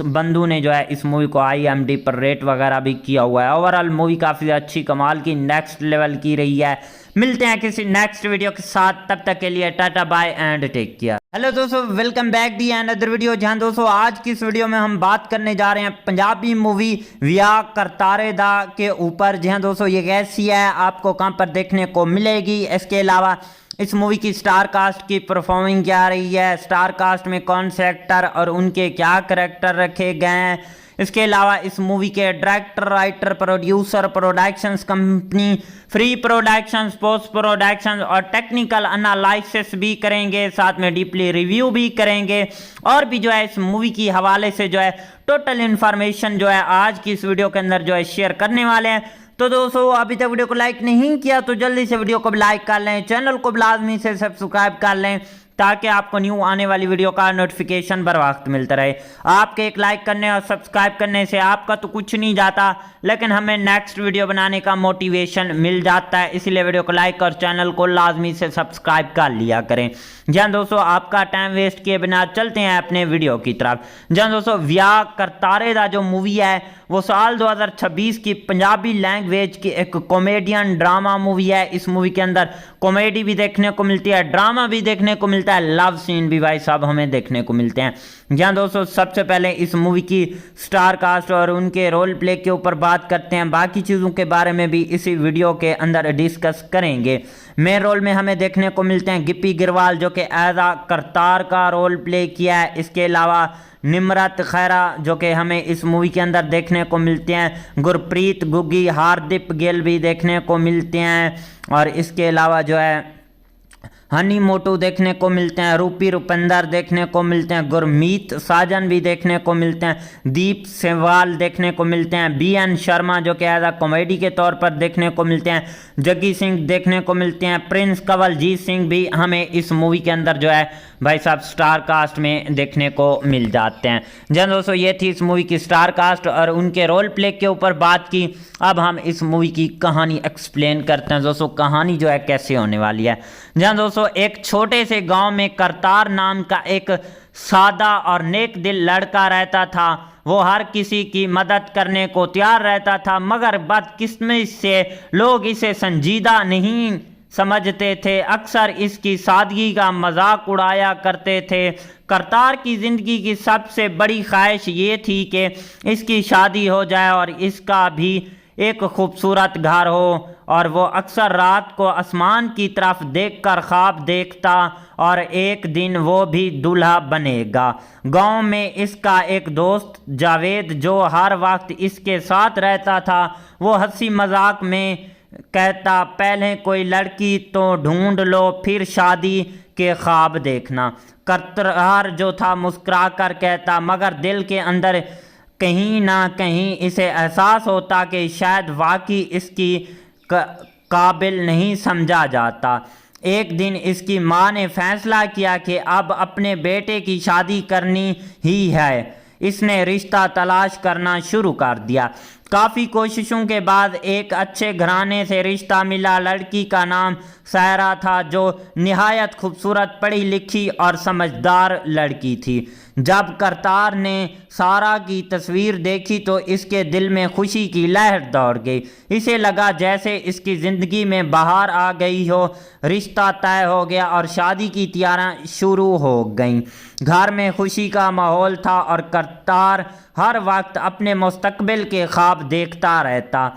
बंदू ने जो है इस मूवी को IMDb पर रेट वगैरह भी किया हुआ है। ओवरऑल मूवी काफ़ी अच्छी कमाल की नेक्स्ट लेवल की रही है। मिलते हैं किसी नेक्स्ट वीडियो के साथ, तब तक के लिए tata bye and take care. Hello दोस्तों, welcome back the another video. जहां दोस्तों आज की इस वीडियो में हम बात करने जा रहे हैं पंजाबी मूवी व्याह करतारे दा के ऊपर। जहां दोस्तों ये कैसी है, आपको कहां पर देखने को मिलेगी, इसके अलावा इस मूवी की स्टार कास्ट की परफॉर्मिंग क्या रही है, स्टार कास्ट में कौन से एक्टर और उनके क्या करैक्टर रखे गए हैं, इसके अलावा इस मूवी के director, writer, producer, productions company, free productions, post productions और टेक्निकल एनालिसिस भी करेंगे, साथ में डीपली रिव्यू भी करेंगे और भी जो है इस मूवी की हवाले से जो है टोटल इन्फॉर्मेशन जो है आज की इस वीडियो के अंदर जो है शेयर करने वाले हैं। तो दोस्तों अभी तक वीडियो को लाइक नहीं किया तो जल्दी से वीडियो को लाइक कर लें, चैनल को लाजमी से सब्सक्राइब कर लें ताकि आपको न्यू आने वाली वीडियो का नोटिफिकेशन बर वक्त मिलता रहे। आपके एक लाइक करने और सब्सक्राइब करने से आपका तो कुछ नहीं जाता, लेकिन हमें नेक्स्ट वीडियो बनाने का मोटिवेशन मिल जाता है। इसलिए वीडियो को लाइक और चैनल को लाजमी से सब्सक्राइब कर लिया करें। जहाँ दोस्तों आपका टाइम वेस्ट किए बिना चलते हैं अपने वीडियो की तरफ। जहाँ दोस्तों व्याह करतारे दा जो मूवी है वो साल 2026 की पंजाबी लैंग्वेज की एक कॉमेडियन ड्रामा मूवी है। इस मूवी के अंदर कॉमेडी भी देखने को मिलती है, ड्रामा भी देखने को मिलता है, लव सीन भी भाई साहब हमें देखने को मिलते हैं। जहाँ दोस्तों सबसे पहले इस मूवी की स्टार कास्ट और उनके रोल प्ले के ऊपर बात करते हैं, बाकी चीज़ों के बारे में भी इसी वीडियो के अंदर डिस्कस करेंगे। मेन रोल में हमें देखने को मिलते हैं गिप्पी गरवाल जो कि एज आ करतार का रोल प्ले किया है। इसके अलावा निमरत खैरा जो कि हमें इस मूवी के अंदर देखने को मिलते हैं, गुरप्रीत गुग्गी, हरदीप गिल भी देखने को मिलते हैं और इसके अलावा जो है हनी मोटू देखने को मिलते हैं, रूपी रुपिंदर देखने को मिलते हैं, गुरमीत साजन भी देखने को मिलते हैं, दीप सेवाल देखने को मिलते हैं, BN शर्मा जो कि एज आ कॉमेडी के तौर पर देखने को मिलते हैं, जग्गी सिंह देखने को मिलते हैं, प्रिंस कंवलजीत सिंह भी हमें इस मूवी के अंदर जो है भाई साहब स्टार कास्ट में देखने को मिल जाते हैं। जहाँ दोस्तों ये थी इस मूवी की स्टार कास्ट और उनके रोल प्ले के ऊपर बात की। अब हम इस मूवी की कहानी एक्सप्लेन करते हैं दोस्तों, कहानी जो है कैसे होने वाली है। जहां दोस्तों एक छोटे से गांव में करतार नाम का एक सादा और नेक दिल लड़का रहता था। वो हर किसी की मदद करने को तैयार रहता था, मगर बदकिस्मती से लोग इसे संजीदा नहीं समझते थे। अक्सर इसकी सादगी का मजाक उड़ाया करते थे। करतार की ज़िंदगी की सबसे बड़ी ख्वाहिश ये थी कि इसकी शादी हो जाए और इसका भी एक खूबसूरत घर हो, और वो अक्सर रात को आसमान की तरफ देखकर ख्वाब देखता और एक दिन वो भी दूल्हा बनेगा। गांव में इसका एक दोस्त जावेद, जो हर वक्त इसके साथ रहता था, वो हंसी मजाक में कहता, पहले कोई लड़की तो ढूंढ लो, फिर शादी के ख्वाब देखना। करतार जो था मुस्कुरा कर कहता, मगर दिल के अंदर कहीं ना कहीं इसे एहसास होता कि शायद वाकई इसकी काबिल नहीं समझा जाता। एक दिन इसकी माँ ने फैसला किया कि अब अपने बेटे की शादी करनी ही है। इसने रिश्ता तलाश करना शुरू कर दिया। काफ़ी कोशिशों के बाद एक अच्छे घराने से रिश्ता मिला। लड़की का नाम सायरा था, जो निहायत खूबसूरत, पढ़ी लिखी और समझदार लड़की थी। जब करतार ने सारा की तस्वीर देखी तो इसके दिल में खुशी की लहर दौड़ गई। इसे लगा जैसे इसकी ज़िंदगी में बहार आ गई हो। रिश्ता तय हो गया और शादी की तैयारियां शुरू हो गईं। घर में खुशी का माहौल था और करतार हर वक्त अपने मुस्तकबिल के ख्वाब देखता रहता।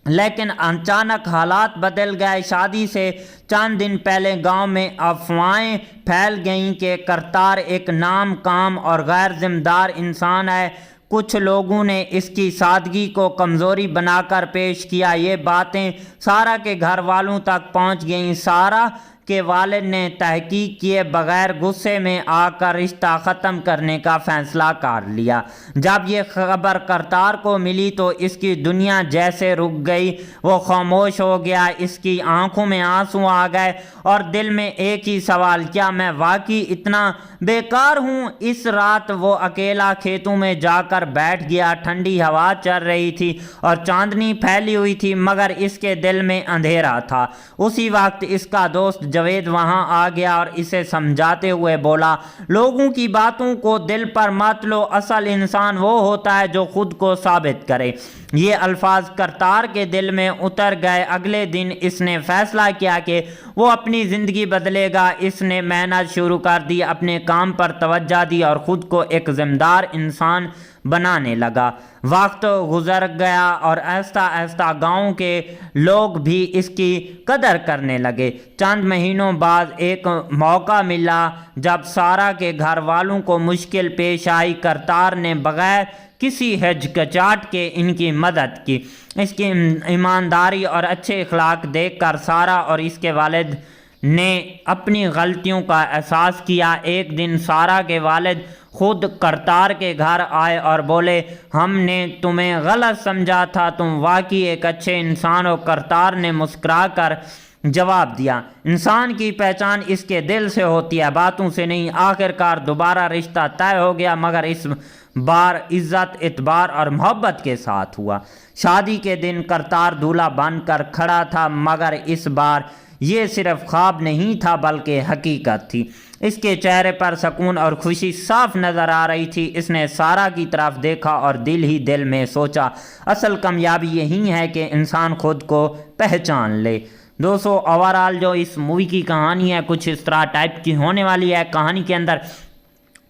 लेकिन अचानक हालात बदल गए। शादी से चंद दिन पहले गांव में अफवाहें फैल गईं कि करतार एक नाम काम और गैर जिम्मेदार इंसान है। कुछ लोगों ने इसकी सादगी को कमज़ोरी बनाकर पेश किया। ये बातें सारा के घर वालों तक पहुंच गईं। सारा के वालिद ने तहकीक किए बगैर गुस्से में आकर रिश्ता ख़त्म करने का फ़ैसला कर लिया। जब ये खबर करतार को मिली तो इसकी दुनिया जैसे रुक गई। वो खामोश हो गया। इसकी आंखों में आंसू आ गए और दिल में एक ही सवाल, क्या मैं वाकई इतना बेकार हूँ? इस रात वो अकेला खेतों में जाकर बैठ गया। ठंडी हवा चल रही थी और चांदनी फैली हुई थी, मगर इसके दिल में अंधेरा था। उसी वक्त इसका दोस्त जावेद वहां आ गया और इसे समझाते हुए बोला, लोगों की बातों को दिल पर मत लो, असल इंसान वो होता है जो खुद को साबित करे। ये अल्फाज करतार के दिल में उतर गए। अगले दिन इसने फैसला किया कि वो अपनी ज़िंदगी बदलेगा। इसने मेहनत शुरू कर दी, अपने काम पर तवज्जो दी और ख़ुद को एक ज़िम्मेदार इंसान बनाने लगा। वक्त गुजर गया और आहिस्ता आहिस्ता गांव के लोग भी इसकी कदर करने लगे। चंद महीनों बाद एक मौका मिला जब सारा के घर वालों को मुश्किल पेश आई। करतार ने बगैर किसी हिचकिचाहट के इनकी मदद की। इसकी ईमानदारी और अच्छे अखलाक देखकर सारा और इसके वालिद ने अपनी गलतियों का एहसास किया। एक दिन सारा के वालिद खुद करतार के घर आए और बोले, हमने तुम्हें गलत समझा था, तुम वाकई एक अच्छे इंसान हो। करतार ने मुस्कुराकर जवाब दिया, इंसान की पहचान इसके दिल से होती है, बातों से नहीं। आखिरकार दोबारा रिश्ता तय हो गया, मगर इस बार इज्जत, इतबार और मोहब्बत के साथ हुआ। शादी के दिन करतार दूल्हा बनकर खड़ा था, मगर इस बार ये सिर्फ ख्वाब नहीं था बल्कि हकीकत थी। इसके चेहरे पर सुकून और खुशी साफ नज़र आ रही थी। इसने सारा की तरफ देखा और दिल ही दिल में सोचा, असल कामयाबी यही है कि इंसान खुद को पहचान ले। दोस्तों, ओवरऑल जो इस मूवी की कहानी है कुछ इस तरह टाइप की होने वाली है। कहानी के अंदर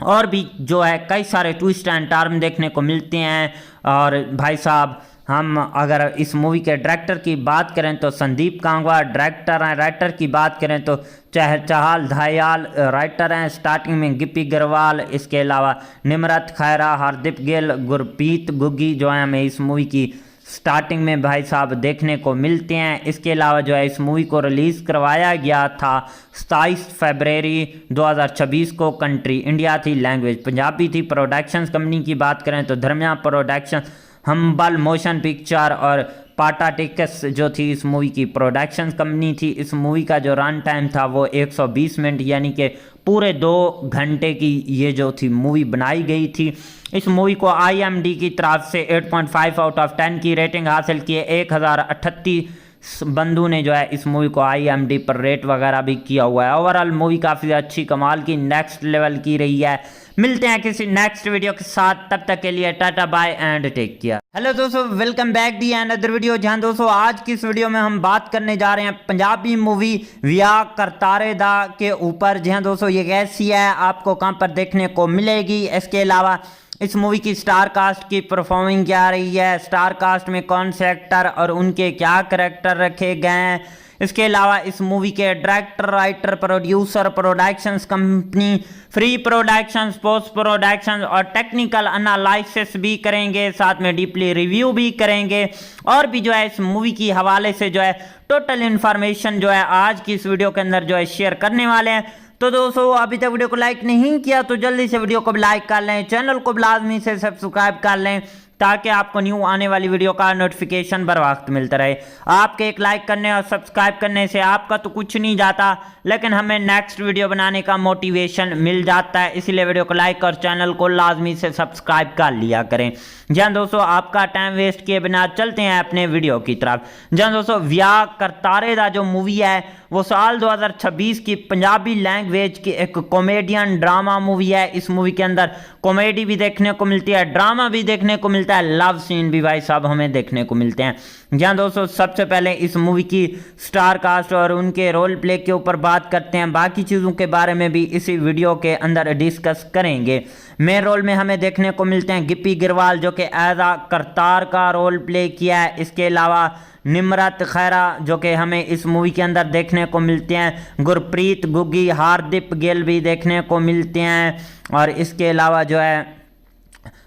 और भी जो है कई सारे ट्विस्ट एंड टर्न देखने को मिलते हैं। और भाई साहब, हम अगर इस मूवी के डायरेक्टर की बात करें तो संदीप कांगवा डायरेक्टर हैं। राइटर की बात करें तो चहल दयाल राइटर हैं। स्टार्टिंग में गिप्पी गरवाल, इसके अलावा निमरत खैरा, हरदीप गिल, गुरप्रीत गुग्गी जो है हमें इस मूवी की स्टार्टिंग में भाई साहब देखने को मिलते हैं। इसके अलावा जो है इस मूवी को रिलीज़ करवाया गया था 27 फरवरी 2026 को। कंट्री इंडिया थी, लैंग्वेज पंजाबी थी। प्रोडक्शंस कंपनी की बात करें तो धर्मिया प्रोडक्शन, हम्बल मोशन पिक्चर और पाटा टिकस जो थी इस मूवी की प्रोडक्शन कंपनी थी। इस मूवी का जो रन टाइम था वो 120 मिनट यानी कि पूरे 2 घंटे की ये जो थी मूवी बनाई गई थी। इस मूवी को IMDb की तरफ से 8.5 आउट ऑफ 10 की रेटिंग हासिल की है। 1038 बंधु ने जो है इस मूवी को IMDb पर रेट वगैरह भी किया हुआ है। ओवरऑल मूवी काफ़ी अच्छी कमाल की नेक्स्ट लेवल की रही है। मिलते हैं किसी नेक्स्ट वीडियो के साथ, तब तक के लिए tata bye and take care. Hello दोस्तों, welcome back the another video. जहां दोस्तों आज की इस वीडियो में हम बात करने जा रहे हैं पंजाबी मूवी विआह करतारे दा के ऊपर। जहां दोस्तों ये कैसी है, आपको कहां पर देखने को मिलेगी, इसके अलावा इस मूवी की स्टार कास्ट की परफॉर्मिंग क्या रही है, स्टार कास्ट में कौन से एक्टर और उनके क्या करैक्टर रखे गए हैं, इसके अलावा इस मूवी के director, writer, producer, productions company, free productions, post productions और टेक्निकल एनालिसिस भी करेंगे, साथ में डीपली रिव्यू भी करेंगे और भी जो है इस मूवी की हवाले से जो है टोटल इन्फॉर्मेशन जो है आज की इस वीडियो के अंदर जो है शेयर करने वाले हैं। तो दोस्तों अभी तक वीडियो को लाइक नहीं किया तो जल्दी से वीडियो को लाइक कर लें, चैनल को लाजमी से सब्सक्राइब कर लें ताकि आपको न्यू आने वाली वीडियो का नोटिफिकेशन बर वक्त मिलता रहे। आपके एक लाइक करने और सब्सक्राइब करने से आपका तो कुछ नहीं जाता, लेकिन हमें नेक्स्ट वीडियो बनाने का मोटिवेशन मिल जाता है। इसीलिए वीडियो को लाइक और चैनल को लाजमी से सब्सक्राइब कर लिया करें। जहाँ दोस्तों आपका टाइम वेस्ट किए बिना चलते हैं अपने वीडियो की तरफ। जहाँ दोस्तों विआह करतारे दा जो मूवी है वो साल 2026 की पंजाबी लैंग्वेज की एक कॉमेडियन ड्रामा मूवी है। इस मूवी के अंदर कॉमेडी भी देखने को मिलती है, ड्रामा भी देखने को मिलता है, लव सीन भी भाई साहब हमें देखने को मिलते हैं। जहाँ दोस्तों सबसे पहले इस मूवी की स्टार कास्ट और उनके रोल प्ले के ऊपर बात करते हैं, बाकी चीज़ों के बारे में भी इसी वीडियो के अंदर डिस्कस करेंगे। मेन रोल में हमें देखने को मिलते हैं गिप्पी गिरवाल जो कि एज आ करतार का रोल प्ले किया है। इसके अलावा निमरत खैरा जो कि हमें इस मूवी के अंदर देखने को मिलते हैं, गुरप्रीत गुग्गी, हार्दिक गिल भी देखने को मिलते हैं और इसके अलावा जो है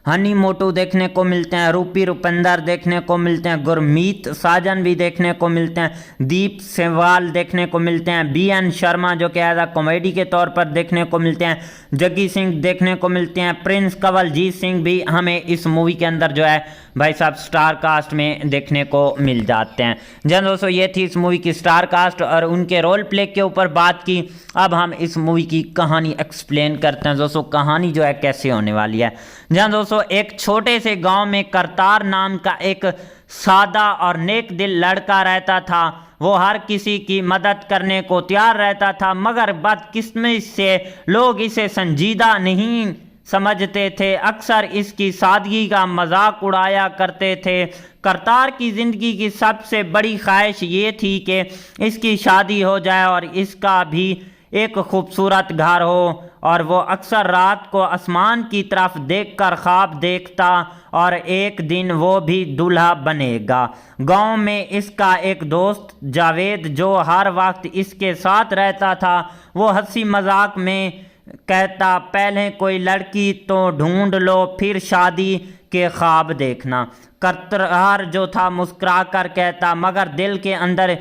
हनी मोटू देखने को मिलते हैं, रूपी रुपिंदर देखने को मिलते हैं, गुरमीत साजन भी देखने को मिलते हैं, दीप सेवाल देखने को मिलते हैं, BN शर्मा जो कि एज आ कॉमेडी के तौर पर देखने को मिलते हैं, जग्गी सिंह देखने को मिलते हैं, प्रिंस कंवलजीत सिंह भी हमें इस मूवी के अंदर जो है भाई साहब स्टार कास्ट में देखने को मिल जाते हैं। जहाँ दोस्तों ये थी इस मूवी की स्टार कास्ट और उनके रोल प्ले के ऊपर बात की। अब हम इस मूवी की कहानी एक्सप्लेन करते हैं। दोस्तों कहानी जो है कैसे होने वाली है। जहाँ दोस्तों एक छोटे से गांव में करतार नाम का एक सादा और नेक दिल लड़का रहता था। वो हर किसी की मदद करने को तैयार रहता था, मगर बदकिस्मती से लोग इसे संजीदा नहीं समझते थे, अक्सर इसकी सादगी का मजाक उड़ाया करते थे। करतार की ज़िंदगी की सबसे बड़ी ख्वाहिश ये थी कि इसकी शादी हो जाए और इसका भी एक खूबसूरत घर हो, और वो अक्सर रात को आसमान की तरफ देखकर ख्वाब देखता और एक दिन वो भी दूल्हा बनेगा। गांव में इसका एक दोस्त जावेद जो हर वक्त इसके साथ रहता था, वो हंसी मजाक में कहता, पहले कोई लड़की तो ढूंढ लो फिर शादी के ख्वाब देखना। करतार जो था मुस्कुरा कर कहता, मगर दिल के अंदर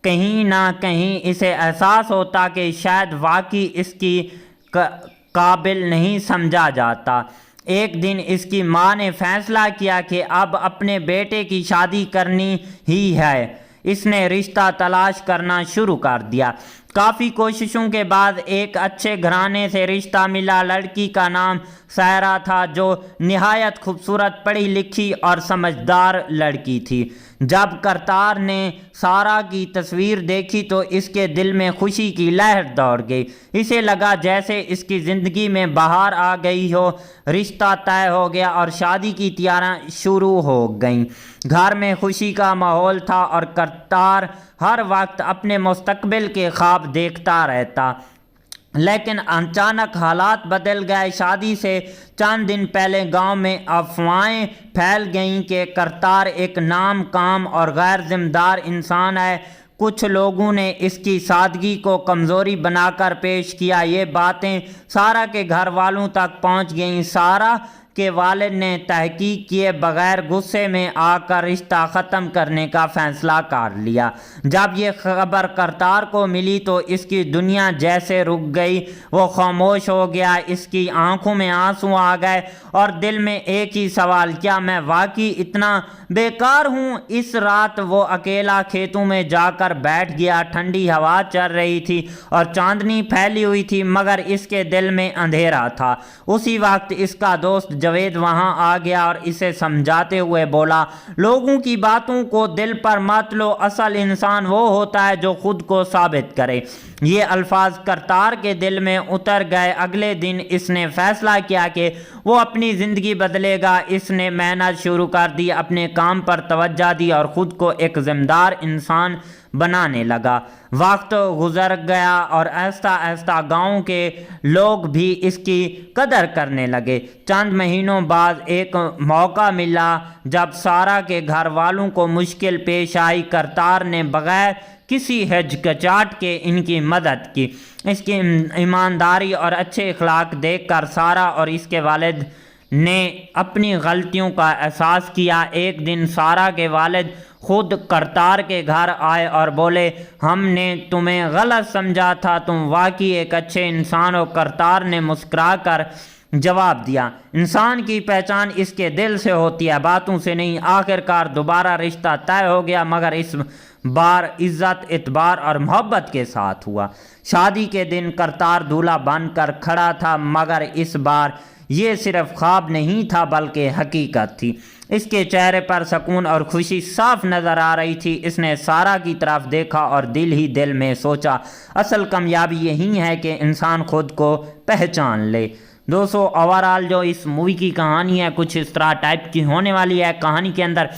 कहीं ना कहीं इसे एहसास होता कि शायद वाकई इसकी काबिल नहीं समझा जाता। एक दिन इसकी माँ ने फैसला किया कि अब अपने बेटे की शादी करनी ही है। इसने रिश्ता तलाश करना शुरू कर दिया। काफ़ी कोशिशों के बाद एक अच्छे घराने से रिश्ता मिला। लड़की का नाम सायरा था जो निहायत खूबसूरत, पढ़ी लिखी और समझदार लड़की थी। जब करतार ने सारा की तस्वीर देखी तो इसके दिल में खुशी की लहर दौड़ गई। इसे लगा जैसे इसकी ज़िंदगी में बहार आ गई हो। रिश्ता तय हो गया और शादी की तैयारियां शुरू हो गईं। घर में खुशी का माहौल था और करतार हर वक्त अपने मुस्तकबिल के ख्वाब देखता रहता। लेकिन अचानक हालात बदल गए। शादी से चंद दिन पहले गांव में अफवाहें फैल गईं कि करतार एक नाम काम और गैर जिम्मेदार इंसान है। कुछ लोगों ने इसकी सादगी को कमज़ोरी बनाकर पेश किया। ये बातें सारा के घर वालों तक पहुंच गईं। सारा के वालिद ने तहकीक किए बगैर गुस्से में आकर रिश्ता ख़त्म करने का फ़ैसला कर लिया। जब ये खबर करतार को मिली तो इसकी दुनिया जैसे रुक गई। वो खामोश हो गया, इसकी आंखों में आंसू आ गए और दिल में एक ही सवाल, क्या मैं वाकई इतना बेकार हूँ। इस रात वो अकेला खेतों में जाकर बैठ गया। ठंडी हवा चल रही थी और चांदनी फैली हुई थी, मगर इसके दिल में अंधेरा था। उसी वक्त इसका दोस्त जावेद वहां आ गया और इसे समझाते हुए बोला, लोगों की बातों को दिल पर मत लो, असल इंसान वो होता है जो खुद को साबित करे। ये अल्फाज करतार के दिल में उतर गए। अगले दिन इसने फैसला किया कि वो अपनी ज़िंदगी बदलेगा। इसने मेहनत शुरू कर दी, अपने काम पर तवज्जो दी और ख़ुद को एक ज़िम्मेदार इंसान बनाने लगा। वक्त गुजर गया और आहिस्ता आहिस्ता गांव के लोग भी इसकी कदर करने लगे। चंद महीनों बाद एक मौका मिला जब सारा के घर वालों को मुश्किल पेश आई। करतार ने बगैर किसी हिचकिचाहट के इनकी मदद की। इसकी ईमानदारी और अच्छे अखलाक देखकर सारा और इसके वालिद ने अपनी गलतियों का एहसास किया। एक दिन सारा के वालिद खुद करतार के घर आए और बोले, हमने तुम्हें गलत समझा था, तुम वाकई एक अच्छे इंसान हो। करतार ने मुस्कुराकर जवाब दिया, इंसान की पहचान इसके दिल से होती है, बातों से नहीं। आखिरकार दोबारा रिश्ता तय हो गया, मगर इस बार इज्जत, इतबार और मोहब्बत के साथ हुआ। शादी के दिन करतार दूल्हा बनकर खड़ा था, मगर इस बार ये सिर्फ ख्वाब नहीं था बल्कि हकीकत थी। इसके चेहरे पर सुकून और खुशी साफ नजर आ रही थी। इसने सारा की तरफ देखा और दिल ही दिल में सोचा, असल कामयाबी यही है कि इंसान खुद को पहचान ले। दोस्तों, ओवरऑल जो इस मूवी की कहानी है कुछ इस तरह टाइप की होने वाली है। कहानी के अंदर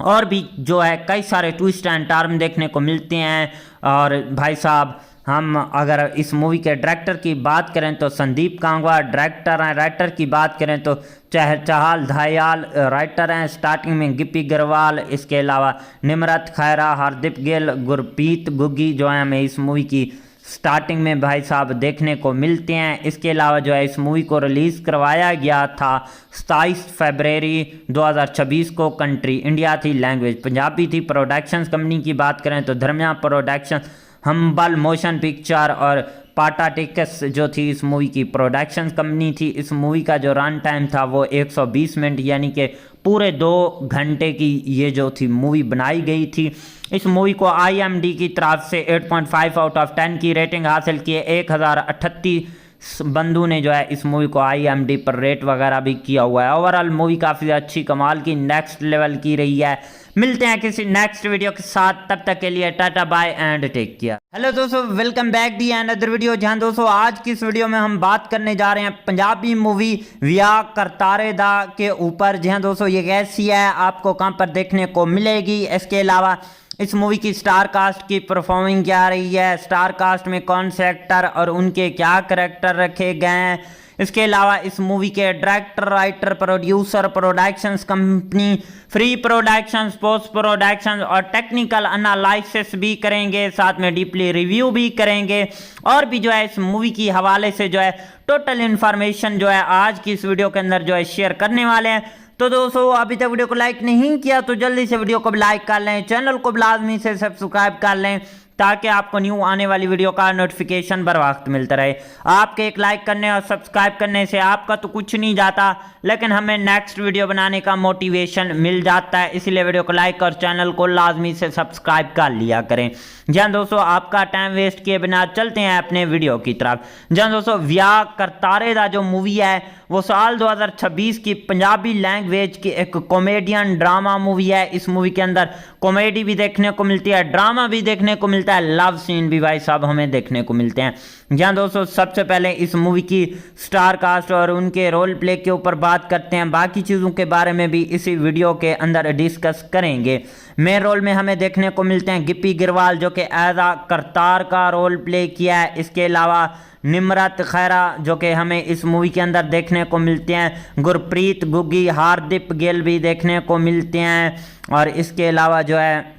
और भी जो है कई सारे ट्विस्ट एंड टर्न देखने को मिलते हैं। और भाई साहब, हम अगर इस मूवी के डायरेक्टर की बात करें तो संदीप कांगवा डायरेक्टर हैं। राइटर की बात करें तो चहल दयाल राइटर हैं। स्टार्टिंग में गिप्पी गरवाल, इसके अलावा निमरत खैरा, हरदीप गिल, गुरप्रीत गुग्गी जो है हमें इस मूवी की स्टार्टिंग में भाई साहब देखने को मिलते हैं। इसके अलावा जो है इस मूवी को रिलीज़ करवाया गया था 27 फरवरी 2026 को। कंट्री इंडिया थी, लैंग्वेज पंजाबी थी। प्रोडक्शंस कंपनी की बात करें तो धर्मिया प्रोडक्शन, हम्बल मोशन पिक्चर और पाटा टिकस जो थी इस मूवी की प्रोडक्शंस कंपनी थी। इस मूवी का जो रन टाइम था वो 120 मिनट यानी कि पूरे 2 घंटे की ये जो थी मूवी बनाई गई थी। इस मूवी को IMDb की तरफ से 8.5 आउट ऑफ 10 की रेटिंग हासिल की है। 1038 बंदू ने जो है इस मूवी को IMDb पर रेट वगैरह भी किया हुआ है। ओवरऑल मूवी काफ़ी अच्छी कमाल की नेक्स्ट लेवल की रही है। मिलते हैं किसी नेक्स्ट वीडियो के साथ, तब तक के लिए tata bye and take care. Hello दोस्तों, welcome back the another video. जहां दोस्तों आज की इस वीडियो में हम बात करने जा रहे हैं पंजाबी मूवी व्याह करतारे दा के ऊपर। जहां दोस्तों ये कैसी है, आपको कहां पर देखने को मिलेगी। इसके अलावा इस मूवी की स्टार कास्ट की परफॉर्मिंग क्या रही है, स्टार कास्ट में कौन से एक्टर और उनके क्या करैक्टर रखे गए हैं। इसके अलावा इस मूवी के director, writer, producer, productions company, free productions, post productions और टेक्निकल एनालिसिस भी करेंगे, साथ में डीपली रिव्यू भी करेंगे। और भी जो है इस मूवी की हवाले से जो है टोटल इन्फॉर्मेशन जो है आज की इस वीडियो के अंदर जो है शेयर करने वाले हैं। तो दोस्तों अभी तक वीडियो को लाइक नहीं किया तो जल्दी से वीडियो को लाइक कर लें, चैनल को लाजमी से सब्सक्राइब कर लें ताकि आपको न्यू आने वाली वीडियो का नोटिफिकेशन बर वक्त मिलता रहे। आपके एक लाइक करने और सब्सक्राइब करने से आपका तो कुछ नहीं जाता, लेकिन हमें नेक्स्ट वीडियो बनाने का मोटिवेशन मिल जाता है। इसीलिए वीडियो को लाइक और चैनल को लाजमी से सब्सक्राइब कर लिया करें। जहाँ दोस्तों आपका टाइम वेस्ट किए बिना चलते हैं अपने वीडियो की तरफ। जहाँ दोस्तों व्याह करतारे दा जो मूवी है वो साल 2026 की पंजाबी लैंग्वेज की एक कॉमेडियन ड्रामा मूवी है। इस मूवी के अंदर कॉमेडी भी देखने को मिलती है, ड्रामा भी देखने को मिलता है, लव सीन भी भाई साहब हमें देखने को मिलते हैं। जहाँ दोस्तों सबसे पहले इस मूवी की स्टार कास्ट और उनके रोल प्ले के ऊपर बात करते हैं। बाकी चीज़ों के बारे में भी इसी वीडियो के अंदर डिस्कस करेंगे। मेन रोल में हमें देखने को मिलते हैं गिप्पी गिरवाल जो कि एज आ करतार का रोल प्ले किया है। इसके अलावा निमरत खैरा जो कि हमें इस मूवी के अंदर देखने को मिलते हैं, गुरप्रीत गुग्गी, हरदीप गिल भी देखने को मिलते हैं। और इसके अलावा जो है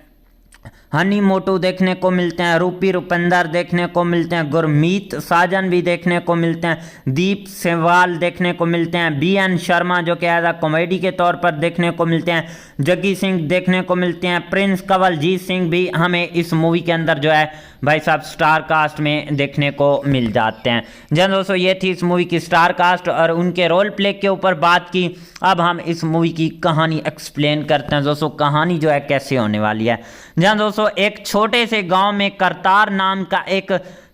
हनी मोटू देखने को मिलते हैं, रूपी रुपिंदर देखने को मिलते हैं, गुरमीत साजन भी देखने को मिलते हैं, दीप सेवाल देखने को मिलते हैं, BN शर्मा जो कि एज आ कॉमेडी के तौर पर देखने को मिलते हैं, जग्गी सिंह देखने को मिलते हैं, प्रिंस कंवलजीत सिंह भी हमें इस मूवी के अंदर जो है भाई साहब स्टार कास्ट में देखने को मिल जाते हैं। जन दोस्तों ये थी इस मूवी की स्टार कास्ट और उनके रोल प्ले के ऊपर बात की। अब हम इस मूवी की कहानी एक्सप्लेन करते हैं। दोस्तों कहानी जो है कैसे होने वाली है। जहाँ दोस्तों एक छोटे से गांव में करतार नाम का एक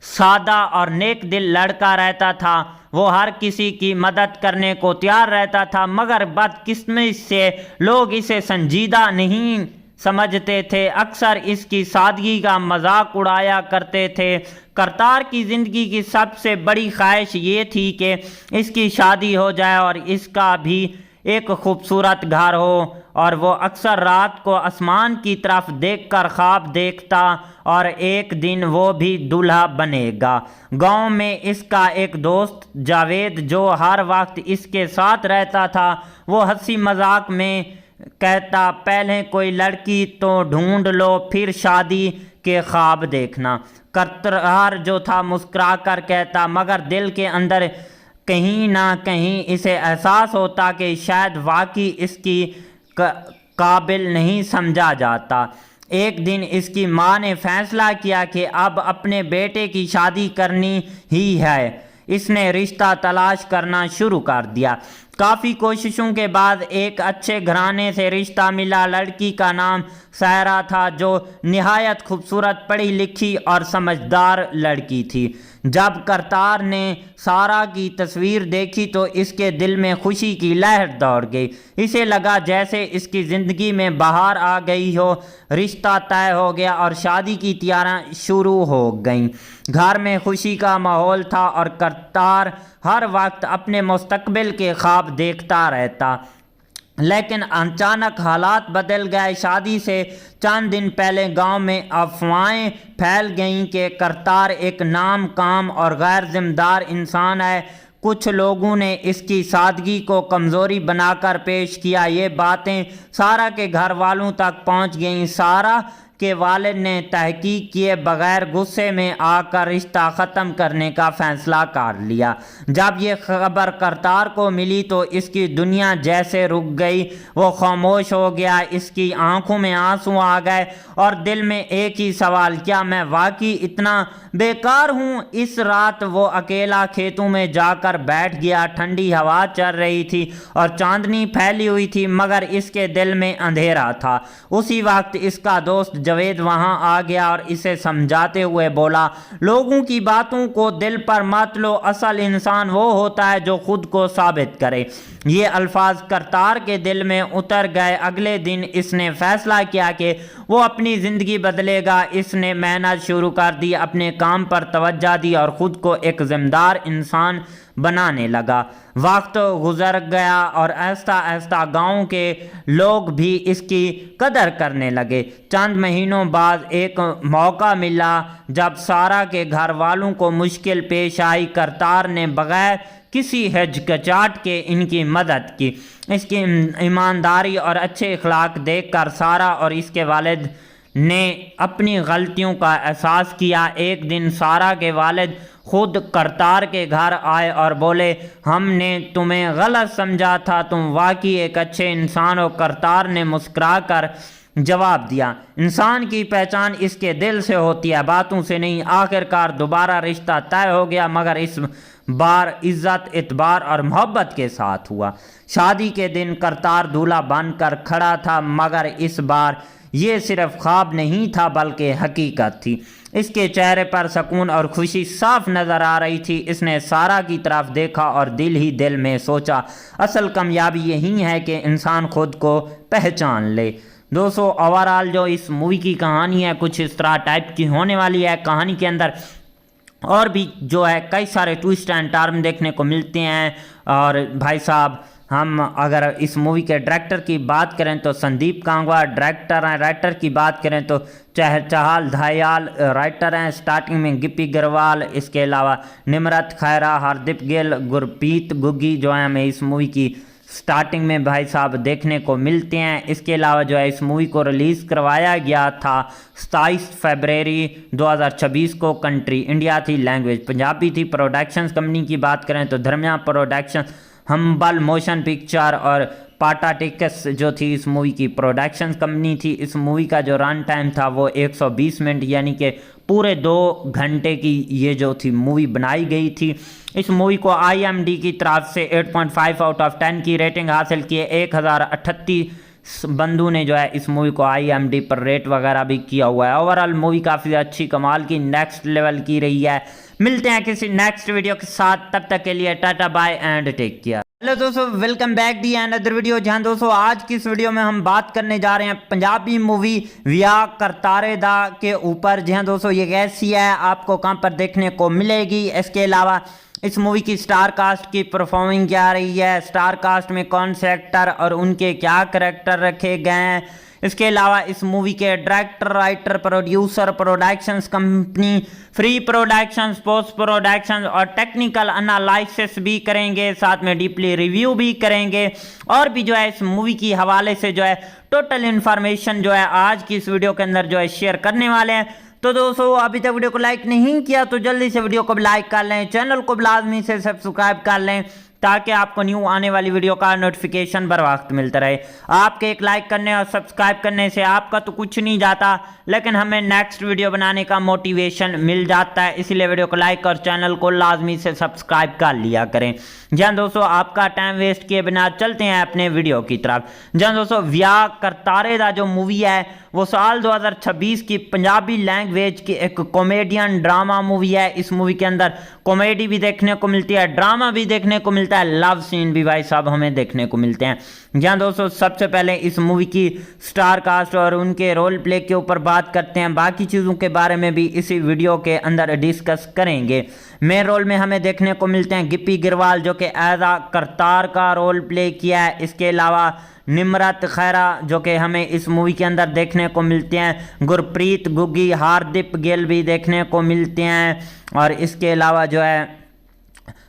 सादा और नेक दिल लड़का रहता था। वो हर किसी की मदद करने को तैयार रहता था, मगर बदकिस्मती से लोग इसे संजीदा नहीं समझते थे, अक्सर इसकी सादगी का मजाक उड़ाया करते थे। करतार की ज़िंदगी की सबसे बड़ी ख्वाहिश ये थी कि इसकी शादी हो जाए और इसका भी एक खूबसूरत घर हो, और वो अक्सर रात को आसमान की तरफ देखकर ख्वाब देखता और एक दिन वो भी दूल्हा बनेगा। गांव में इसका एक दोस्त जावेद जो हर वक्त इसके साथ रहता था, वो हंसी मजाक में कहता, पहले कोई लड़की तो ढूंढ लो फिर शादी के ख्वाब देखना। करतार जो था मुस्कुरा कर कहता, मगर दिल के अंदर कहीं ना कहीं इसे एहसास होता कि शायद वाकई इसकी काबिल नहीं समझा जाता। एक दिन इसकी माँ ने फैसला किया कि अब अपने बेटे की शादी करनी ही है। इसने रिश्ता तलाश करना शुरू कर दिया। काफ़ी कोशिशों के बाद एक अच्छे घराने से रिश्ता मिला। लड़की का नाम सायरा था, जो निहायत खूबसूरत, पढ़ी लिखी और समझदार लड़की थी। जब करतार ने सारा की तस्वीर देखी तो इसके दिल में खुशी की लहर दौड़ गई। इसे लगा जैसे इसकी ज़िंदगी में बहार आ गई हो। रिश्ता तय हो गया और शादी की तैयारियां शुरू हो गईं। घर में खुशी का माहौल था और करतार हर वक्त अपने मुस्तकबिल के ख्वाब देखता रहता। लेकिन अचानक हालात बदल गए। शादी से चंद दिन पहले गांव में अफवाहें फैल गईं कि करतार एक नाम काम और गैर जिम्मेदार इंसान है। कुछ लोगों ने इसकी सादगी को कमज़ोरी बनाकर पेश किया। ये बातें सारा के घर वालों तक पहुंच गईं। सारा के वालिद ने तहकीक किए बगैर गुस्से में आकर रिश्ता ख़त्म करने का फ़ैसला कर लिया। जब ये खबर करतार को मिली तो इसकी दुनिया जैसे रुक गई। वो खामोश हो गया, इसकी आंखों में आंसू आ गए और दिल में एक ही सवाल, क्या मैं वाकई इतना बेकार हूँ? इस रात वो अकेला खेतों में जाकर बैठ गया। ठंडी हवा चल रही थी और चांदनी फैली हुई थी, मगर इसके दिल में अंधेरा था। उसी वक्त इसका दोस्त जावेद वहां आ गया और इसे समझाते हुए बोला, लोगों की बातों को दिल पर मत लो, असल इंसान वो होता है जो खुद को साबित करे। ये अल्फाज करतार के दिल में उतर गए। अगले दिन इसने फैसला किया कि वो अपनी ज़िंदगी बदलेगा। इसने मेहनत शुरू कर दी, अपने काम पर तवज्जो दी और ख़ुद को एक ज़िम्मेदार इंसान बनाने लगा। वक्त गुजर गया और आहिस्ता आहिस्ता गांव के लोग भी इसकी कदर करने लगे। चंद महीनों बाद एक मौका मिला जब सारा के घर वालों को मुश्किल पेश आई। करतार ने बगैर किसी हिचकिचाहट के इनकी मदद की। इसकी ईमानदारी और अच्छे अखलाक देखकर सारा और इसके वालिद ने अपनी गलतियों का एहसास किया। एक दिन सारा के वालिद खुद करतार के घर आए और बोले, हमने तुम्हें गलत समझा था, तुम वाकई एक अच्छे इंसान हो। करतार ने मुस्कुराकर जवाब दिया, इंसान की पहचान इसके दिल से होती है, बातों से नहीं। आखिरकार दोबारा रिश्ता तय हो गया, मगर इस बार इज्जत, इतबार और मोहब्बत के साथ हुआ। शादी के दिन करतार दूल्हा बनकर खड़ा था, मगर इस बार ये सिर्फ ख्वाब नहीं था बल्कि हकीकत थी। इसके चेहरे पर सुकून और खुशी साफ नज़र आ रही थी। इसने सारा की तरफ देखा और दिल ही दिल में सोचा, असल कामयाबी यही है कि इंसान खुद को पहचान ले। दोस्तों, ओवरऑल जो इस मूवी की कहानी है कुछ इस तरह टाइप की होने वाली है। कहानी के अंदर और भी जो है कई सारे ट्विस्ट एंड टर्न देखने को मिलते हैं। और भाई साहब, हम अगर इस मूवी के डायरेक्टर की बात करें तो संदीप कांगवा डायरेक्टर हैं। राइटर की बात करें तो चहल दयाल राइटर हैं। स्टार्टिंग में गिप्पी गरवाल, इसके अलावा निमरत खैरा, हरदीप गिल, गुरप्रीत गुग्गी जो है हमें इस मूवी की स्टार्टिंग में भाई साहब देखने को मिलते हैं। इसके अलावा जो है इस मूवी को रिलीज़ करवाया गया था 27 फरवरी 2026 को। कंट्री इंडिया थी, लैंग्वेज पंजाबी थी। प्रोडक्शंस कंपनी की बात करें तो धर्मिया प्रोडक्शन, हम्बल मोशन पिक्चर और पाटा टिकस जो थी इस मूवी की प्रोडक्शन कंपनी थी। इस मूवी का जो रन टाइम था वो 120 मिनट यानी कि पूरे 2 घंटे की ये जो थी मूवी बनाई गई थी। इस मूवी को IMDb की तरफ से 8.5 आउट ऑफ 10 की रेटिंग हासिल की है। 1038 बंदू ने जो है इस मूवी को IMDb पर रेट वगैरह भी किया हुआ है। ओवरऑल मूवी काफ़ी अच्छी कमाल की नेक्स्ट लेवल की रही है। मिलते हैं किसी नेक्स्ट वीडियो के साथ, तब तक के लिए tata bye and take care. Hello दोस्तों, welcome back the another video. जहां दोस्तों आज की इस वीडियो में हम बात करने जा रहे हैं पंजाबी मूवी व्याह करतारे दा के ऊपर। जहां दोस्तों ये कैसी है, आपको कहां पर देखने को मिलेगी, इसके अलावा इस मूवी की स्टार कास्ट की परफॉर्मिंग क्या रही है, स्टार कास्ट में कौन से एक्टर और उनके क्या करैक्टर रखे गए हैं, इसके अलावा इस मूवी के director, writer, producer, productions company, free productions, post productions और टेक्निकल एनालिसिस भी करेंगे, साथ में डीपली रिव्यू भी करेंगे और भी जो है इस मूवी की हवाले से जो है टोटल इन्फॉर्मेशन जो है आज की इस वीडियो के अंदर जो है शेयर करने वाले हैं। तो दोस्तों अभी तक वीडियो को लाइक नहीं किया तो जल्दी से वीडियो को लाइक कर लें, चैनल को लाजमी से सब्सक्राइब कर लें ताकि आपको न्यू आने वाली वीडियो का नोटिफिकेशन बर वक्त मिलता रहे। आपके एक लाइक करने और सब्सक्राइब करने से आपका तो कुछ नहीं जाता, लेकिन हमें नेक्स्ट वीडियो बनाने का मोटिवेशन मिल जाता है, इसलिए वीडियो को लाइक और चैनल को लाजमी से सब्सक्राइब कर लिया करें। जहाँ दोस्तों आपका टाइम वेस्ट किए बिना चलते हैं अपने वीडियो की तरफ। जहाँ दोस्तों व्याह करतारे दा जो मूवी है वो साल 2026 की पंजाबी लैंग्वेज की एक कॉमेडियन ड्रामा मूवी है। इस मूवी के अंदर कॉमेडी भी देखने को मिलती है, ड्रामा भी देखने को मिलता है, लव सीन भी भाई साहब हमें देखने को मिलते हैं। जहाँ दोस्तों सबसे पहले इस मूवी की स्टार कास्ट और उनके रोल प्ले के ऊपर बात करते हैं, बाकी चीज़ों के बारे में भी इसी वीडियो के अंदर डिस्कस करेंगे। मेन रोल में हमें देखने को मिलते हैं गिप्पी गिरवाल जो कि एज आ करतार का रोल प्ले किया है, इसके अलावा निमरत खैरा जो कि हमें इस मूवी के अंदर देखने को मिलते हैं, गुरप्रीत गुग्गी, हार्दिक गिल भी देखने को मिलते हैं और इसके अलावा जो है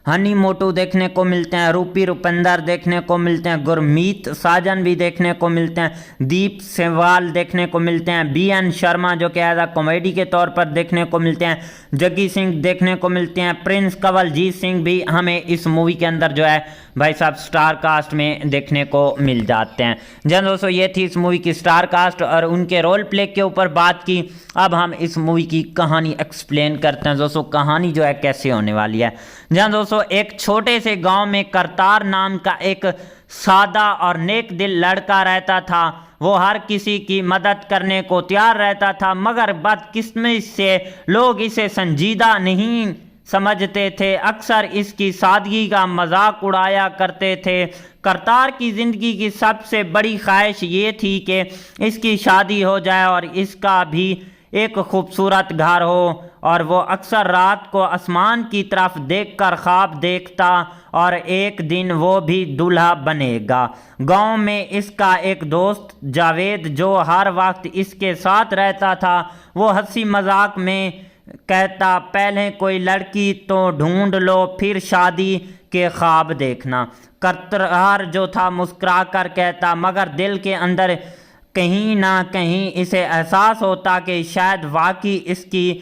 हनी मोटू देखने को मिलते हैं, रूपी रुपिंदर देखने को मिलते हैं, गुरमीत साजन भी देखने को मिलते हैं, दीप सेवाल देखने को मिलते हैं, BN शर्मा जो कि एज आ कॉमेडी के तौर पर देखने को मिलते हैं, जग्गी सिंह देखने को मिलते हैं, प्रिंस कंवलजीत सिंह भी हमें इस मूवी के अंदर जो है भाई साहब स्टार कास्ट में देखने को मिल जाते हैं। जहाँ दोस्तों ये थी इस मूवी की स्टार कास्ट और उनके रोल प्ले के ऊपर बात की। अब हम इस मूवी की कहानी एक्सप्लेन करते हैं दोस्तों, कहानी जो है कैसे होने वाली है। जहाँ दोस्तों एक छोटे से गांव में करतार नाम का एक सादा और नेक दिल लड़का रहता था। वो हर किसी की मदद करने को तैयार रहता था, मगर बदकिस्मती से लोग इसे संजीदा नहीं समझते थे, अक्सर इसकी सादगी का मजाक उड़ाया करते थे। करतार की ज़िंदगी की सबसे बड़ी ख्वाहिश ये थी कि इसकी शादी हो जाए और इसका भी एक खूबसूरत घर हो, और वो अक्सर रात को आसमान की तरफ देखकर ख्वाब देखता और एक दिन वो भी दूल्हा बनेगा। गांव में इसका एक दोस्त जावेद जो हर वक्त इसके साथ रहता था, वो हंसी मजाक में कहता, पहले कोई लड़की तो ढूंढ लो फिर शादी के ख्वाब देखना। करतार जो था मुस्कुरा कर कहता, मगर दिल के अंदर कहीं ना कहीं इसे एहसास होता कि शायद वाकई इसकी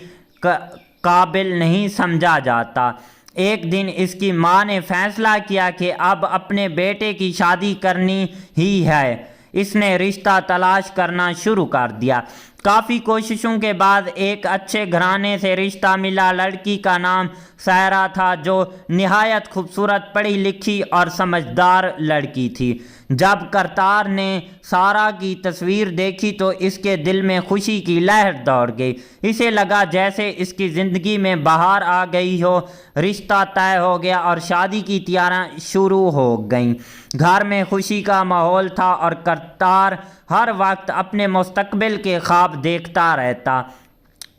काबिल नहीं समझा जाता। एक दिन इसकी माँ ने फैसला किया कि अब अपने बेटे की शादी करनी ही है। इसने रिश्ता तलाश करना शुरू कर दिया। काफ़ी कोशिशों के बाद एक अच्छे घराने से रिश्ता मिला। लड़की का नाम सायरा था जो निहायत खूबसूरत, पढ़ी लिखी और समझदार लड़की थी। जब करतार ने सारा की तस्वीर देखी तो इसके दिल में खुशी की लहर दौड़ गई। इसे लगा जैसे इसकी ज़िंदगी में बहार आ गई हो। रिश्ता तय हो गया और शादी की तैयारियां शुरू हो गईं। घर में खुशी का माहौल था और करतार हर वक्त अपने मुस्तकबिल के ख्वाब देखता रहता।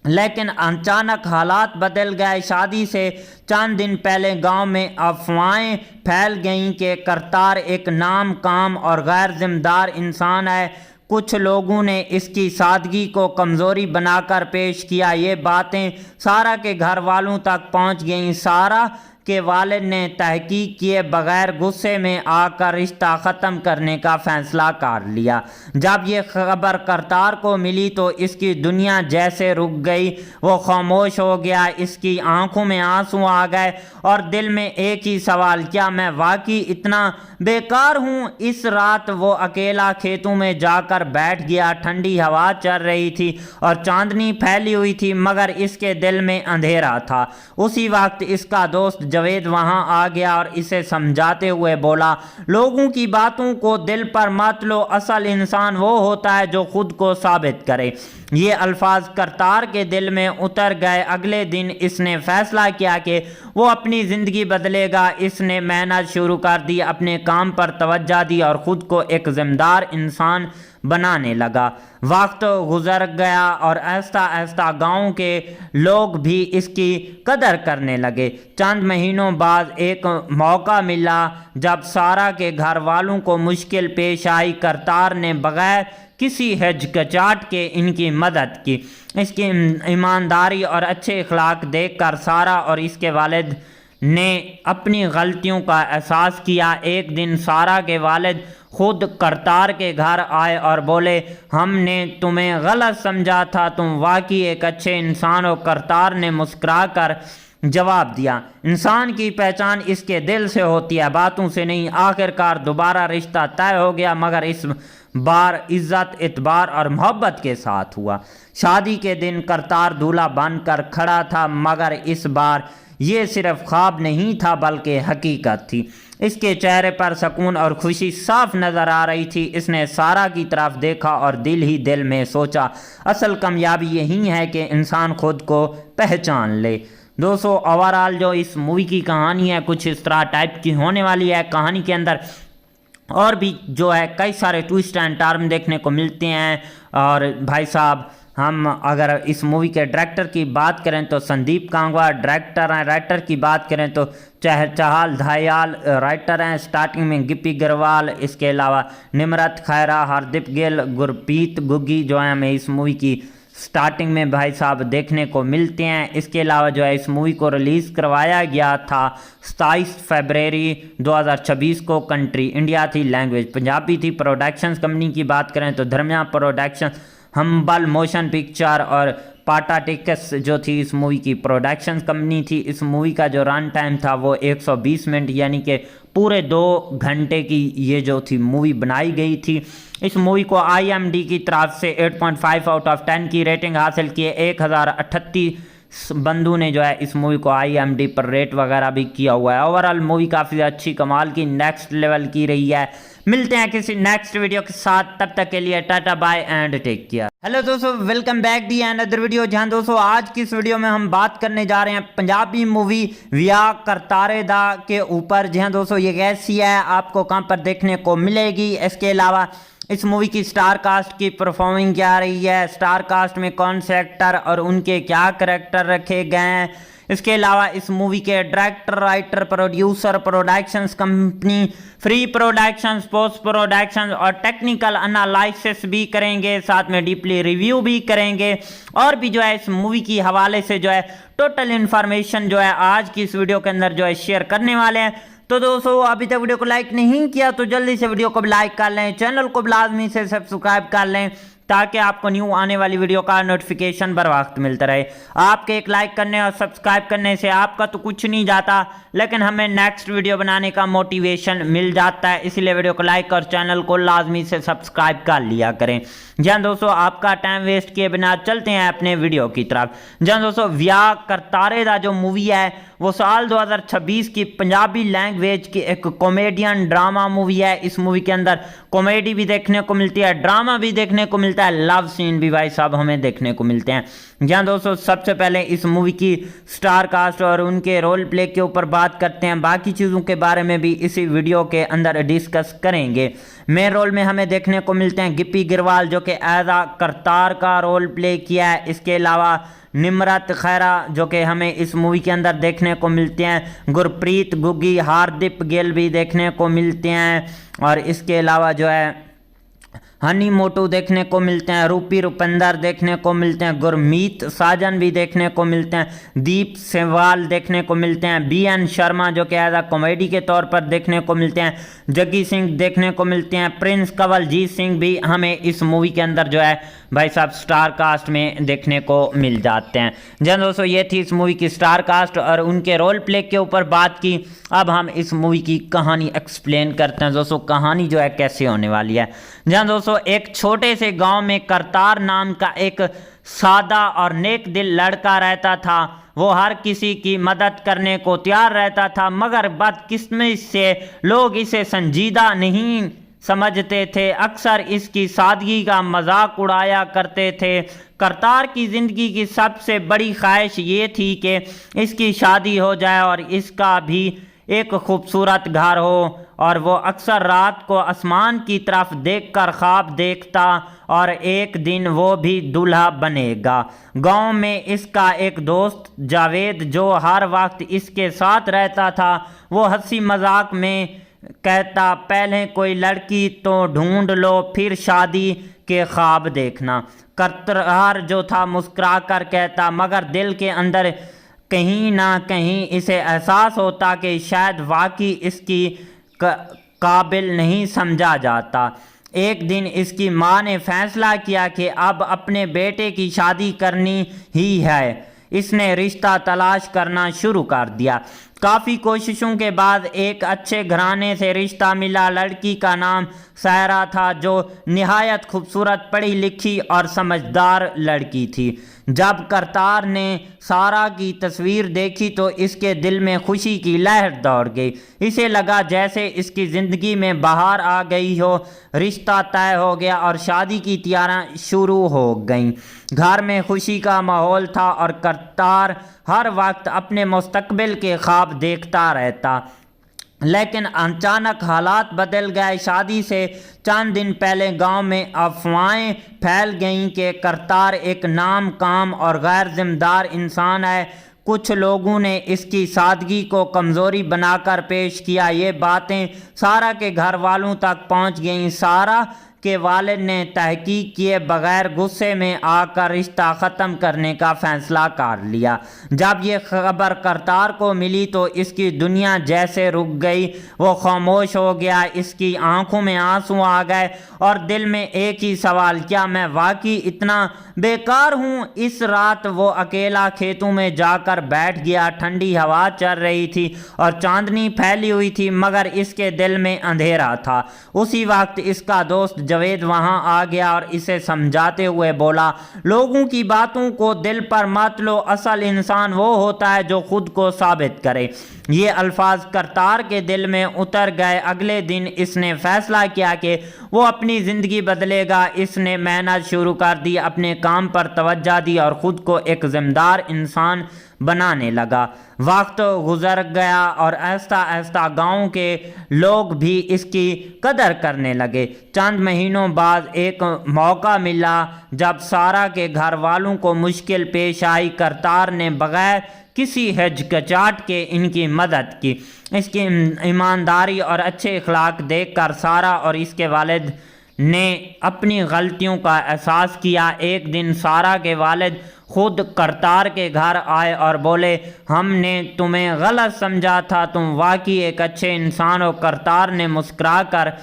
लेकिन अचानक हालात बदल गए। शादी से चंद दिन पहले गांव में अफवाहें फैल गईं कि करतार एक नाम काम और गैर जिम्मेदार इंसान है। कुछ लोगों ने इसकी सादगी को कमज़ोरी बनाकर पेश किया। ये बातें सारा के घर वालों तक पहुंच गईं। सारा के वालिद ने तहकीक किए बगैर गुस्से में आकर रिश्ता ख़त्म करने का फ़ैसला कर लिया। जब ये खबर करतार को मिली तो इसकी दुनिया जैसे रुक गई। वो खामोश हो गया, इसकी आंखों में आंसू आ गए और दिल में एक ही सवाल, क्या मैं वाकई इतना बेकार हूँ? इस रात वो अकेला खेतों में जाकर बैठ गया। ठंडी हवा चल रही थी और चांदनी फैली हुई थी, मगर इसके दिल में अंधेरा था। उसी वक्त इसका दोस्त जावेद वहां आ गया और इसे समझाते हुए बोला, लोगों की बातों को दिल पर मत लो, असल इंसान वो होता है जो खुद को साबित करे। ये अल्फाज करतार के दिल में उतर गए। अगले दिन इसने फैसला किया कि वो अपनी ज़िंदगी बदलेगा। इसने मेहनत शुरू कर दी, अपने काम पर तवज्जो दी और ख़ुद को एक ज़िम्मेदार इंसान बनाने लगा। वक्त गुजर गया और आहिस्ता आहिस्ता गांव के लोग भी इसकी कदर करने लगे। चंद महीनों बाद एक मौका मिला जब सारा के घर वालों को मुश्किल पेश आई। करतार ने बगैर किसी हिचकिचाहट के इनकी मदद की। इसकी ईमानदारी और अच्छे अखलाक देखकर सारा और इसके वालिद ने अपनी गलतियों का एहसास किया। एक दिन सारा के वालिद खुद करतार के घर आए और बोले, हमने तुम्हें गलत समझा था, तुम वाकई एक अच्छे इंसान हो। करतार ने मुस्कुराकर जवाब दिया, इंसान की पहचान इसके दिल से होती है, बातों से नहीं। आखिरकार दोबारा रिश्ता तय हो गया, मगर इस बार इज्जत, इतबार और मोहब्बत के साथ हुआ। शादी के दिन करतार दूल्हा बनकर खड़ा था, मगर इस बार ये सिर्फ ख्वाब नहीं था बल्कि हकीकत थी। इसके चेहरे पर सुकून और खुशी साफ नज़र आ रही थी। इसने सारा की तरफ देखा और दिल ही दिल में सोचा, असल कामयाबी यही है कि इंसान खुद को पहचान ले। दोस्तों, ओवरऑल जो इस मूवी की कहानी है कुछ इस तरह टाइप की होने वाली है। कहानी के अंदर और भी जो है कई सारे ट्विस्ट एंड टर्न देखने को मिलते हैं। और भाई साहब, हम अगर इस मूवी के डायरेक्टर की बात करें तो संदीप कांगवा डायरेक्टर हैं। राइटर की बात करें तो चहल दयाल राइटर हैं। स्टार्टिंग में गिप्पी गरवाल, इसके अलावा निमरत खैरा, हरदीप गिल, गुरप्रीत गुग्गी जो है हमें इस मूवी की स्टार्टिंग में भाई साहब देखने को मिलते हैं। इसके अलावा जो है इस मूवी को रिलीज़ करवाया गया था 27 फरवरी 2026 को। कंट्री इंडिया थी, लैंग्वेज पंजाबी थी। प्रोडक्शंस कंपनी की बात करें तो धर्मिया प्रोडक्शन, हम्बल मोशन पिक्चर और पाटा टिकस जो थी इस मूवी की प्रोडक्शन कंपनी थी। इस मूवी का जो रन टाइम था वो 120 मिनट यानी कि पूरे 2 घंटे की ये जो थी मूवी बनाई गई थी। इस मूवी को IMDb की तरफ से 8.5 आउट ऑफ 10 की रेटिंग हासिल की है। 1038 बंधु ने जो है इस मूवी को IMDb पर रेट वगैरह भी किया हुआ है। ओवरऑल मूवी काफ़ी अच्छी कमाल की नेक्स्ट लेवल की रही है। मिलते हैं किसी नेक्स्ट वीडियो के साथ, तब तक के लिए tata bye and take care. Hello दोस्तों, welcome back the and other video. जहां दोस्तों आज की इस वीडियो में हम बात करने जा रहे हैं पंजाबी मूवी विया करतारे दा के ऊपर। जहां दोस्तों ये कैसी है, आपको कहां पर देखने को मिलेगी, इसके अलावा इस मूवी की स्टार कास्ट की परफॉर्मिंग क्या रही है, स्टार कास्ट में कौन से एक्टर और उनके क्या करैक्टर रखे गए हैं, इसके अलावा इस मूवी के director, writer, producer, productions company, free productions, post productions और टेक्निकल एनालिसिस भी करेंगे, साथ में डीपली रिव्यू भी करेंगे और भी जो है इस मूवी की हवाले से जो है टोटल इन्फॉर्मेशन जो है आज की इस वीडियो के अंदर जो है शेयर करने वाले हैं। तो दोस्तों अभी तक वीडियो को लाइक नहीं किया तो जल्दी से वीडियो को लाइक कर लें, चैनल को लाजमी से सब्सक्राइब कर लें ताकि आपको न्यू आने वाली वीडियो का नोटिफिकेशन बर वक्त मिलता रहे। आपके एक लाइक करने और सब्सक्राइब करने से आपका तो कुछ नहीं जाता, लेकिन हमें नेक्स्ट वीडियो बनाने का मोटिवेशन मिल जाता है। इसीलिए वीडियो को लाइक और चैनल को लाजमी से सब्सक्राइब कर लिया करें। जहाँ दोस्तों आपका टाइम वेस्ट किए बिना चलते हैं अपने वीडियो की तरफ। जहाँ दोस्तों विया करतारे दा जो मूवी है वो साल 2026 की पंजाबी लैंग्वेज की एक कॉमेडियन ड्रामा मूवी है। इस मूवी के अंदर कॉमेडी भी देखने को मिलती है, ड्रामा भी देखने को मिलता है, लव सीन भी भाई साहब हमें देखने को मिलते हैं। जहाँ दोस्तों सबसे पहले इस मूवी की स्टार कास्ट और उनके रोल प्ले के ऊपर बात करते हैं, बाकी चीज़ों के बारे में भी इसी वीडियो के अंदर डिस्कस करेंगे। मेन रोल में हमें देखने को मिलते हैं गिप्पी गिरवाल जो कि एज आ करतार का रोल प्ले किया है। इसके अलावा निमरत खैरा जो कि हमें इस मूवी के अंदर देखने को मिलते हैं, गुरप्रीत गुग्गी, हरदीप गिल भी देखने को मिलते हैं और इसके अलावा जो है हनी मोटू देखने को मिलते हैं, रूपी रुपिंदर देखने को मिलते हैं, गुरमीत साजन भी देखने को मिलते हैं, दीप सेवाल देखने को मिलते हैं, BN शर्मा जो कि एज आ कॉमेडी के तौर पर देखने को मिलते हैं, जग्गी सिंह देखने को मिलते हैं, प्रिंस कंवलजीत सिंह भी हमें इस मूवी के अंदर जो है भाई साहब स्टार कास्ट में देखने को मिल जाते हैं। जब दोस्तों ये थी इस मूवी की स्टार कास्ट और उनके रोल प्ले के ऊपर बात की। अब हम इस मूवी की कहानी एक्सप्लेन करते हैं। दोस्तों कहानी जो है कैसे होने वाली है। जहाँ दोस्तों एक छोटे से गांव में करतार नाम का एक सादा और नेक दिल लड़का रहता था। वो हर किसी की मदद करने को तैयार रहता था, मगर बदकिस्मती से लोग इसे संजीदा नहीं समझते थे, अक्सर इसकी सादगी का मजाक उड़ाया करते थे। करतार की ज़िंदगी की सबसे बड़ी ख्वाहिश ये थी कि इसकी शादी हो जाए और इसका भी एक खूबसूरत घर हो, और वो अक्सर रात को आसमान की तरफ देखकर ख्वाब देखता और एक दिन वो भी दूल्हा बनेगा। गांव में इसका एक दोस्त जावेद जो हर वक्त इसके साथ रहता था, वो हंसी मजाक में कहता, पहले कोई लड़की तो ढूंढ लो फिर शादी के ख्वाब देखना। करतार जो था मुस्कुरा कर कहता, मगर दिल के अंदर कहीं ना कहीं इसे एहसास होता कि शायद वाकई इसकी काबिल नहीं समझा जाता। एक दिन इसकी माँ ने फैसला किया कि अब अपने बेटे की शादी करनी ही है। इसने रिश्ता तलाश करना शुरू कर दिया। काफ़ी कोशिशों के बाद एक अच्छे घराने से रिश्ता मिला। लड़की का नाम सायरा था, जो निहायत खूबसूरत, पढ़ी लिखी और समझदार लड़की थी। जब करतार ने सारा की तस्वीर देखी तो इसके दिल में खुशी की लहर दौड़ गई। इसे लगा जैसे इसकी ज़िंदगी में बहार आ गई हो। रिश्ता तय हो गया और शादी की तैयारियां शुरू हो गईं। घर में खुशी का माहौल था और करतार हर वक्त अपने मुस्तकबिल के ख्वाब देखता रहता। लेकिन अचानक हालात बदल गए। शादी से चंद दिन पहले गांव में अफवाहें फैल गईं कि करतार एक नाम काम और गैर जिम्मेदार इंसान है। कुछ लोगों ने इसकी सादगी को कमज़ोरी बनाकर पेश किया। ये बातें सारा के घर वालों तक पहुंच गईं। सारा के वालिद ने तहकीक किए बगैर गुस्से में आकर रिश्ता ख़त्म करने का फ़ैसला कर लिया। जब ये खबर करतार को मिली तो इसकी दुनिया जैसे रुक गई। वो खामोश हो गया, इसकी आंखों में आंसू आ गए और दिल में एक ही सवाल, क्या मैं वाकई इतना बेकार हूँ। इस रात वो अकेला खेतों में जाकर बैठ गया। ठंडी हवा चल रही थी और चांदनी फैली हुई थी, मगर इसके दिल में अंधेरा था। उसी वक्त इसका दोस्त जावेद वहां आ गया और इसे समझाते हुए बोला, लोगों की बातों को दिल पर मत लो, असल इंसान वो होता है जो खुद को साबित करे। ये अल्फाज करतार के दिल में उतर गए। अगले दिन इसने फैसला किया कि वो अपनी ज़िंदगी बदलेगा। इसने मेहनत शुरू कर दी, अपने काम पर तवज्जो दी और ख़ुद को एक ज़िम्मेदार इंसान बनाने लगा। वक्त गुजर गया और आहिस्ता आहिस्ता गांव के लोग भी इसकी कदर करने लगे। चंद महीनों बाद एक मौका मिला जब सारा के घर वालों को मुश्किल पेश आई। करतार ने बगैर किसी हिचकिचाहट के इनकी मदद की। इसकी ईमानदारी और अच्छे अखलाक देखकर सारा और इसके वालिद ने अपनी गलतियों का एहसास किया। एक दिन सारा के वालिद खुद करतार के घर आए और बोले, हमने तुम्हें गलत समझा था, तुम वाकई एक अच्छे इंसान हो। करतार ने मुस्कुराकर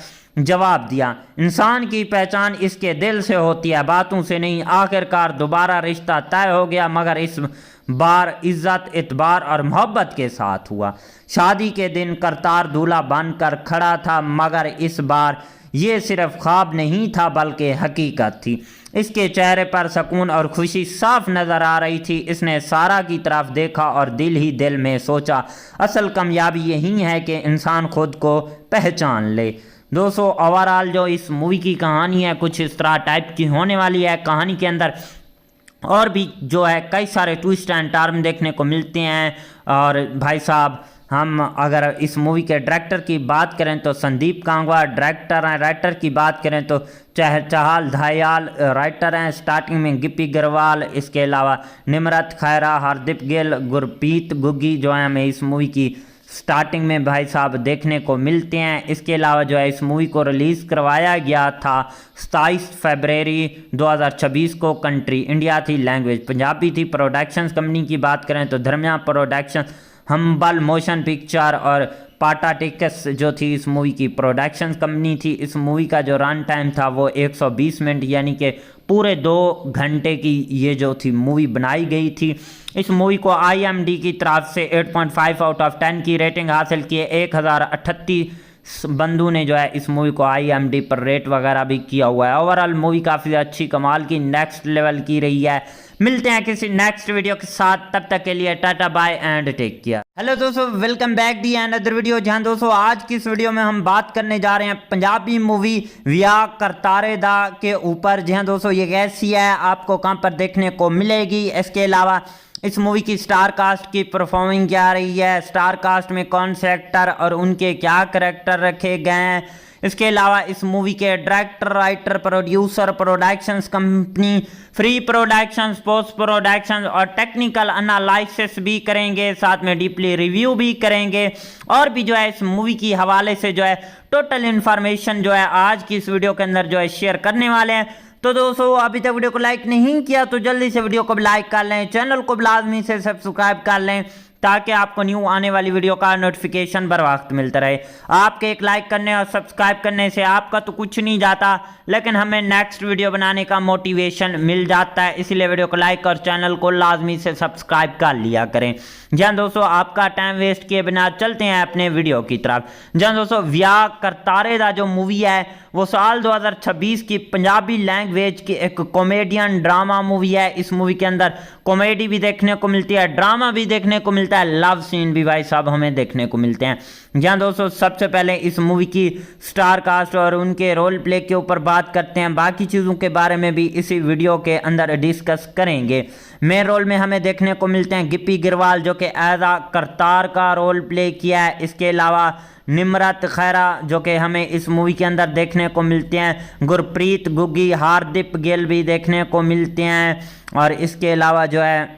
जवाब दिया, इंसान की पहचान इसके दिल से होती है, बातों से नहीं। आखिरकार दोबारा रिश्ता तय हो गया, मगर इस बार इज्जत, इतबार और मोहब्बत के साथ हुआ। शादी के दिन करतार दूल्हा बनकर खड़ा था, मगर इस बार ये सिर्फ ख्वाब नहीं था बल्कि हकीकत थी। इसके चेहरे पर सुकून और खुशी साफ नज़र आ रही थी। इसने सारा की तरफ देखा और दिल ही दिल में सोचा, असल कामयाबी यही है कि इंसान खुद को पहचान ले। दोस्तों, ओवरऑल जो इस मूवी की कहानी है कुछ इस तरह टाइप की होने वाली है। कहानी के अंदर और भी जो है कई सारे ट्विस्ट एंड टर्न देखने को मिलते हैं। और भाई साहब, हम अगर इस मूवी के डायरेक्टर की बात करें तो संदीप कांगवा डायरेक्टर हैं। राइटर की बात करें तो चहल दयाल राइटर हैं। स्टार्टिंग में गिप्पी गरवाल, इसके अलावा निमरत खैरा, हरदीप गिल, गुरप्रीत गुग्गी जो है हमें इस मूवी की स्टार्टिंग में भाई साहब देखने को मिलते हैं। इसके अलावा जो है इस मूवी को रिलीज़ करवाया गया था 27 फरवरी 2026 को। कंट्री इंडिया थी, लैंग्वेज पंजाबी थी। प्रोडक्शंस कंपनी की बात करें तो धर्मिया प्रोडक्शन, हम्बल मोशन पिक्चर और पाटा टिकस जो थी इस मूवी की प्रोडक्शंस कंपनी थी। इस मूवी का जो रन टाइम था वो 120 मिनट यानी कि पूरे 2 घंटे की ये जो थी मूवी बनाई गई थी। इस मूवी को IMDb की तरफ से 8.5 आउट ऑफ 10 की रेटिंग हासिल की है। 1038 बंधु ने जो है इस मूवी को IMDb पर रेट वगैरह भी किया हुआ है। ओवरऑल मूवी काफ़ी अच्छी कमाल की नेक्स्ट लेवल की रही है। मिलते हैं किसी नेक्स्ट वीडियो के साथ, तब तक के लिए tata bye and take care. Hello दोस्तों, welcome back the another video. जहां दोस्तों आज की इस वीडियो में हम बात करने जा रहे हैं पंजाबी मूवी व्याह करतारे दा के ऊपर। जहां दोस्तों ये कैसी है, आपको कहां पर देखने को मिलेगी, इसके अलावा इस मूवी की स्टार कास्ट की परफॉर्मिंग क्या रही है, स्टार कास्ट में कौन से एक्टर और उनके क्या करैक्टर रखे गए हैं, इसके अलावा इस मूवी के director, writer, producer, productions company, free productions, post productions और टेक्निकल एनालिसिस भी करेंगे, साथ में डीपली रिव्यू भी करेंगे और भी जो है इस मूवी की हवाले से जो है टोटल इन्फॉर्मेशन जो है आज की इस वीडियो के अंदर जो है शेयर करने वाले हैं। तो दोस्तों अभी तक वीडियो को लाइक नहीं किया तो जल्दी से वीडियो को भी लाइक कर लें, चैनल को भी लाजमी से सब्सक्राइब कर लें ताकि आपको न्यू आने वाली वीडियो का नोटिफिकेशन बर वक्त मिलता रहे। आपके एक लाइक करने और सब्सक्राइब करने से आपका तो कुछ नहीं जाता, लेकिन हमें नेक्स्ट वीडियो बनाने का मोटिवेशन मिल जाता है। इसीलिए वीडियो को लाइक और चैनल को लाजमी से सब्सक्राइब कर लिया करें। जहाँ दोस्तों आपका टाइम वेस्ट किए बिना चलते हैं अपने वीडियो की तरफ। जहाँ दोस्तों व्याह करतारे दा जो मूवी है वो साल 2026 की पंजाबी लैंग्वेज की एक कॉमेडियन ड्रामा मूवी है। इस मूवी के अंदर कॉमेडी भी देखने को मिलती है, ड्रामा भी देखने को मिलता है, लव सीन भी भाई साहब हमें देखने को मिलते हैं। जहाँ दोस्तों सबसे पहले इस मूवी की स्टार कास्ट और उनके रोल प्ले के ऊपर बात करते हैं, बाकी चीज़ों के बारे में भी इसी वीडियो के अंदर डिस्कस करेंगे। मेन रोल में हमें देखने को मिलते हैं गिप्पी गिरवाल जो कि एज आ करतार का रोल प्ले किया है। इसके अलावा निमरत खैरा जो कि हमें इस मूवी के अंदर देखने को मिलते हैं, गुरप्रीत गुग्गी, हार्दिक गिल भी देखने को मिलते हैं और इसके अलावा जो है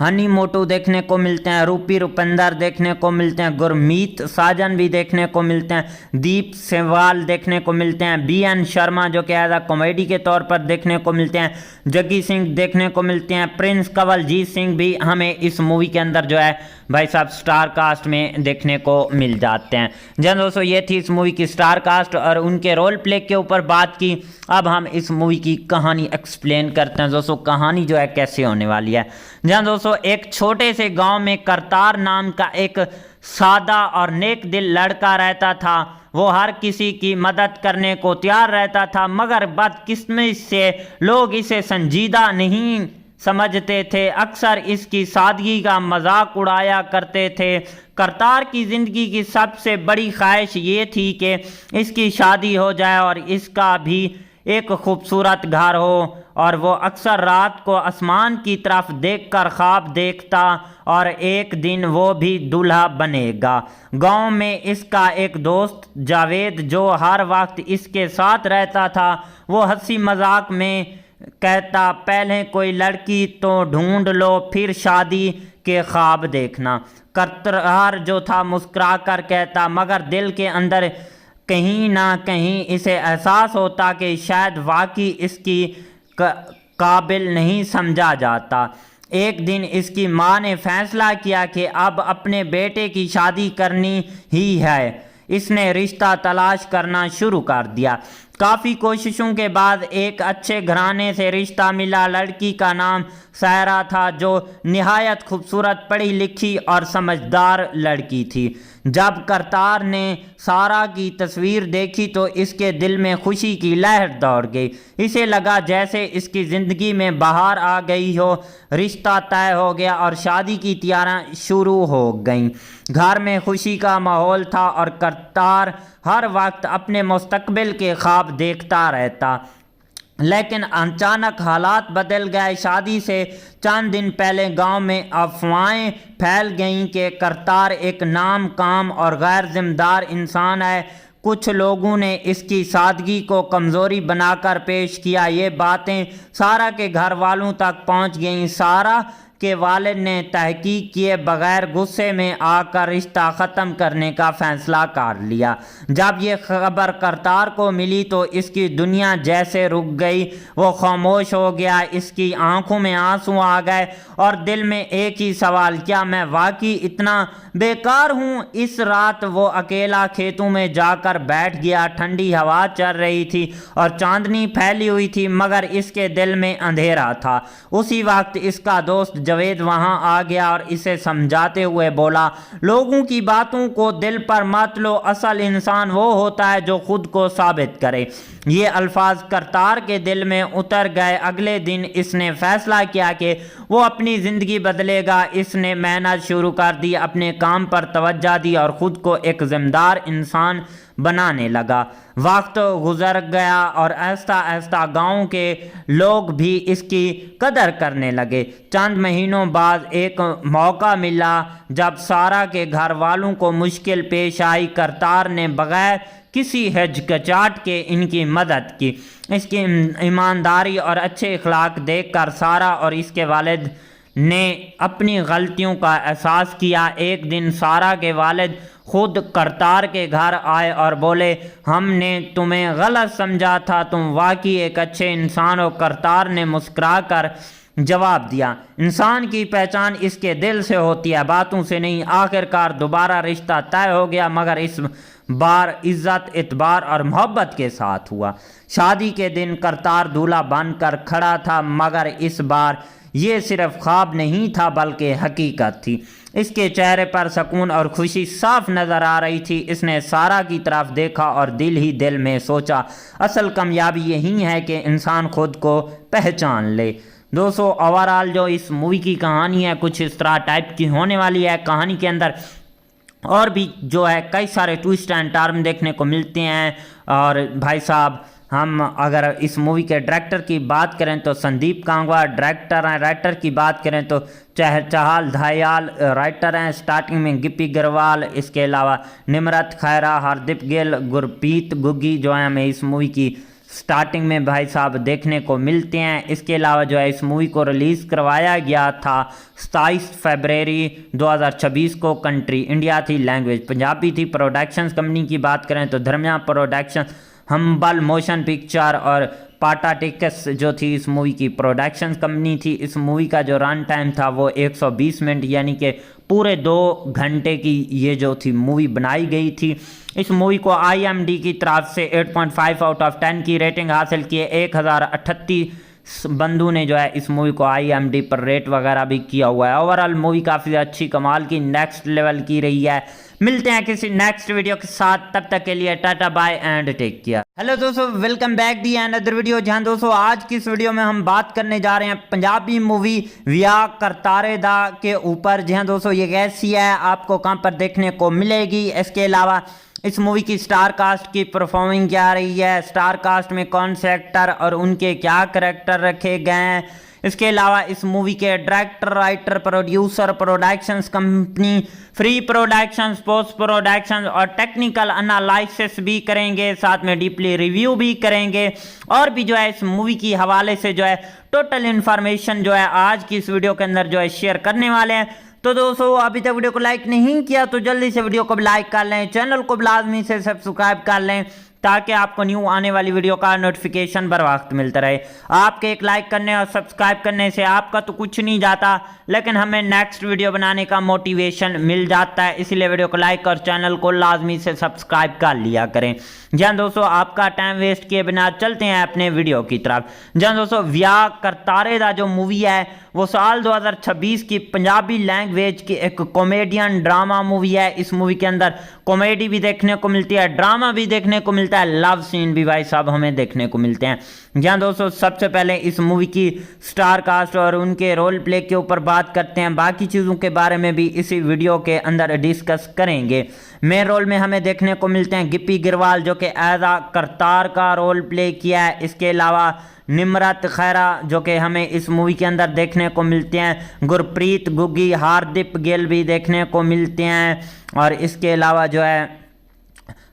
हनी मोटू देखने को मिलते हैं, रूपी रुपिंदर देखने को मिलते हैं, गुरमीत साजन भी देखने को मिलते हैं, दीप सेवाल देखने को मिलते हैं, BN शर्मा जो कि एज आ कॉमेडी के तौर पर देखने को मिलते हैं, जग्गी सिंह देखने को मिलते हैं, प्रिंस कंवलजीत सिंह भी हमें इस मूवी के अंदर जो है भाई साहब स्टार कास्ट में देखने को मिल जाते हैं। जन दोस्तों ये थी इस मूवी की स्टार कास्ट और उनके रोल प्ले के ऊपर बात की। अब हम इस मूवी की कहानी एक्सप्लेन करते हैं। दोस्तों कहानी जो है कैसे होने वाली है। जहाँ दोस्तों एक छोटे से गांव में करतार नाम का एक सादा और नेक दिल लड़का रहता था। वो हर किसी की मदद करने को तैयार रहता था, मगर बदकिस्मती से लोग इसे संजीदा नहीं समझते थे, अक्सर इसकी सादगी का मजाक उड़ाया करते थे। करतार की ज़िंदगी की सबसे बड़ी ख्वाहिश ये थी कि इसकी शादी हो जाए और इसका भी एक खूबसूरत घर हो, और वो अक्सर रात को आसमान की तरफ देखकर ख्वाब देखता और एक दिन वो भी दूल्हा बनेगा। गांव में इसका एक दोस्त जावेद जो हर वक्त इसके साथ रहता था, वो हंसी मजाक में कहता, पहले कोई लड़की तो ढूंढ लो फिर शादी के ख्वाब देखना। करतार जो था मुस्कुरा कर कहता, मगर दिल के अंदर कहीं ना कहीं इसे एहसास होता कि शायद वाकई इसकी काबिल नहीं समझा जाता। एक दिन इसकी माँ ने फैसला किया कि अब अपने बेटे की शादी करनी ही है। इसने रिश्ता तलाश करना शुरू कर दिया। काफ़ी कोशिशों के बाद एक अच्छे घराने से रिश्ता मिला। लड़की का नाम सायरा था जो निहायत खूबसूरत, पढ़ी लिखी और समझदार लड़की थी। जब करतार ने सारा की तस्वीर देखी तो इसके दिल में खुशी की लहर दौड़ गई। इसे लगा जैसे इसकी ज़िंदगी में बहार आ गई हो। रिश्ता तय हो गया और शादी की तैयारियां शुरू हो गईं। घर में खुशी का माहौल था और करतार हर वक्त अपने मुस्तकबिल के ख्वाब देखता रहता। लेकिन अचानक हालात बदल गए। शादी से चंद दिन पहले गांव में अफवाहें फैल गईं कि करतार एक नाम काम और गैर जिम्मेदार इंसान है। कुछ लोगों ने इसकी सादगी को कमज़ोरी बनाकर पेश किया। ये बातें सारा के घर वालों तक पहुंच गईं। सारा के वालिद ने तहकीक किए बगैर गुस्से में आकर रिश्ता ख़त्म करने का फ़ैसला कर लिया। जब ये खबर करतार को मिली तो इसकी दुनिया जैसे रुक गई। वो खामोश हो गया, इसकी आंखों में आंसू आ गए और दिल में एक ही सवाल, क्या मैं वाकई इतना बेकार हूँ? इस रात वो अकेला खेतों में जाकर बैठ गया। ठंडी हवा चल रही थी और चांदनी फैली हुई थी, मगर इसके दिल में अंधेरा था। उसी वक्त इसका दोस्त जावेद वहां आ गया और इसे समझाते हुए बोला, लोगों की बातों को दिल पर मत लो, असल इंसान वो होता है जो खुद को साबित करे। ये अल्फाज करतार के दिल में उतर गए। अगले दिन इसने फैसला किया कि वो अपनी ज़िंदगी बदलेगा। इसने मेहनत शुरू कर दी, अपने काम पर तवज्जो दी और ख़ुद को एक ज़िम्मेदार इंसान बनाने लगा। वक्त गुजर गया और आहिस्ता आहिस्ता गांव के लोग भी इसकी कदर करने लगे। चंद महीनों बाद एक मौका मिला जब सारा के घर वालों को मुश्किल पेश आई। करतार ने बगैर किसी हिचकिचाहट के इनकी मदद की। इसकी ईमानदारी और अच्छे अखलाक देखकर सारा और इसके वालिद ने अपनी गलतियों का एहसास किया। एक दिन सारा के वालिद खुद करतार के घर आए और बोले, हमने तुम्हें गलत समझा था, तुम वाकई एक अच्छे इंसान हो। करतार ने मुस्कुराकर जवाब दिया, इंसान की पहचान इसके दिल से होती है, बातों से नहीं। आखिरकार दोबारा रिश्ता तय हो गया, मगर इस बार इज्जत, इतबार और मोहब्बत के साथ हुआ। शादी के दिन करतार दूल्हा बनकर खड़ा था, मगर इस बार ये सिर्फ ख्वाब नहीं था बल्कि हकीकत थी। इसके चेहरे पर सुकून और खुशी साफ नज़र आ रही थी। इसने सारा की तरफ देखा और दिल ही दिल में सोचा, असल कामयाबी यही है कि इंसान खुद को पहचान ले। दोस्तों, ओवरऑल जो इस मूवी की कहानी है कुछ इस तरह टाइप की होने वाली है। कहानी के अंदर और भी जो है कई सारे ट्विस्ट एंड टर्न देखने को मिलते हैं। और भाई साहब, हम अगर इस मूवी के डायरेक्टर की बात करें तो संदीप कांगवा डायरेक्टर हैं। राइटर की बात करें तो चहल दयाल राइटर हैं। स्टार्टिंग में गिप्पी गरवाल, इसके अलावा निमरत खैरा, हरदीप गिल, गुरप्रीत गुग्गी जो है हमें इस मूवी की स्टार्टिंग में भाई साहब देखने को मिलते हैं। इसके अलावा जो है इस मूवी को रिलीज़ करवाया गया था 27 फरवरी 2026 को। कंट्री इंडिया थी, लैंग्वेज पंजाबी थी। प्रोडक्शंस कंपनी की बात करें तो धर्मिया प्रोडक्शन, हम्बल मोशन पिक्चर और पाटा टिकस जो थी इस मूवी की प्रोडक्शन कंपनी थी। इस मूवी का जो रन टाइम था वो 120 मिनट यानी कि पूरे 2 घंटे की ये जो थी मूवी बनाई गई थी। इस मूवी को IMDb की तरफ से 8.5 आउट ऑफ 10 की रेटिंग हासिल की है। 1038 बंदू ने जो है इस मूवी को IMDb पर रेट वगैरह भी किया हुआ है। ओवरऑल मूवी काफ़ी अच्छी कमाल की नेक्स्ट लेवल की रही है। मिलते हैं किसी नेक्स्ट वीडियो के साथ, तब तक के लिए tata bye and take care. Hello दोस्तों, welcome back the another video. जहां दोस्तों आज की इस वीडियो में हम बात करने जा रहे हैं पंजाबी मूवी व्याह करतारे दा के ऊपर। जहां दोस्तों ये कैसी है, आपको कहां पर देखने को मिलेगी। इसके अलावा इस मूवी की स्टार कास्ट की परफॉर्मिंग क्या रही है, स्टार कास्ट में कौन से एक्टर और उनके क्या करैक्टर रखे गए हैं। इसके अलावा इस मूवी के director, writer, producer, productions company, free productions, post productions और टेक्निकल एनालिसिस भी करेंगे, साथ में डीपली रिव्यू भी करेंगे। और भी जो है इस मूवी की हवाले से जो है टोटल इन्फॉर्मेशन जो है आज की इस वीडियो के अंदर जो है शेयर करने वाले हैं। तो दोस्तों अभी तक वीडियो को लाइक नहीं किया तो जल्दी से वीडियो को लाइक कर लें, चैनल को लाजमी से सब्सक्राइब कर लें ताकि आपको न्यू आने वाली वीडियो का नोटिफिकेशन बर वक्त मिलता रहे। आपके एक लाइक करने और सब्सक्राइब करने से आपका तो कुछ नहीं जाता, लेकिन हमें नेक्स्ट वीडियो बनाने का मोटिवेशन मिल जाता है। इसलिए वीडियो को लाइक और चैनल को लाजमी से सब्सक्राइब कर लिया करें। जहाँ दोस्तों आपका टाइम वेस्ट किए बिना चलते हैं अपने वीडियो की तरफ। जहाँ दोस्तों व्याह करतारे दा जो मूवी है वो साल 2026 की पंजाबी लैंग्वेज की एक कॉमेडियन ड्रामा मूवी है। इस मूवी के अंदर कॉमेडी भी देखने को मिलती है, ड्रामा भी देखने को मिलता है, लव सीन भी भाई साहब हमें देखने को मिलते हैं। जहाँ दोस्तों सबसे पहले इस मूवी की स्टार कास्ट और उनके रोल प्ले के ऊपर बात करते हैं। बाकी चीज़ों के बारे में भी इसी वीडियो के अंदर डिस्कस करेंगे। मेन रोल में हमें देखने को मिलते हैं गिप्पी गिरवाल जो कि एज आ करतार का रोल प्ले किया है। इसके अलावा निमरत खैरा जो कि हमें इस मूवी के अंदर देखने को मिलते हैं। गुरप्रीत गुग्गी, हरदीप गिल भी देखने को मिलते हैं। और इसके अलावा जो है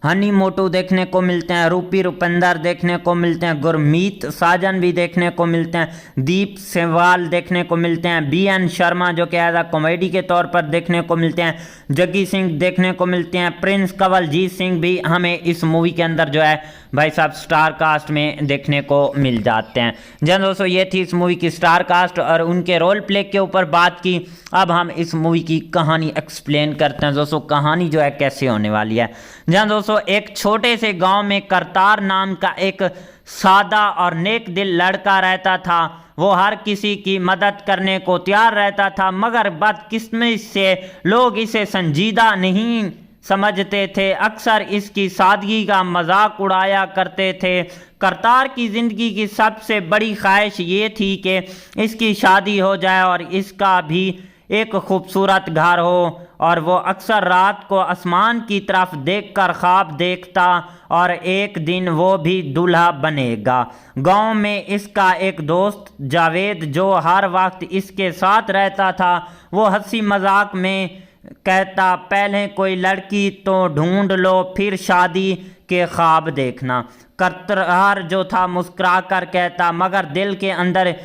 हनी मोटू देखने को मिलते हैं, रूपी रुपिंदर देखने को मिलते हैं, गुरमीत साजन भी देखने को मिलते हैं, दीप सेवाल देखने को मिलते हैं, BN शर्मा जो कि एज आ कॉमेडी के तौर पर देखने को मिलते हैं, जग्गी सिंह देखने को मिलते हैं, प्रिंस कंवलजीत सिंह भी हमें इस मूवी के अंदर जो है भाई साहब स्टार कास्ट में देखने को मिल जाते हैं। जहाँ दोस्तों ये थी इस मूवी की स्टार कास्ट और उनके रोल प्ले के ऊपर बात की। अब हम इस मूवी की कहानी एक्सप्लेन करते हैं। दोस्तों कहानी जो है कैसे होने वाली है। जहाँ दोस्तों एक छोटे से गांव में करतार नाम का एक सादा और नेक दिल लड़का रहता था। वो हर किसी की मदद करने को तैयार रहता था, मगर बदकिस्मती से लोग इसे संजीदा नहीं समझते थे। अक्सर इसकी सादगी का मजाक उड़ाया करते थे। करतार की ज़िंदगी की सबसे बड़ी ख्वाहिश ये थी कि इसकी शादी हो जाए और इसका भी एक खूबसूरत घर हो, और वो अक्सर रात को आसमान की तरफ देखकर ख्वाब देखता और एक दिन वो भी दूल्हा बनेगा। गांव में इसका एक दोस्त जावेद, जो हर वक्त इसके साथ रहता था, वो हंसी मजाक में कहता, पहले कोई लड़की तो ढूंढ लो, फिर शादी के ख्वाब देखना। करतार जो था मुस्कुरा कर कहता, मगर दिल के अंदर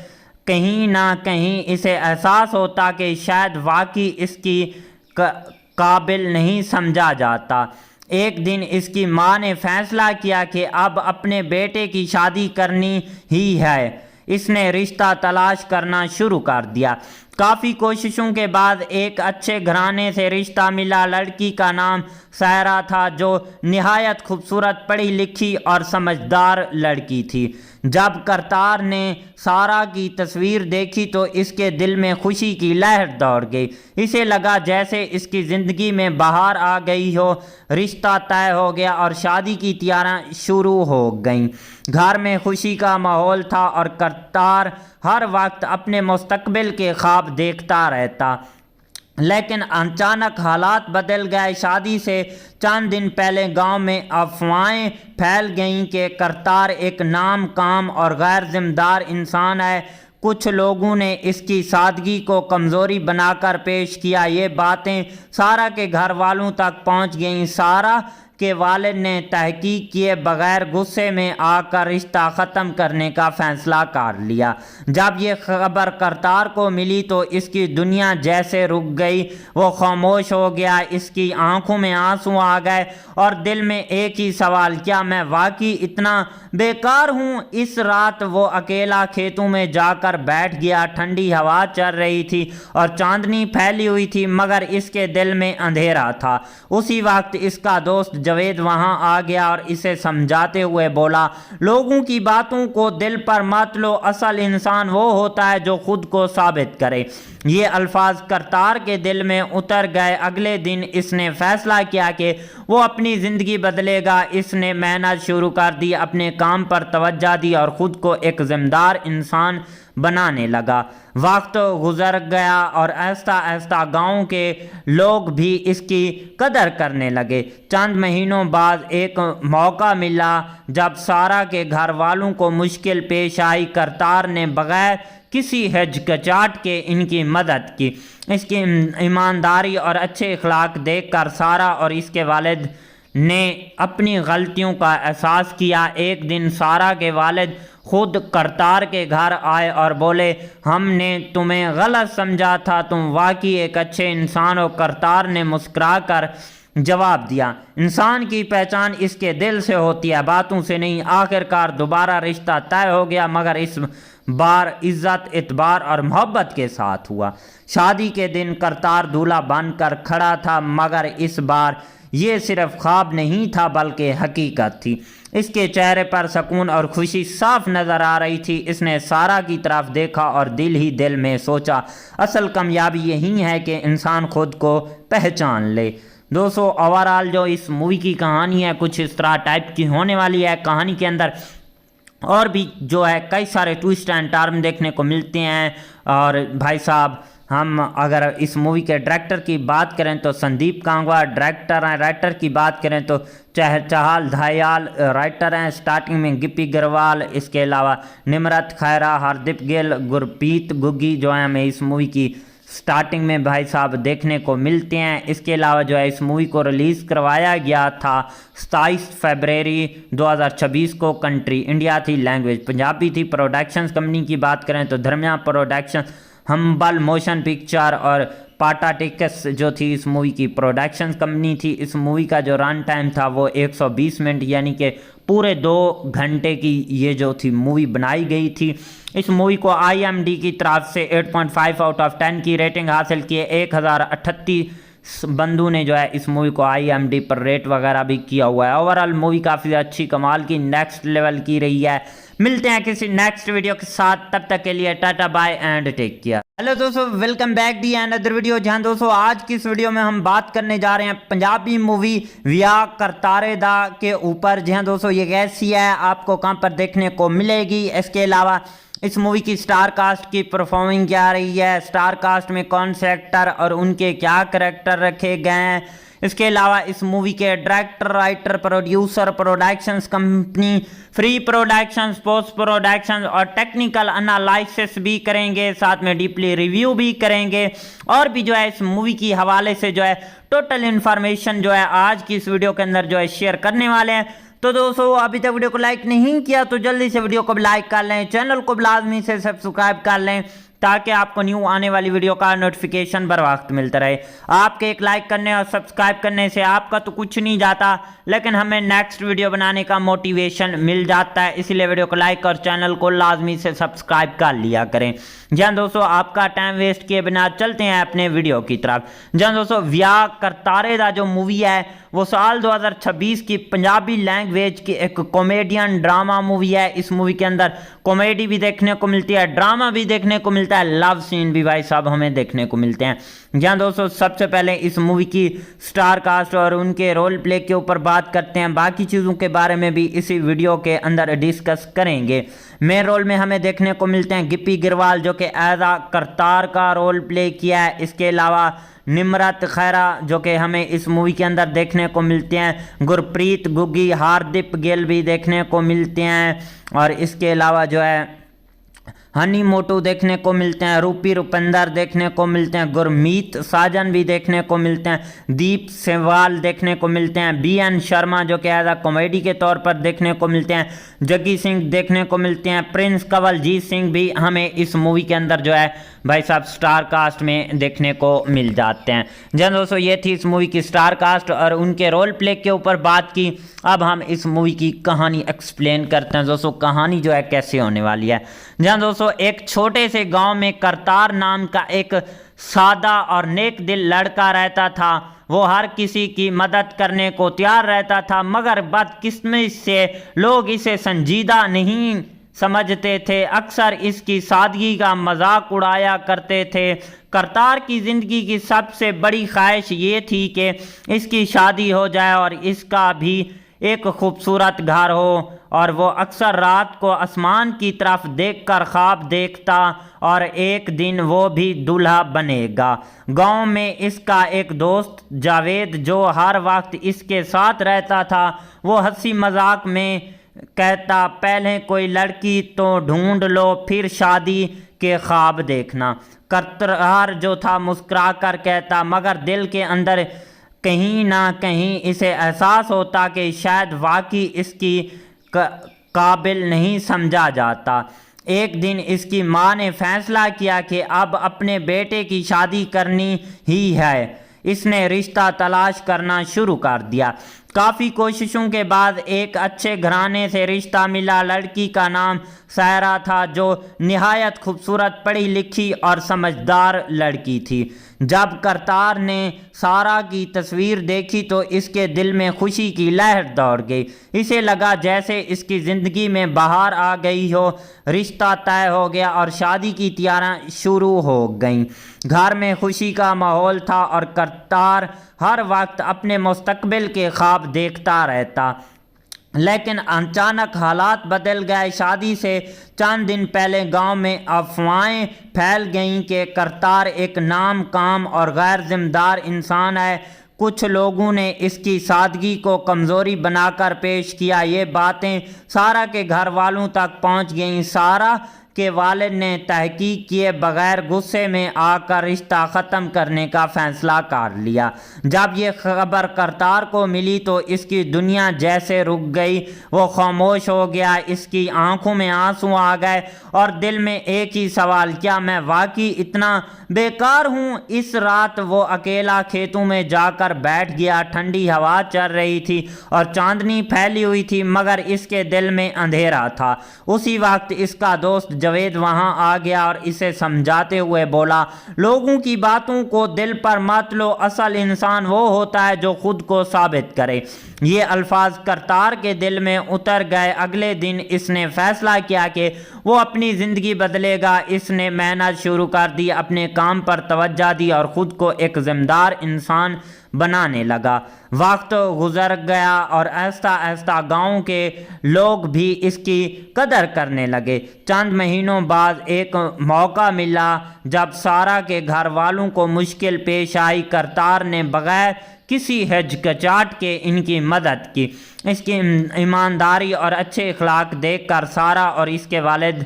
कहीं ना कहीं इसे एहसास होता कि शायद वाकई इसकी काबिल नहीं समझा जाता। एक दिन इसकी माँ ने फैसला किया कि अब अपने बेटे की शादी करनी ही है। इसने रिश्ता तलाश करना शुरू कर दिया। काफ़ी कोशिशों के बाद एक अच्छे घराने से रिश्ता मिला। लड़की का नाम सायरा था, जो निहायत खूबसूरत, पढ़ी लिखी और समझदार लड़की थी। जब करतार ने सारा की तस्वीर देखी तो इसके दिल में खुशी की लहर दौड़ गई। इसे लगा जैसे इसकी ज़िंदगी में बहार आ गई हो। रिश्ता तय हो गया और शादी की तैयारियां शुरू हो गईं। घर में खुशी का माहौल था और करतार हर वक्त अपने मुस्तकबिल के ख्वाब देखता रहता। लेकिन अचानक हालात बदल गए। शादी से चंद दिन पहले गांव में अफवाहें फैल गईं कि करतार एक नाम काम और गैर जिम्मेदार इंसान है। कुछ लोगों ने इसकी सादगी को कमज़ोरी बनाकर पेश किया। ये बातें सारा के घर वालों तक पहुंच गईं। सारा के वालिद ने तहकीक किए बगैर गुस्से में आकर रिश्ता ख़त्म करने का फ़ैसला कर लिया। जब ये खबर करतार को मिली तो इसकी दुनिया जैसे रुक गई। वो खामोश हो गया। इसकी आंखों में आंसू आ गए और दिल में एक ही सवाल, क्या मैं वाकई इतना बेकार हूँ? इस रात वो अकेला खेतों में जाकर बैठ गया। ठंडी हवा चल रही थी और चांदनी फैली हुई थी, मगर इसके दिल में अंधेरा था। उसी वक्त इसका दोस्त जावेद वहां आ गया और इसे समझाते हुए बोला, लोगों की बातों को दिल पर मत लो, असल इंसान वो होता है जो खुद को साबित करे। ये अल्फाज करतार के दिल में उतर गए। अगले दिन इसने फैसला किया कि वो अपनी ज़िंदगी बदलेगा। इसने मेहनत शुरू कर दी, अपने काम पर तवज्जो दी और ख़ुद को एक ज़िम्मेदार इंसान बनाने लगा। वक्त गुजर गया और आहिस्ता आहिस्ता गांव के लोग भी इसकी कदर करने लगे। चंद महीनों बाद एक मौका मिला जब सारा के घर वालों को मुश्किल पेश आई। करतार ने बगैर किसी हिचकिचाहट के इनकी मदद की। इसकी ईमानदारी और अच्छे अखलाक देखकर सारा और इसके वालिद ने अपनी गलतियों का एहसास किया। एक दिन सारा के वालिद खुद करतार के घर आए और बोले, हमने तुम्हें गलत समझा था, तुम वाकई एक अच्छे इंसान हो। करतार ने मुस्कुराकर जवाब दिया, इंसान की पहचान इसके दिल से होती है, बातों से नहीं। आखिरकार दोबारा रिश्ता तय हो गया, मगर इस बार इज्जत, इतबार और मोहब्बत के साथ हुआ। शादी के दिन करतार दूल्हा बनकर खड़ा था, मगर इस बार ये सिर्फ ख्वाब नहीं था बल्कि हकीकत थी। इसके चेहरे पर सुकून और खुशी साफ नज़र आ रही थी। इसने सारा की तरफ देखा और दिल ही दिल में सोचा, असल कामयाबी यही है कि इंसान खुद को पहचान ले। दोस्तों, ओवरऑल जो इस मूवी की कहानी है कुछ इस तरह टाइप की होने वाली है। कहानी के अंदर और भी जो है कई सारे ट्विस्ट एंड टर्न देखने को मिलते हैं। और भाई साहब, हम अगर इस मूवी के डायरेक्टर की बात करें तो संदीप कांगवा डायरेक्टर हैं। राइटर की बात करें तो चहल दयाल राइटर हैं। स्टार्टिंग में गिप्पी गरवाल, इसके अलावा निमरत खैरा, हरदीप गिल, गुरप्रीत गुग्गी जो है हमें इस मूवी की स्टार्टिंग में भाई साहब देखने को मिलते हैं। इसके अलावा जो है इस मूवी को रिलीज़ करवाया गया था 27 फरवरी 2026 को। कंट्री इंडिया थी, लैंग्वेज पंजाबी थी। प्रोडक्शंस कंपनी की बात करें तो धर्मिया प्रोडक्शन, हम्बल मोशन पिक्चर और पाटा टिकस जो थी इस मूवी की प्रोडक्शन कंपनी थी। इस मूवी का जो रन टाइम था वो 120 मिनट यानी कि पूरे 2 घंटे की ये जो थी मूवी बनाई गई थी। इस मूवी को IMDb की तरफ से 8.5 आउट ऑफ 10 की रेटिंग हासिल की है। 1038 बंधु ने जो है इस मूवी को IMDb पर रेट वगैरह भी किया हुआ है। ओवरऑल मूवी काफ़ी अच्छी कमाल की नेक्स्ट लेवल की रही है। मिलते हैं किसी नेक्स्ट वीडियो के साथ, तब तक के लिए tata bye and take care. Hello दोस्तों, welcome back the another video. जहां दोस्तों आज की इस वीडियो में हम बात करने जा रहे हैं पंजाबी मूवी विआह करतारे दा के ऊपर। जहां दोस्तों ये कैसी है, आपको कहां पर देखने को मिलेगी, इसके अलावा इस मूवी की स्टार कास्ट की परफॉर्मिंग क्या रही है, स्टार कास्ट में कौन से एक्टर और उनके क्या करैक्टर रखे गए हैं, इसके अलावा इस मूवी के director, writer, producer, productions company, free productions, post productions और टेक्निकल एनालिसिस भी करेंगे, साथ में डीपली रिव्यू भी करेंगे और भी जो है इस मूवी की हवाले से जो है टोटल इन्फॉर्मेशन जो है आज की इस वीडियो के अंदर जो है शेयर करने वाले हैं। तो दोस्तों अभी तक वीडियो को लाइक नहीं किया तो जल्दी से वीडियो को लाइक कर लें, चैनल को लाजमी से सब्सक्राइब कर लें ताकि आपको न्यू आने वाली वीडियो का नोटिफिकेशन बर वक्त मिलता रहे। आपके एक लाइक करने और सब्सक्राइब करने से आपका तो कुछ नहीं जाता, लेकिन हमें नेक्स्ट वीडियो बनाने का मोटिवेशन मिल जाता है। इसीलिए वीडियो को लाइक और चैनल को लाजमी से सब्सक्राइब कर लिया करें। जहाँ दोस्तों आपका टाइम वेस्ट किए बिना चलते हैं अपने वीडियो की तरफ। जहाँ दोस्तों विआह करतारे दा जो मूवी है वो साल 2026 की पंजाबी लैंग्वेज की एक कॉमेडियन ड्रामा मूवी है। इस मूवी के अंदर कॉमेडी भी देखने को मिलती है, ड्रामा भी देखने को मिलता है, लव सीन भी भाई साहब हमें देखने को मिलते हैं। जहाँ दोस्तों सबसे पहले इस मूवी की स्टार कास्ट और उनके रोल प्ले के ऊपर बात करते हैं, बाकी चीज़ों के बारे में भी इसी वीडियो के अंदर डिस्कस करेंगे। मेन रोल में हमें देखने को मिलते हैं गिप्पी गिरवाल जो कि एज आ करतार का रोल प्ले किया है। इसके अलावा निमरत खैरा जो कि हमें इस मूवी के अंदर देखने को मिलते हैं, गुरप्रीत गुग्गी, हार्दिक गिल भी देखने को मिलते हैं और इसके अलावा जो है हनी मोटू देखने को मिलते हैं, रूपी रुपिंदर देखने को मिलते हैं, गुरमीत साजन भी देखने को मिलते हैं, दीप सेवाल देखने को मिलते हैं, BN शर्मा जो कि एज आ कॉमेडी के तौर पर देखने को मिलते हैं, जग्गी सिंह देखने को मिलते हैं, प्रिंस कंवलजीत सिंह भी हमें इस मूवी के अंदर जो है भाई साहब स्टार कास्ट में देखने को मिल जाते हैं। जब दोस्तों ये थी इस मूवी की स्टार कास्ट और उनके रोल प्ले के ऊपर बात की। अब हम इस मूवी की कहानी एक्सप्लेन करते हैं। दोस्तों कहानी जो है कैसे होने वाली है। जहाँ दोस्तों एक छोटे से गांव में करतार नाम का एक सादा और नेक दिल लड़का रहता था। वो हर किसी की मदद करने को तैयार रहता था, मगर बदकिस्मती से लोग इसे संजीदा नहीं समझते थे, अक्सर इसकी सादगी का मजाक उड़ाया करते थे। करतार की ज़िंदगी की सबसे बड़ी ख्वाहिश ये थी कि इसकी शादी हो जाए और इसका भी एक खूबसूरत घर हो, और वो अक्सर रात को आसमान की तरफ देखकर ख्वाब देखता और एक दिन वो भी दूल्हा बनेगा। गांव में इसका एक दोस्त जावेद जो हर वक्त इसके साथ रहता था, वो हंसी मजाक में कहता, पहले कोई लड़की तो ढूंढ लो फिर शादी के ख्वाब देखना। करतार जो था मुस्कुरा कर कहता, मगर दिल के अंदर कहीं ना कहीं इसे एहसास होता कि शायद वाकई इसकी काबिल नहीं समझा जाता। एक दिन इसकी माँ ने फैसला किया कि अब अपने बेटे की शादी करनी ही है। इसने रिश्ता तलाश करना शुरू कर दिया। काफ़ी कोशिशों के बाद एक अच्छे घराने से रिश्ता मिला। लड़की का नाम सायरा था जो निहायत खूबसूरत, पढ़ी लिखी और समझदार लड़की थी। जब करतार ने सारा की तस्वीर देखी तो इसके दिल में खुशी की लहर दौड़ गई। इसे लगा जैसे इसकी ज़िंदगी में बहार आ गई हो। रिश्ता तय हो गया और शादी की तैयारियां शुरू हो गईं। घर में खुशी का माहौल था और करतार हर वक्त अपने मुस्तकबिल के ख्वाब देखता रहता। लेकिन अचानक हालात बदल गए। शादी से चंद दिन पहले गांव में अफवाहें फैल गईं कि करतार एक नाम काम और गैर जिम्मेदार इंसान है। कुछ लोगों ने इसकी सादगी को कमज़ोरी बनाकर पेश किया। ये बातें सारा के घर वालों तक पहुंच गईं। सारा के वालिद ने तहकीक किए बगैर गुस्से में आकर रिश्ता ख़त्म करने का फ़ैसला कर लिया। जब ये खबर करतार को मिली तो इसकी दुनिया जैसे रुक गई। वो खामोश हो गया, इसकी आंखों में आंसू आ गए और दिल में एक ही सवाल, क्या मैं वाकई इतना बेकार हूँ। इस रात वो अकेला खेतों में जाकर बैठ गया। ठंडी हवा चल रही थी और चांदनी फैली हुई थी, मगर इसके दिल में अंधेरा था। उसी वक्त इसका दोस्त जावेद वहां आ गया और इसे समझाते हुए बोला, लोगों की बातों को दिल पर मत लो, असल इंसान वो होता है जो खुद को साबित करे। ये अल्फाज करतार के दिल में उतर गए। अगले दिन इसने फैसला किया कि वो अपनी ज़िंदगी बदलेगा। इसने मेहनत शुरू कर दी, अपने काम पर तवज्जो दी और ख़ुद को एक ज़िम्मेदार इंसान बनाने लगा। वक्त गुजर गया और आहिस्ता आहिस्ता गांव के लोग भी इसकी कदर करने लगे। चंद महीनों बाद एक मौका मिला जब सारा के घर वालों को मुश्किल पेश आई। करतार ने बगैर किसी हिचकिचाहट के इनकी मदद की। इसकी ईमानदारी और अच्छे अखलाक देखकर सारा और इसके वालिद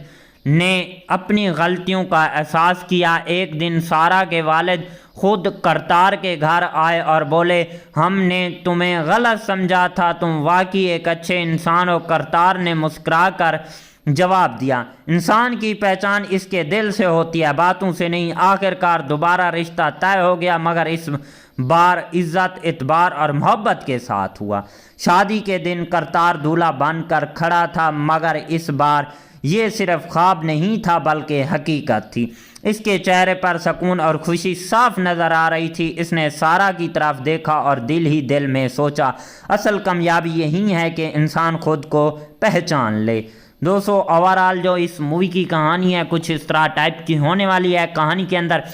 ने अपनी गलतियों का एहसास किया। एक दिन सारा के वालिद खुद करतार के घर आए और बोले, हमने तुम्हें गलत समझा था, तुम वाकई एक अच्छे इंसान हो। करतार ने मुस्कुराकर जवाब दिया, इंसान की पहचान इसके दिल से होती है, बातों से नहीं। आखिरकार दोबारा रिश्ता तय हो गया, मगर इस बार इज्जत, इतबार और मोहब्बत के साथ हुआ। शादी के दिन करतार दूल्हा बनकर खड़ा था, मगर इस बार ये सिर्फ ख्वाब नहीं था बल्कि हकीकत थी। इसके चेहरे पर सुकून और खुशी साफ नजर आ रही थी। इसने सारा की तरफ देखा और दिल ही दिल में सोचा, असल कामयाबी यही है कि इंसान खुद को पहचान ले। दोस्तों, ओवरऑल जो इस मूवी की कहानी है कुछ इस तरह टाइप की होने वाली है। कहानी के अंदर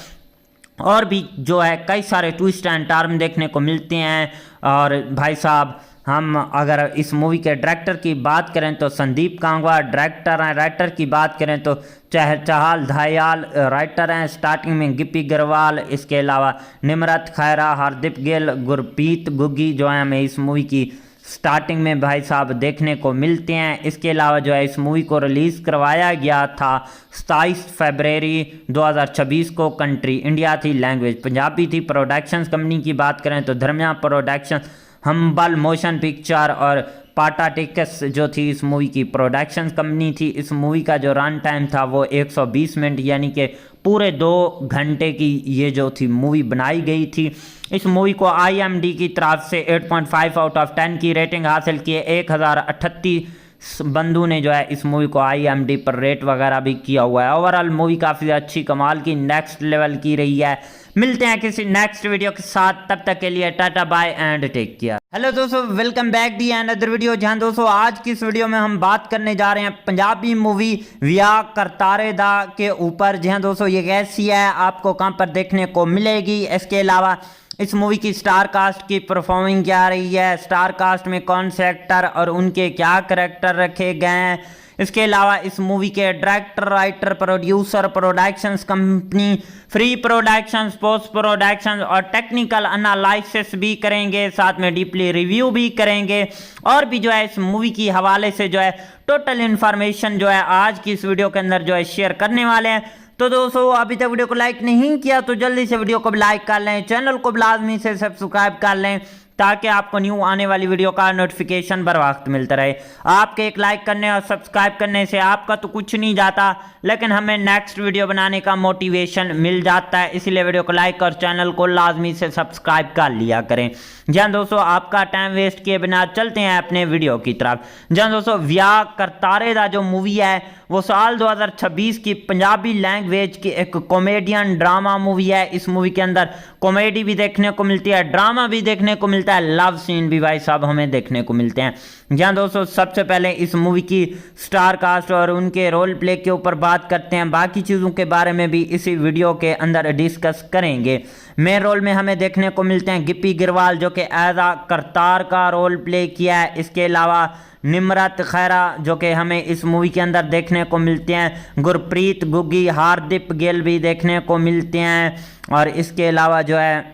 और भी जो है कई सारे ट्विस्ट एंड टर्न देखने को मिलते हैं। और भाई साहब, हम अगर इस मूवी के डायरेक्टर की बात करें तो संदीप कांगवा डायरेक्टर हैं। राइटर की बात करें तो चहल दयाल राइटर हैं। स्टार्टिंग में गिप्पी गरवाल, इसके अलावा निमरत खैरा, हरदीप गिल, गुरप्रीत गुग्गी जो है हमें इस मूवी की स्टार्टिंग में भाई साहब देखने को मिलते हैं। इसके अलावा जो है इस मूवी को रिलीज़ करवाया गया था 27 फरवरी 2026 को। कंट्री इंडिया थी, लैंग्वेज पंजाबी थी। प्रोडक्शंस कंपनी की बात करें तो धर्मिया प्रोडक्शन, हम्बल मोशन पिक्चर और पाटा टिकस जो थी इस मूवी की प्रोडक्शंस कंपनी थी। इस मूवी का जो रन टाइम था वो 120 मिनट यानी कि पूरे 2 घंटे की ये जो थी मूवी बनाई गई थी। इस मूवी को IMDb की तरफ से 8.5 आउट ऑफ 10 की रेटिंग हासिल की है। 1038 बंदू ने जो है इस मूवी को IMDb पर रेट वगैरह भी किया हुआ है। ओवरऑल मूवी काफ़ी अच्छी कमाल की नेक्स्ट लेवल की रही है। मिलते हैं किसी नेक्स्ट वीडियो के साथ, तब तक के लिए tata bye and take care. Hello दोस्तों, welcome back the another video. जहां दोस्तों आज की इस वीडियो में हम बात करने जा रहे हैं पंजाबी मूवी व्याह करतारे दा के ऊपर। जहां दोस्तों ये कैसी है, आपको कहां पर देखने को मिलेगी। इसके अलावा इस मूवी की स्टार कास्ट की परफॉर्मिंग क्या रही है, स्टार कास्ट में कौन से एक्टर और उनके क्या करैक्टर रखे गए हैं। इसके अलावा इस मूवी के director, writer, producer, productions company, free productions, post productions और टेक्निकल एनालिसिस भी करेंगे, साथ में डीपली रिव्यू भी करेंगे। और भी जो है इस मूवी की हवाले से जो है टोटल इन्फॉर्मेशन जो है आज की इस वीडियो के अंदर जो है शेयर करने वाले हैं। तो दोस्तों अभी तक वीडियो को लाइक नहीं किया तो जल्दी से वीडियो को लाइक कर लें, चैनल को लाजमी से सब्सक्राइब कर लें ताकि आपको न्यू आने वाली वीडियो का नोटिफिकेशन बर वक्त मिलता रहे। आपके एक लाइक करने और सब्सक्राइब करने से आपका तो कुछ नहीं जाता, लेकिन हमें नेक्स्ट वीडियो बनाने का मोटिवेशन मिल जाता है। इसीलिए वीडियो को लाइक और चैनल को लाजमी से सब्सक्राइब कर लिया करें। जहाँ दोस्तों आपका टाइम वेस्ट किए बिना चलते हैं अपने वीडियो की तरफ। जहाँ दोस्तों व्याह करतारे दा जो मूवी है वो साल 2026 की पंजाबी लैंग्वेज की एक कॉमेडियन ड्रामा मूवी है। इस मूवी के अंदर कॉमेडी भी देखने को मिलती है, ड्रामा भी देखने को मिलता है, लव सीन भी भाई साहब हमें देखने को मिलते हैं। जहाँ दोस्तों सबसे पहले इस मूवी की स्टार कास्ट और उनके रोल प्ले के ऊपर बात करते हैं। बाकी चीज़ों के बारे में भी इसी वीडियो के अंदर डिस्कस करेंगे। मेन रोल में हमें देखने को मिलते हैं गिप्पी गिरवाल जो कि एज आ करतार का रोल प्ले किया है। इसके अलावा निमरत खैरा जो कि हमें इस मूवी के अंदर देखने को मिलते हैं, गुरप्रीत गुग्गी, हरदीप गिल भी देखने को मिलते हैं। और इसके अलावा जो है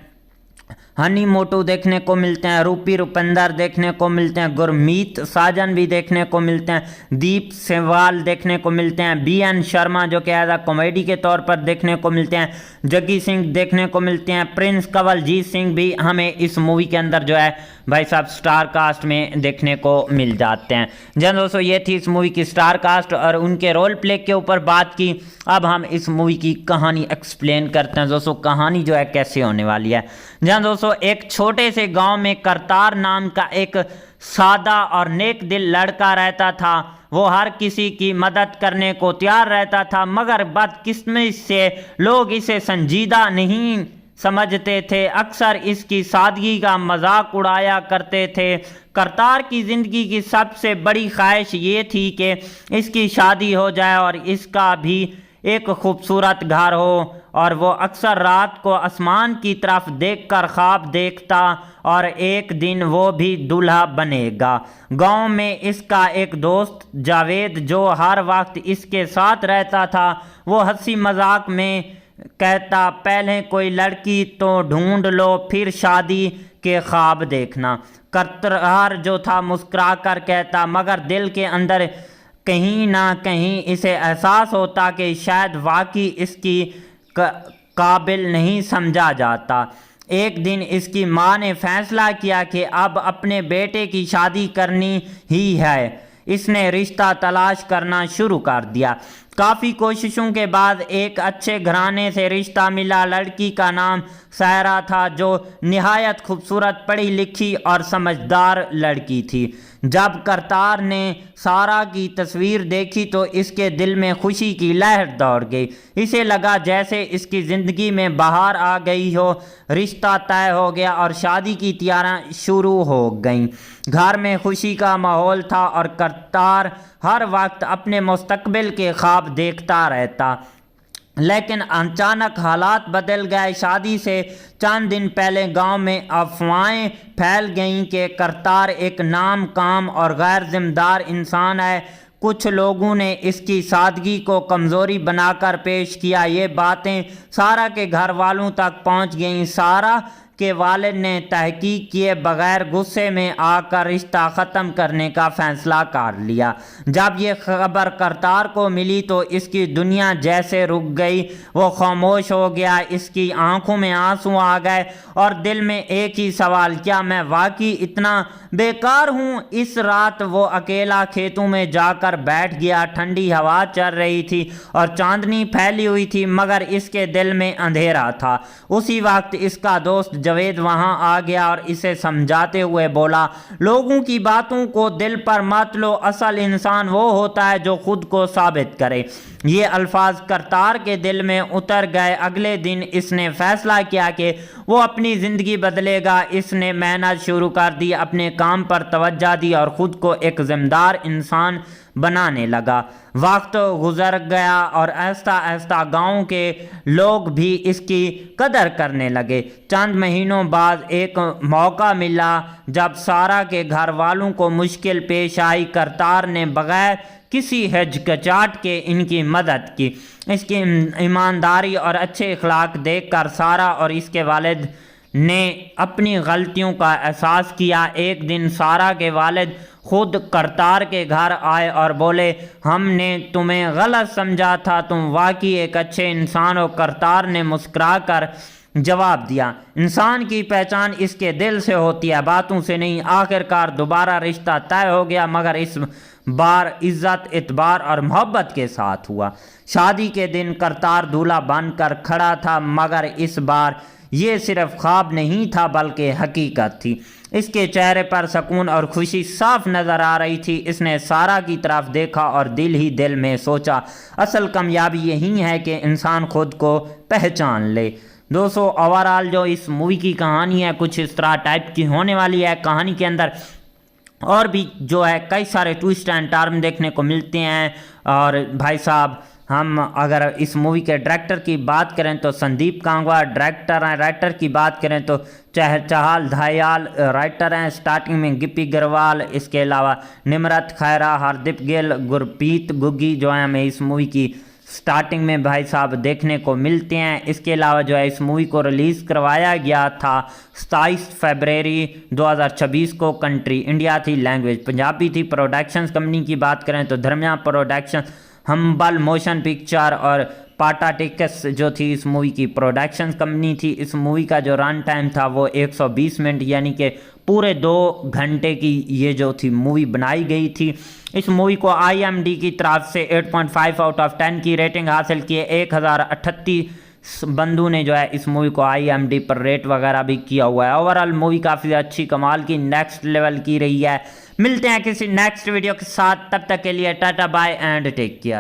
हनी मोटू देखने को मिलते हैं, रूपी रुपिंदर देखने को मिलते हैं, गुरमीत साजन भी देखने को मिलते हैं, दीप सेवाल देखने को मिलते हैं, BN शर्मा जो कि एज आ कॉमेडी के तौर पर देखने को मिलते हैं, जग्गी सिंह देखने को मिलते हैं, प्रिंस कंवलजीत सिंह भी हमें इस मूवी के अंदर जो है भाई साहब स्टार कास्ट में देखने को मिल जाते हैं। जन दोस्तों ये थी इस मूवी की स्टार कास्ट और उनके रोल प्ले के ऊपर बात की। अब हम इस मूवी की कहानी एक्सप्लेन करते हैं। दोस्तों कहानी जो है कैसे होने वाली है। जहाँ दोस्तों एक छोटे से गांव में करतार नाम का एक सादा और नेक दिल लड़का रहता था। वो हर किसी की मदद करने को तैयार रहता था, मगर बदकिस्मती से लोग इसे संजीदा नहीं समझते थे। अक्सर इसकी सादगी का मजाक उड़ाया करते थे। करतार की ज़िंदगी की सबसे बड़ी ख्वाहिश ये थी कि इसकी शादी हो जाए और इसका भी एक खूबसूरत घर हो, और वो अक्सर रात को आसमान की तरफ देखकर ख्वाब देखता और एक दिन वो भी दूल्हा बनेगा। गांव में इसका एक दोस्त जावेद, जो हर वक्त इसके साथ रहता था, वो हंसी मजाक में कहता, पहले कोई लड़की तो ढूंढ लो, फिर शादी के ख्वाब देखना। करतार जो था मुस्कुरा कर कहता, मगर दिल के अंदर कहीं ना कहीं इसे एहसास होता कि शायद वाकई इसकी काबिल नहीं समझा जाता। एक दिन इसकी माँ ने फैसला किया कि अब अपने बेटे की शादी करनी ही है। इसने रिश्ता तलाश करना शुरू कर दिया। काफ़ी कोशिशों के बाद एक अच्छे घराने से रिश्ता मिला। लड़की का नाम सायरा था, जो निहायत खूबसूरत, पढ़ी लिखी और समझदार लड़की थी। जब करतार ने सारा की तस्वीर देखी तो इसके दिल में खुशी की लहर दौड़ गई। इसे लगा जैसे इसकी ज़िंदगी में बहार आ गई हो। रिश्ता तय हो गया और शादी की तैयारियां शुरू हो गईं। घर में खुशी का माहौल था और करतार हर वक्त अपने मुस्तकबिल के ख्वाब देखता रहता। लेकिन अचानक हालात बदल गए। शादी से चंद दिन पहले गांव में अफवाहें फैल गईं कि करतार एक नाम काम और गैर जिम्मेदार इंसान है। कुछ लोगों ने इसकी सादगी को कमज़ोरी बनाकर पेश किया। ये बातें सारा के घर वालों तक पहुंच गईं। सारा के वालिद ने तहकीक किए बगैर गुस्से में आकर रिश्ता ख़त्म करने का फ़ैसला कर लिया। जब ये खबर करतार को मिली तो इसकी दुनिया जैसे रुक गई। वो खामोश हो गया। इसकी आंखों में आंसू आ गए और दिल में एक ही सवाल, क्या मैं वाकई इतना बेकार हूँ? इस रात वो अकेला खेतों में जाकर बैठ गया। ठंडी हवा चल रही थी और चांदनी फैली हुई थी, मगर इसके दिल में अंधेरा था। उसी वक्त इसका दोस्त जावेद वहां आ गया और इसे समझाते हुए बोला, लोगों की बातों को दिल पर मत लो, असल इंसान वो होता है जो खुद को साबित करे। ये अल्फाज करतार के दिल में उतर गए। अगले दिन इसने फैसला किया कि वो अपनी ज़िंदगी बदलेगा। इसने मेहनत शुरू कर दी, अपने काम पर तवज्जो दी और ख़ुद को एक ज़िम्मेदार इंसान बनाने लगा। वक्त गुजर गया और आहिस्ता आहिस्ता गांव के लोग भी इसकी कदर करने लगे। चंद महीनों बाद एक मौका मिला जब सारा के घर वालों को मुश्किल पेश आई। करतार ने बगैर किसी हिचकिचाहट के इनकी मदद की। इसकी ईमानदारी और अच्छे अखलाक देखकर सारा और इसके वालिद ने अपनी गलतियों का एहसास किया। एक दिन सारा के वालिद खुद करतार के घर आए और बोले, हमने तुम्हें गलत समझा था, तुम वाकई एक अच्छे इंसान हो। करतार ने मुस्कुराकर जवाब दिया, इंसान की पहचान इसके दिल से होती है, बातों से नहीं। आखिरकार दोबारा रिश्ता तय हो गया, मगर इस बार इज्जत, इतबार और मोहब्बत के साथ हुआ। शादी के दिन करतार दूल्हा बनकर खड़ा था, मगर इस बार ये सिर्फ ख्वाब नहीं था बल्कि हकीकत थी। इसके चेहरे पर सुकून और खुशी साफ नज़र आ रही थी। इसने सारा की तरफ देखा और दिल ही दिल में सोचा, असल कामयाबी यही है कि इंसान खुद को पहचान ले। दोस्तों, ओवरऑल जो इस मूवी की कहानी है कुछ इस तरह टाइप की होने वाली है। कहानी के अंदर और भी जो है कई सारे ट्विस्ट एंड टर्न देखने को मिलते हैं। और भाई साहब, हम अगर इस मूवी के डायरेक्टर की बात करें तो संदीप कांगवा डायरेक्टर हैं। राइटर की बात करें तो चहल दयाल राइटर हैं। स्टार्टिंग में गिप्पी गरवाल, इसके अलावा निमरत खैरा, हरदीप गिल, गुरप्रीत गुग्गी जो है हमें इस मूवी की स्टार्टिंग में भाई साहब देखने को मिलते हैं। इसके अलावा जो है इस मूवी को रिलीज़ करवाया गया था 27 फरवरी 2026 को। कंट्री इंडिया थी, लैंग्वेज पंजाबी थी। प्रोडक्शंस कंपनी की बात करें तो धर्मिया प्रोडक्शन, हम्बल मोशन पिक्चर और पाटा टिकस जो थी इस मूवी की प्रोडक्शन कंपनी थी। इस मूवी का जो रन टाइम था वो 120 मिनट यानी कि पूरे 2 घंटे की ये जो थी मूवी बनाई गई थी। इस मूवी को IMDb की तरफ से 8.5 आउट ऑफ 10 की रेटिंग हासिल की है। 1038 बंधु ने जो है इस मूवी को IMDb पर रेट वगैरह भी किया हुआ है। ओवरऑल मूवी काफ़ी अच्छी कमाल की नेक्स्ट लेवल की रही है। मिलते हैं किसी नेक्स्ट वीडियो के साथ, तब तक के लिए tata bye and take care.